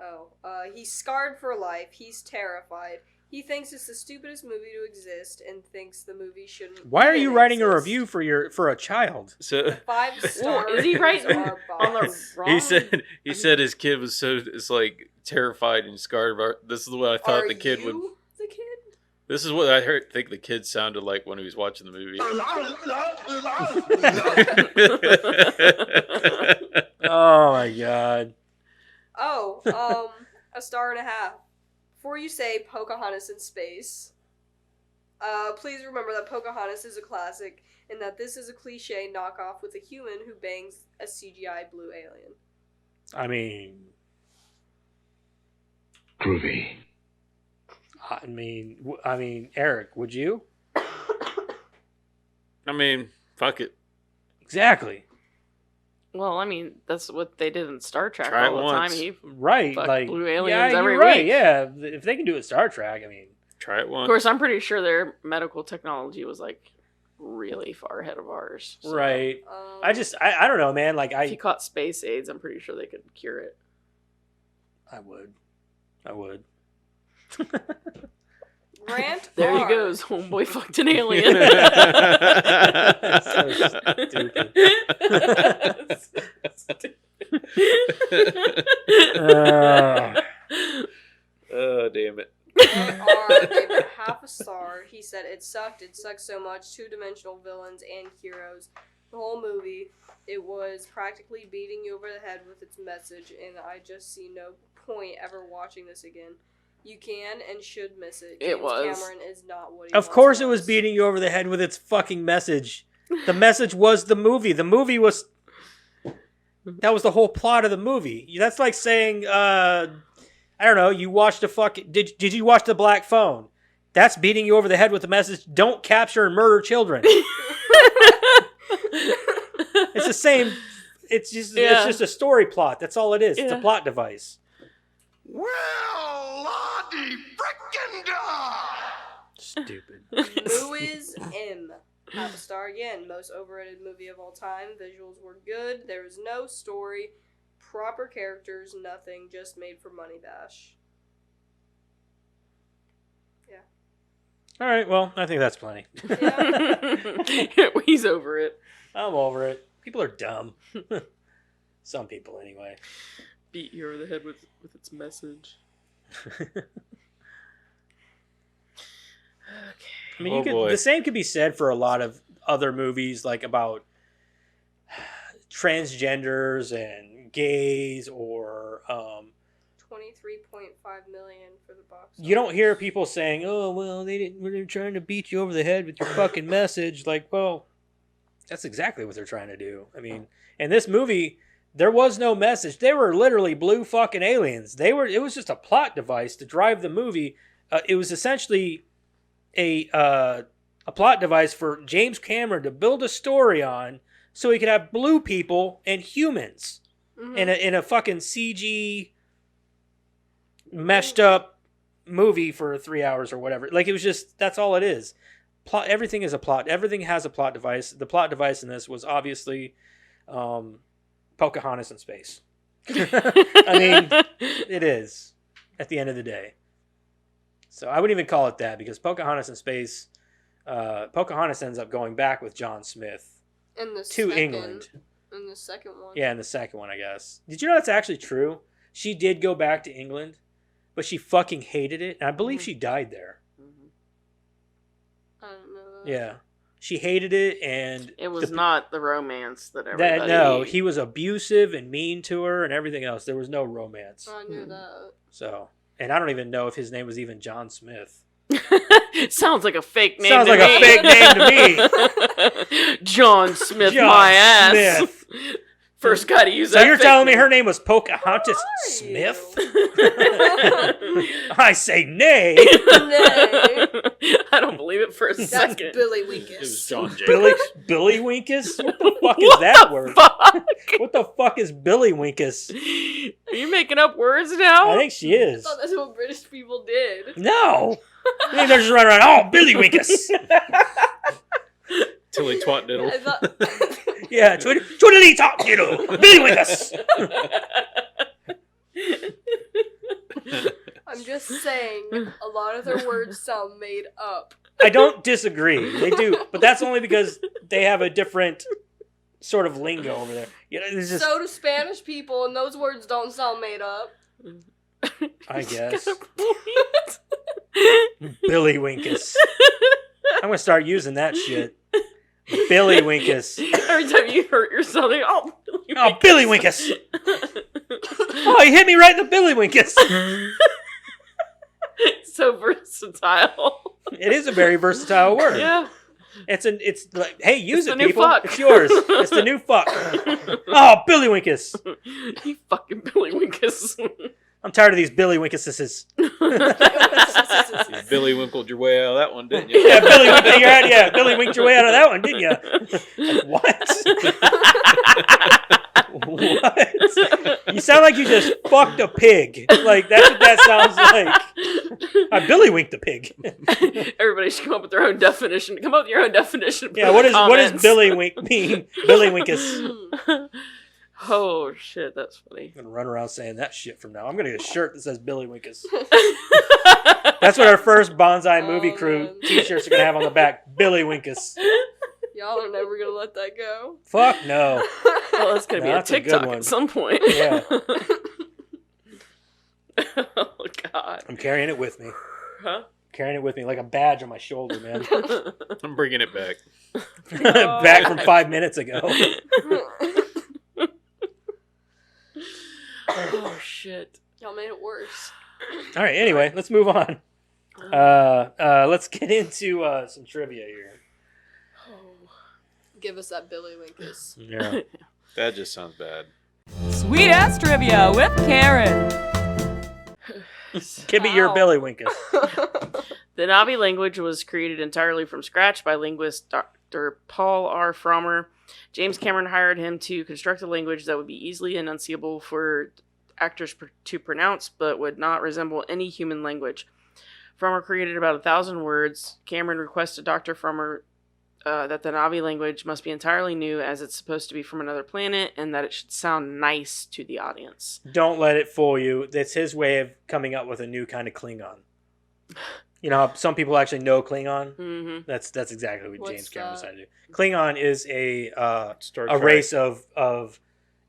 Oh. He's scarred for life. He's terrified. He thinks it's the stupidest movie to exist and thinks the movie shouldn't. Why are you even writing a exist. review for a child? So 5 stars. Is he writing are on the bots. wrong? he said his kid was it's like terrified and scared about. This is what I thought Are the kid would. you the kid? This is what I think the kid sounded like when he was watching the movie. Oh my god. Oh, 1.5 stars. Before you say Pocahontas in space, please remember that Pocahontas is a classic and that this is a cliche knockoff with a human who bangs a CGI blue alien. I mean, Groovy. I mean, Eric, would you? I mean, fuck it. Exactly. Well, I mean, that's what they did in Star Trek Try it all the once. time. He, Right. Fuck Like blue aliens yeah, every you're right. week. Yeah. If they can do it in Star Trek, I mean, Try it once. of course, I'm pretty sure their medical technology was like really far ahead of ours. So right. I don't know, man. Like If you caught space AIDS, I'm pretty sure they could cure it. I would. Rant There he bar. goes. Homeboy fucked an alien. Oh, damn it. R gave it half a star. He said it sucked so much. Two-dimensional villains and heroes. The whole movie, it was practically beating you over the head with its message, and I just see no point ever watching this again. You can and should miss it. It James was. Cameron is not what he Of once course, it was beating you over the head with its fucking message. The message was the movie. The movie was. That was the whole plot of the movie. That's like saying, I don't know. You watched a fucking. Did you watch The Black Phone? That's beating you over the head with the message. Don't capture and murder children. It's the same. It's just a story plot. That's all it is. It's a Yeah. plot device. Well, Lottie frickin' da! Stupid. Who is M? Half a star again. Most overrated movie of all time. Visuals were good. There was no story, proper characters, nothing. Just made for money bash. All right. Well, I think that's plenty. Yeah. He's over it. I'm over it. People are dumb. Some people, anyway. Beat you over the head with its message. I mean, Oh, boy. the same could be said for a lot of other movies, like about transgenders and gays, or 23.5 million for the box. you don't hear people saying, "Oh, well, they didn't. They're trying to beat you over the head with your fucking message." Like, well, that's exactly what they're trying to do. I mean, in this movie, there was no message. They were literally blue fucking aliens. It was just a plot device to drive the movie. It was essentially a plot device for James Cameron to build a story on, so he could have blue people and humans Mhm. in a fucking CG meshed up movie for 3 hours or whatever. Like, it was just, that's all it is. Plot. Everything is a plot. Everything has a plot device. The plot device in this was obviously Pocahontas in space. I mean, it is at the end of the day. So I wouldn't even call it that, because Pocahontas in space, Pocahontas ends up going back with John Smith In the to second, England. In the second one. Yeah, in the second one, I guess. Did you know that's actually true? She did go back to England, but she fucking hated it, and I believe she died there. I don't know that. Yeah, she hated it, and It was not the romance that that everybody... no, he was abusive and mean to her and everything else. There was no romance. I knew that. So, and I don't even know if his name was even John Smith. Sounds like a fake name. Sounds to like a me. fake name to me. John Smith, John my ass. Smith. First guy to use So that. you're fake telling me name. her name was Pocahontas are Smith? you? I say nay. Nay. I don't believe it for a That's second. Billy It was Winkus. John Jacobs. Billy Winkus? What the fuck is that word? Fuck? What the fuck is Billy Winkus? Are you making up words now? I think she I is. thought that's what British people did. No. I think they're just running around. Oh, Billy Winkus. Tilly Twat Diddle. I thought. Yeah, twiddly top diddle. Billy Winkus. I'm just saying, a lot of their words sound made up. I don't disagree. They do, but that's only because they have a different sort of lingo over there. You know, it's just, So do Spanish people, and those words don't sound made up. I guess. Billy Winkus. I'm gonna start using that shit. Billy Winkus. Every time you hurt yourself, like, Oh, Billy Winkus. Oh, he hit me right in the Billy Winkus. So versatile. It is a very versatile word. Yeah. It's like, hey, use It's it, the new people. fuck. It's yours. It's the new fuck. Oh, Billy Winkus. You fucking Billy Winkus. I'm tired of these Billy Winkuses. You Billy winkled your way out of that one, didn't you? Yeah, Billy winked your way out of that one, didn't you? Like, what? What? You sound like you just fucked a pig. Like, that's what that sounds like. I Billy winked a pig. Everybody should come up with their own definition. Come up with your own definition. Yeah, what does Billy wink mean? Billy winkus. Oh shit, that's funny. I'm gonna run around saying that shit from now. I'm gonna get a shirt that says Billy Winkus. That's what our first Bonsai movie crew man. t-shirts are gonna have on the back. Billy Winkus. Y'all are never gonna let that go. Fuck no. Well, it's gonna No, be a that's a good TikTok one. at some point. Yeah. Oh god. I'm carrying it with me. Huh? Carrying it with me like a badge on my shoulder, man. I'm bringing it back. Back from 5 minutes ago. Oh shit. Y'all made it worse. All right. Anyway, let's move on. Let's get into some trivia here. Oh. Give us that Billy Winkus. Yeah. That just sounds bad. Sweet ass trivia with Karen. Give me your Ow. Billy Winkus. The Navi language was created entirely from scratch by linguist Dr. Paul R. Frommer. James Cameron hired him to construct a language that would be easily enunciable for actors to pronounce, but would not resemble any human language. Frommer created about 1,000 words. Cameron requested Dr. Frommer that the Navi language must be entirely new, as it's supposed to be from another planet, and that it should sound nice to the audience. Don't let it fool you. That's his way of coming up with a new kind of Klingon. You know how some people actually know Klingon? Mm-hmm. That's exactly what What's James Cameron that? decided to do. Klingon is a Star a Trek. race of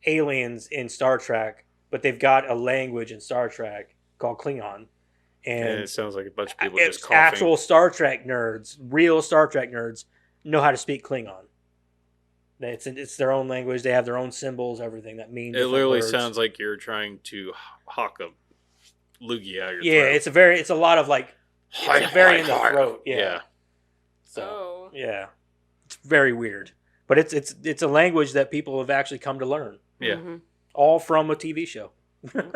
aliens in Star Trek, but they've got a language in Star Trek called Klingon. And And it sounds like a bunch of people it's just coughing. actual Star Trek nerds, real Star Trek nerds, know how to speak Klingon. It's their own language. They have their own symbols, everything that means. It literally sounds like you're trying to hawk a loogie out of your Yeah, throat. it's a lot of like it's very in the throat. Yeah. Yeah. So Oh. yeah, it's very weird, but it's a language that people have actually come to learn, Yeah. Mm-hmm. all from a TV show.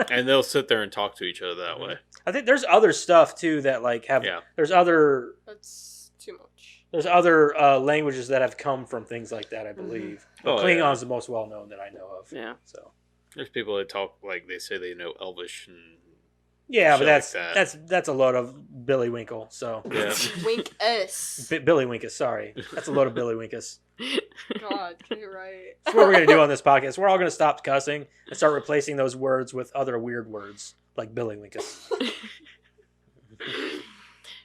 And they'll sit there and talk to each other that way. I think there's other stuff too that like have Yeah. there's other That's too much. languages that have come from things like that. I believe Oh, Klingon's yeah. the most well known that I know of. Yeah. So There's people that talk like they say they know Elvish and yeah, but Shit like that. that's a load of Billy Winkle. So yeah. Wink S. Billy Winkus, sorry, that's a load of Billy Winkus. God, get it right. That's what we're going to do on this podcast. We're all going to stop cussing and start replacing those words with other weird words like Billy Winkus.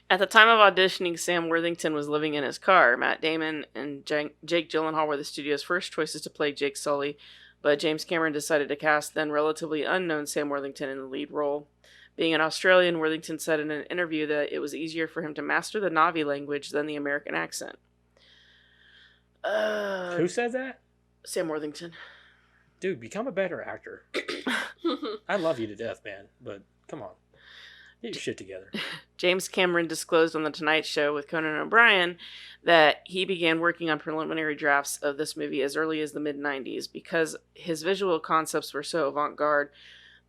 At the time of auditioning, Sam Worthington was living in his car. Matt Damon and Jake Gyllenhaal were the studio's first choices to play Jake Sully, but James Cameron decided to cast then relatively unknown Sam Worthington in the lead role. Being an Australian, Worthington said in an interview that it was easier for him to master the Navi language than the American accent. Who said that? Sam Worthington. Dude, become a better actor. I love you to death, man, but come on. Get your shit together. James Cameron disclosed on The Tonight Show with Conan O'Brien that he began working on preliminary drafts of this movie as early as the mid-90s because his visual concepts were so avant-garde.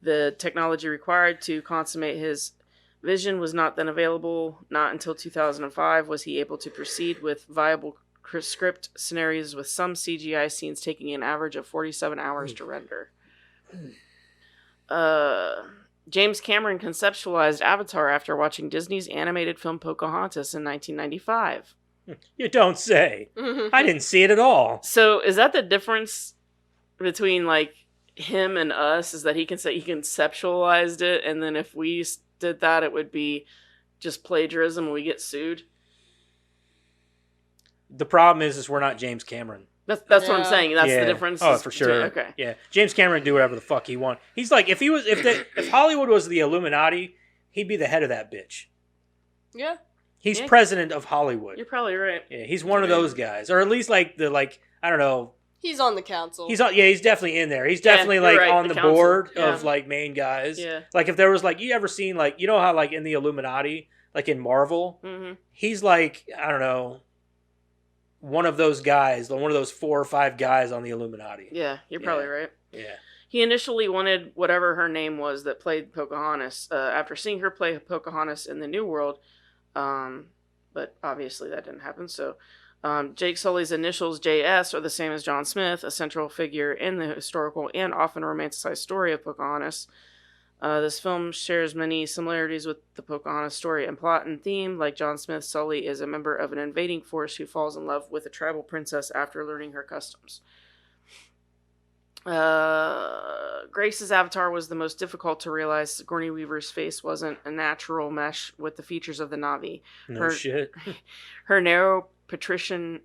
The technology required to consummate his vision was not then available. Not until 2005 was he able to proceed with viable script scenarios, with some CGI scenes taking an average of 47 hours to render. James Cameron conceptualized Avatar after watching Disney's animated film Pocahontas in 1995. You don't say. I didn't see it at all. So is that the difference between like him and us? Is that he conceptualized it, and then if we did that, it would be just plagiarism and we get sued? The problem is we're not James Cameron. That's what I'm Yeah. saying. That's Yeah. the difference. Oh, is for between- sure. Okay. Yeah, James Cameron do whatever the fuck he want. He's like, if Hollywood was the Illuminati, he'd be the head of that bitch. Yeah. He's Yeah. president of Hollywood. You're probably right. Yeah, he's one of those guys, or at least like I don't know. He's on the council. He's definitely in there. He's Yeah, definitely you're like right, on the the council. board Yeah. of like main guys. Yeah. Like if there was like, you ever seen like, you know how like in the Illuminati, like in Marvel, Mm-hmm. he's like, I don't know, one of those guys, one of those 4 or 5 guys on the Illuminati. Yeah, you're probably right. Yeah. He initially wanted whatever her name was that played Pocahontas after seeing her play Pocahontas in the New World, but obviously that didn't happen. So Jake Sully's initials JS are the same as John Smith, a central figure in the historical and often romanticized story of Pocahontas. This film shares many similarities with the Pocahontas story and plot and theme. Like John Smith, Sully is a member of an invading force who falls in love with a tribal princess after learning her customs. Grace's avatar was the most difficult to realize. Sigourney Weaver's face wasn't a natural mesh with the features of the Na'vi. No shit. Her narrow patrician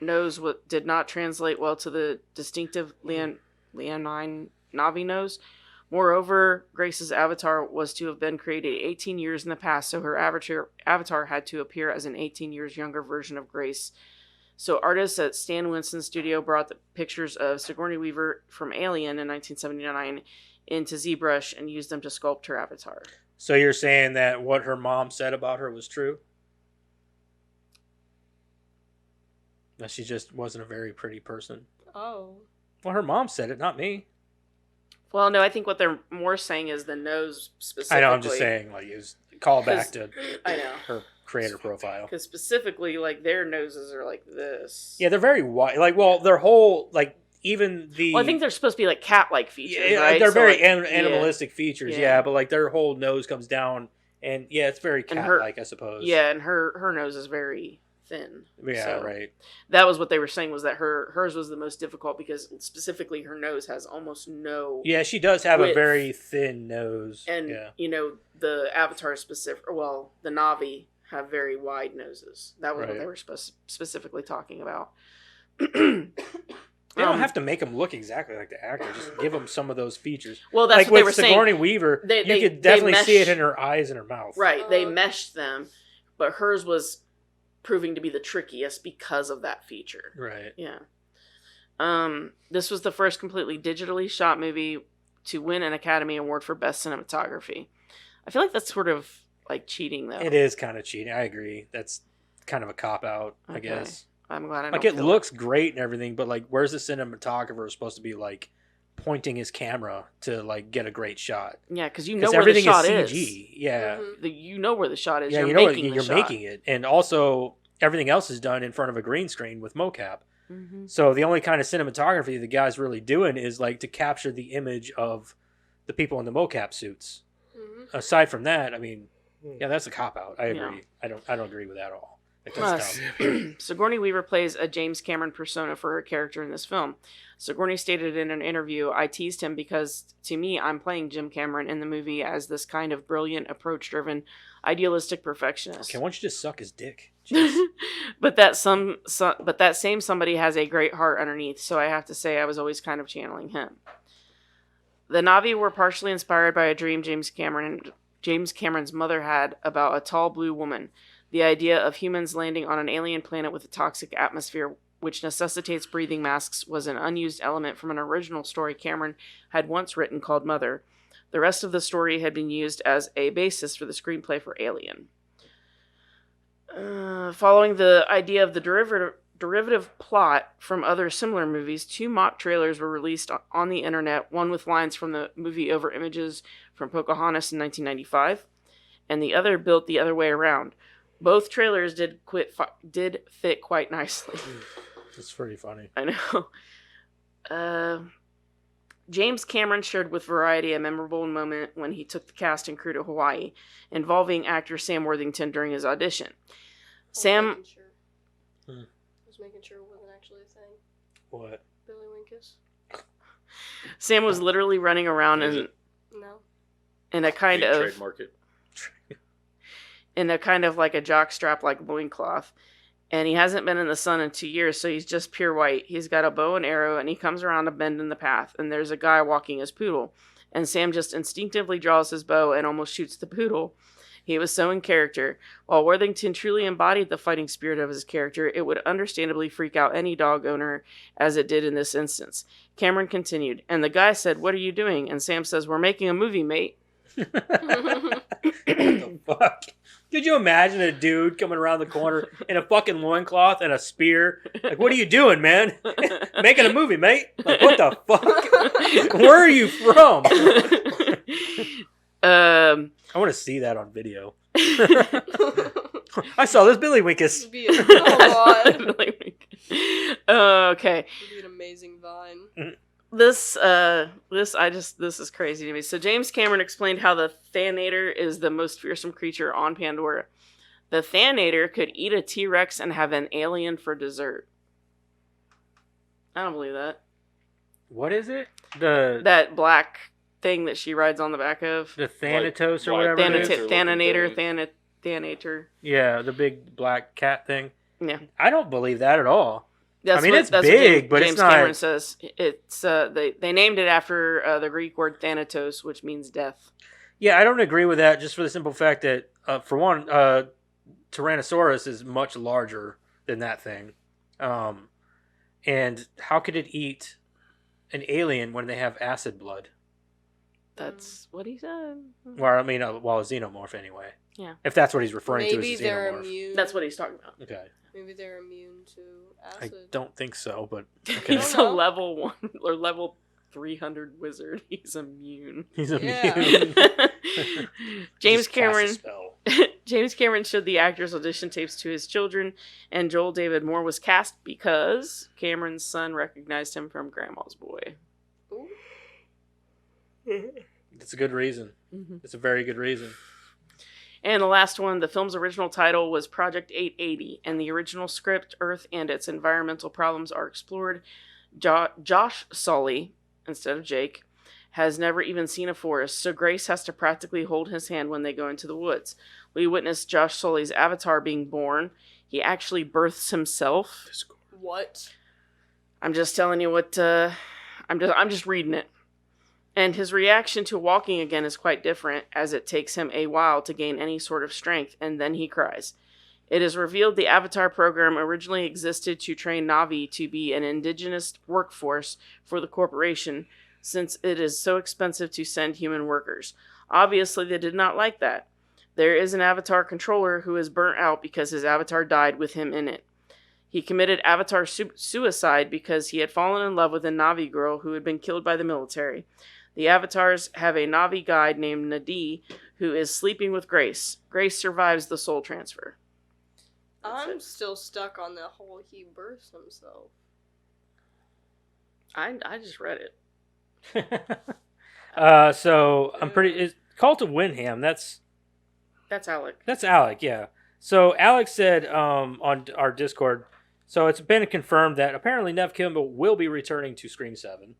nose did not translate well to the distinctive leonine Na'vi nose. Moreover, Grace's avatar was to have been created 18 years in the past, so her avatar had to appear as an 18 years younger version of Grace. So artists at Stan Winston's studio brought the pictures of Sigourney Weaver from Alien in 1979 into ZBrush and used them to sculpt her avatar. So you're saying that what her mom said about her was true? That she just wasn't a very pretty person? Oh. Well, her mom said it, not me. Well, no, I think what they're more saying is the nose specifically. I know, I'm just saying, like, it was call back to I know. her creator profile. Because specifically, like, their noses are like this. Yeah, they're very wide. Like, well, their whole, like, even the... Well, I think they're supposed to be, like, cat-like features, yeah, right? they're So, very like, animalistic features, yeah, but, like, their whole nose comes down, and, yeah, it's very cat-like, I suppose. Yeah, and her nose is very thin. Yeah, so right. That was what they were saying, was that hers was the most difficult because specifically her nose has almost no... Yeah, she does have width. a very thin nose. And, yeah. you know, the Avatar well, the Na'vi have very wide noses. That was what they were specifically talking about. They don't have to make them look exactly like the actor. Just give them some of those features. Well, that's like what they were with saying. Sigourney Weaver, you could definitely see it in her eyes and her mouth. Right, they meshed them, but hers was proving to be the trickiest because of that feature. Right. Yeah. This was the first completely digitally shot movie to win an Academy Award for Best Cinematography. I feel like that's sort of like cheating, though. It is kind of cheating. I agree. That's kind of a cop-out, I guess. I'm glad I don't like, it looks great and everything, but, like, where's the cinematographer supposed to be, like, pointing his camera to, like, get a great shot? Yeah, because you know where the shot is. CG. Yeah. Mm-hmm. You know where the shot is. Yeah, you're you know making you're making it. And also, everything else is done in front of a green screen with mocap. Mm-hmm. So the only kind of cinematography the guy's really doing is, like, to capture the image of the people in the mocap suits. Mm-hmm. Aside from that, I mean, yeah, that's a cop-out. I agree. Yeah. I don't agree with that at all. Sigourney Weaver plays a James Cameron persona for her character in this film. Sigourney stated in an interview, "I teased him because, to me, I'm playing Jim Cameron in the movie as this kind of brilliant, approach-driven, idealistic perfectionist." Okay, why don't you just suck his dick? But that same somebody has a great heart underneath, so I have to say I was always kind of channeling him. The Na'vi were partially inspired by a dream James Cameron's mother had about a tall blue woman. The idea of humans landing on an alien planet with a toxic atmosphere which necessitates breathing masks was an unused element from an original story Cameron had once written called Mother. The rest of the story had been used as a basis for the screenplay for Alien. Following the idea of the derivative plot from other similar movies, 2 mock trailers were released on the internet, one with lines from the movie over images from Pocahontas in 1995, and the other built the other way around. Both trailers did fit quite nicely. It's pretty funny. I know. James Cameron shared with Variety a memorable moment when he took the cast and crew to Hawaii, involving actor Sam Worthington during his audition. I was making sure it wasn't actually a thing. What? Billywhinkus? Sam was literally running around No. in a kind of trademark it. in a kind of like a jockstrap like loincloth. And he hasn't been in the sun in 2 years, so he's just pure white. He's got a bow and arrow, and he comes around a bend in the path, and there's a guy walking his poodle. And Sam just instinctively draws his bow and almost shoots the poodle. He was so in character. While Worthington truly embodied the fighting spirit of his character, it would understandably freak out any dog owner, as it did in this instance. Cameron continued, and the guy said, "What are you doing?" And Sam says, "We're making a movie, mate." What the fuck? Could you imagine a dude coming around the corner in a fucking loincloth and a spear? Like, what are you doing, man? Making a movie, mate. Like, what the fuck? Where are you from? I want to see that on video. I saw this billywhinkus. It'd be a, oh God. Okay. It'd be an amazing vine. This is crazy to me. So James Cameron explained how the Thanator is the most fearsome creature on Pandora. The Thanator could eat a T-Rex and have an alien for dessert. I don't believe that. What is it? The That black thing that she rides on the back of. the Thanatos or Like whatever. it is? Thanator. Yeah, the big black cat thing. Yeah. I don't believe that at all. That's it's what big, but James it's not. Cameron says it's they named it after the Greek word Thanatos, which means death. Yeah, I don't agree with that. Just for the simple fact that, for one, Tyrannosaurus is much larger than that thing, and how could it eat an alien when they have acid blood? That's what he said. Well, I mean, well, a xenomorph anyway. Yeah. If that's what he's referring Maybe to as a they're xenomorph. immune. That's what he's talking about. Okay. Maybe they're immune to I acid. don't think so, but He's a know. level 1 or level 300 wizard. He's immune. he's Yeah. immune. James Just cast a Cameron spell. James Cameron showed the actors' audition tapes to his children, and Joel David Moore was cast because Cameron's son recognized him from Grandma's Boy. Ooh. It's a good reason. It's a very good reason. And the last one, the film's original title was Project 880, and the original script, Earth and its environmental problems are explored. Josh Sully, instead of Jake, has never even seen a forest, so Grace has to practically hold his hand when they go into the woods. We witness Josh Sully's avatar being born. He actually births himself. What? I'm just telling you what. I'm just reading it. And his reaction to walking again is quite different, as it takes him a while to gain any sort of strength, and then he cries. It is revealed the Avatar program originally existed to train Na'vi to be an indigenous workforce for the corporation, since it is so expensive to send human workers. Obviously, they did not like that. There is an Avatar controller who is burnt out because his Avatar died with him in it. He committed Avatar suicide because he had fallen in love with a Na'vi girl who had been killed by the military. The Avatars have a Na'vi guide named Nadi who is sleeping with Grace. Grace survives the soul transfer. I'm still stuck on the whole he births himself. I just read it. So I'm pretty. It's Cult of Windham. That's Alec. That's Alec. Yeah. So Alex said on our Discord. So it's been confirmed that apparently Nev Campbell will be returning to Scream 7.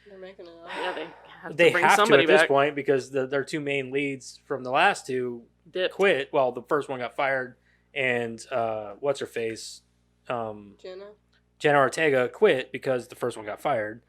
They're making it up. Yeah, they have They to bring have to somebody at this back. point because their two main leads from the last two Dipped. quit. Well, the first one got fired, and what's her face, Jenna? Jenna Ortega quit because the first one got fired.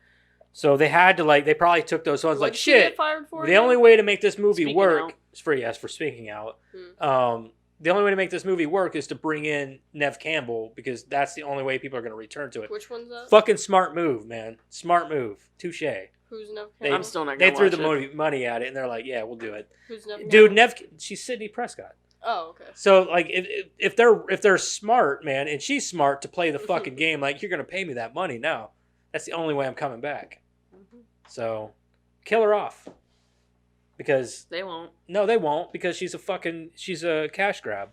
So they had to they probably took those ones What'd like she get shit. fired for The again? only way to make this movie Speaking work out. is for speaking out. Hmm. The only way to make this movie work is to bring in Nev Campbell because that's the only way people are going to return to it. Which one's that? Fucking smart move, man. Smart move. Touche. Who's Nev They- Campbell? I'm still not They going to threw watch the money at it, and they're like, "Yeah, we'll do it." Who's Nev Dude, Campbell? she's Sidney Prescott. Oh, okay. So like, if they're smart, man, and she's smart to play the fucking game, like you're gonna pay me that money now. That's the only way I'm coming back. So, kill her off. Because They won't. no, they won't because she's a cash grab.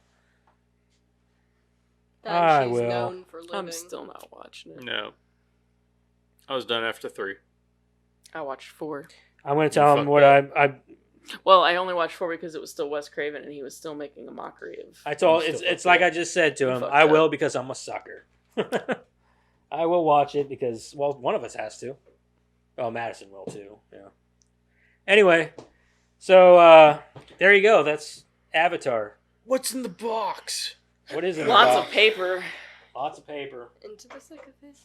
I She's will. known for living. I'm still not watching it. No. I was done after 3. I watched 4. I'm gonna tell them fucked what up. Well, I only watched 4 because it was still Wes Craven and he was still making a mockery of. I told I'm it's still it's like fucked I just said to him. fucked I up. will because I'm a sucker. I will watch it because one of us has to. Oh, Madison will too. Yeah. Anyway, so there you go. That's Avatar. What's in the box? What is it? up. Lots about? of paper. Lots of paper. Into the thick of it.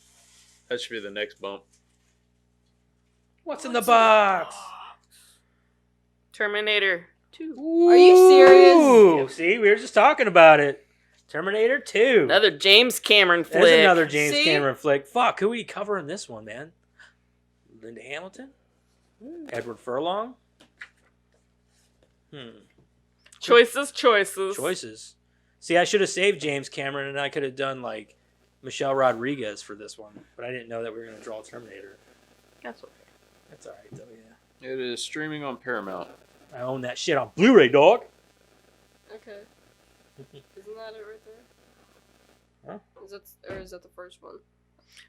That should be the next bump. What's in the box? Terminator 2. Are you serious? Ooh, see, we were just talking about it. Terminator 2. Another James Cameron flick. There's another James See? Cameron flick. Fuck, who are we covering this one, man? Linda Hamilton? Edward Furlong? Choices. Choices. See, I should have saved James Cameron, and I could have done like Michelle Rodriguez for this one, but I didn't know that we were going to draw Terminator. That's okay. That's all right, though. Yeah, It is streaming on Paramount. I own that shit on Blu-ray, dog. Okay. Isn't that it right there? Huh? Is that the first one?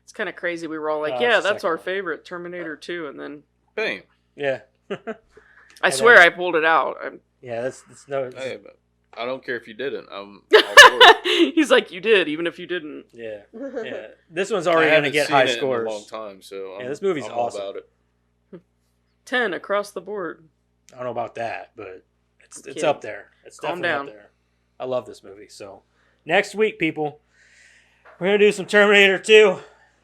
It's kind of crazy. We were all like, It's "Yeah, the that's second our one. favorite, Terminator 2," and then Bam. Yeah. I swear I pulled it out. Yeah, that's no. Hey, but I don't care if you didn't. I'm all for it. He's like, "You did, even if you didn't." Yeah, yeah. This one's I already going to haven't get seen high it scores. in a long time, so Yeah, this movie's I'm all awesome. about it. 10 across the board. I don't know about that, but it's Kidding. up there. It's Calm definitely down. up there. I love this movie. So next week, people, we're gonna do some Terminator 2,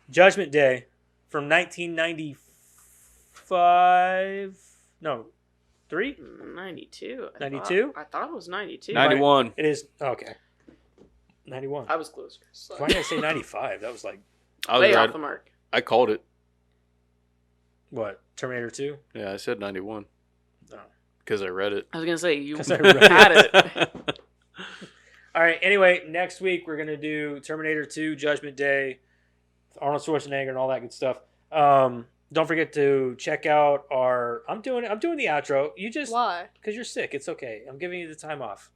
Judgment Day, from 1995. No, 3. 92. 92? I thought it was 92. 91. It is okay. 91. I was closer. Why did I say 95? That was like I was Way right. off the mark. I called it. what? Terminator 2. Yeah, I said 91. Oh. Because I read it. I was gonna say you 'Cause I read had it. All right. Anyway, next week we're gonna do Terminator 2, Judgment Day, Arnold Schwarzenegger, and all that good stuff. Don't forget to check out our. I'm doing the outro. You just Why? because you're sick. It's okay. I'm giving you the time off.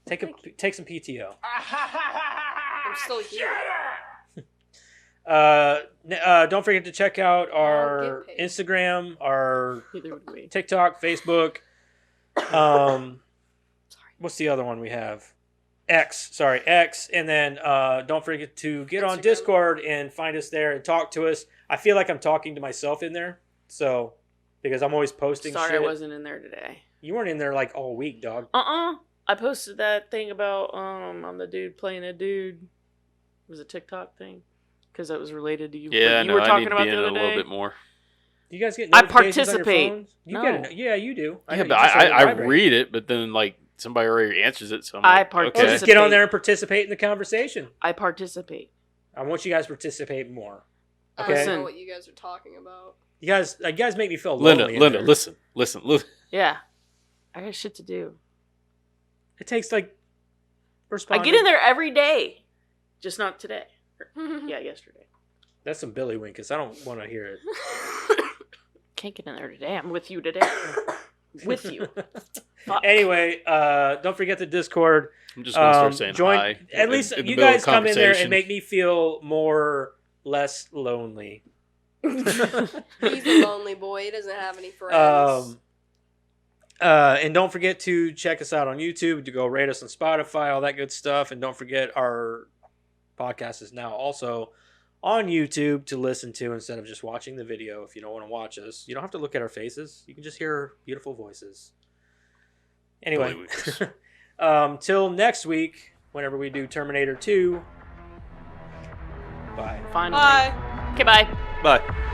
Take some PTO. I'm still here. Don't forget to check out our get paid. Instagram, our Neither would we. TikTok, Facebook. What's the other one we have? X, and then don't forget to get on Instagram. Discord and find us there and talk to us. I feel like I'm talking to myself in there, so because I'm always posting Sorry, shit. I wasn't in there today. You weren't in there like all week, dog. I posted that thing about I'm the dude playing a dude. It was a TikTok thing because that was related to you. Yeah, what you no, were I talking need to about be in the it a other little day. bit more. You guys get I notifications on your participate. phones? You No. get it. Yeah, you do. I Yeah, know, but you just let it I vibrate. read it, but then like somebody already answers it, so I'm I like, Well, okay. just get on there and participate in the conversation. I participate. I want you guys to participate more. I Okay. don't Listen. know what you guys are talking about. You guys make me feel Linda, lonely. in Linda, there. listen. Yeah, I got shit to do. It takes like I responding. get in there every day, just not today. Yeah, yesterday. That's some billywhinkus. I don't want to hear it. Can't get in there today. I'm with you today. With you. Fuck. Anyway, don't forget the Discord. I'm just gonna start saying join. hi. At least in the you middle of guys come in there and conversation. make me feel less lonely. He's a lonely boy. He doesn't have any friends. And don't forget to check us out on YouTube, to go rate us on Spotify, all that good stuff. And don't forget our podcast is now also on YouTube to listen to instead of just watching the video. If you don't want to watch us, you don't have to look at our faces. You can just hear beautiful voices. Anyway, till next week, whenever we do Terminator 2. Bye. Finally. Bye. Okay, bye. Bye.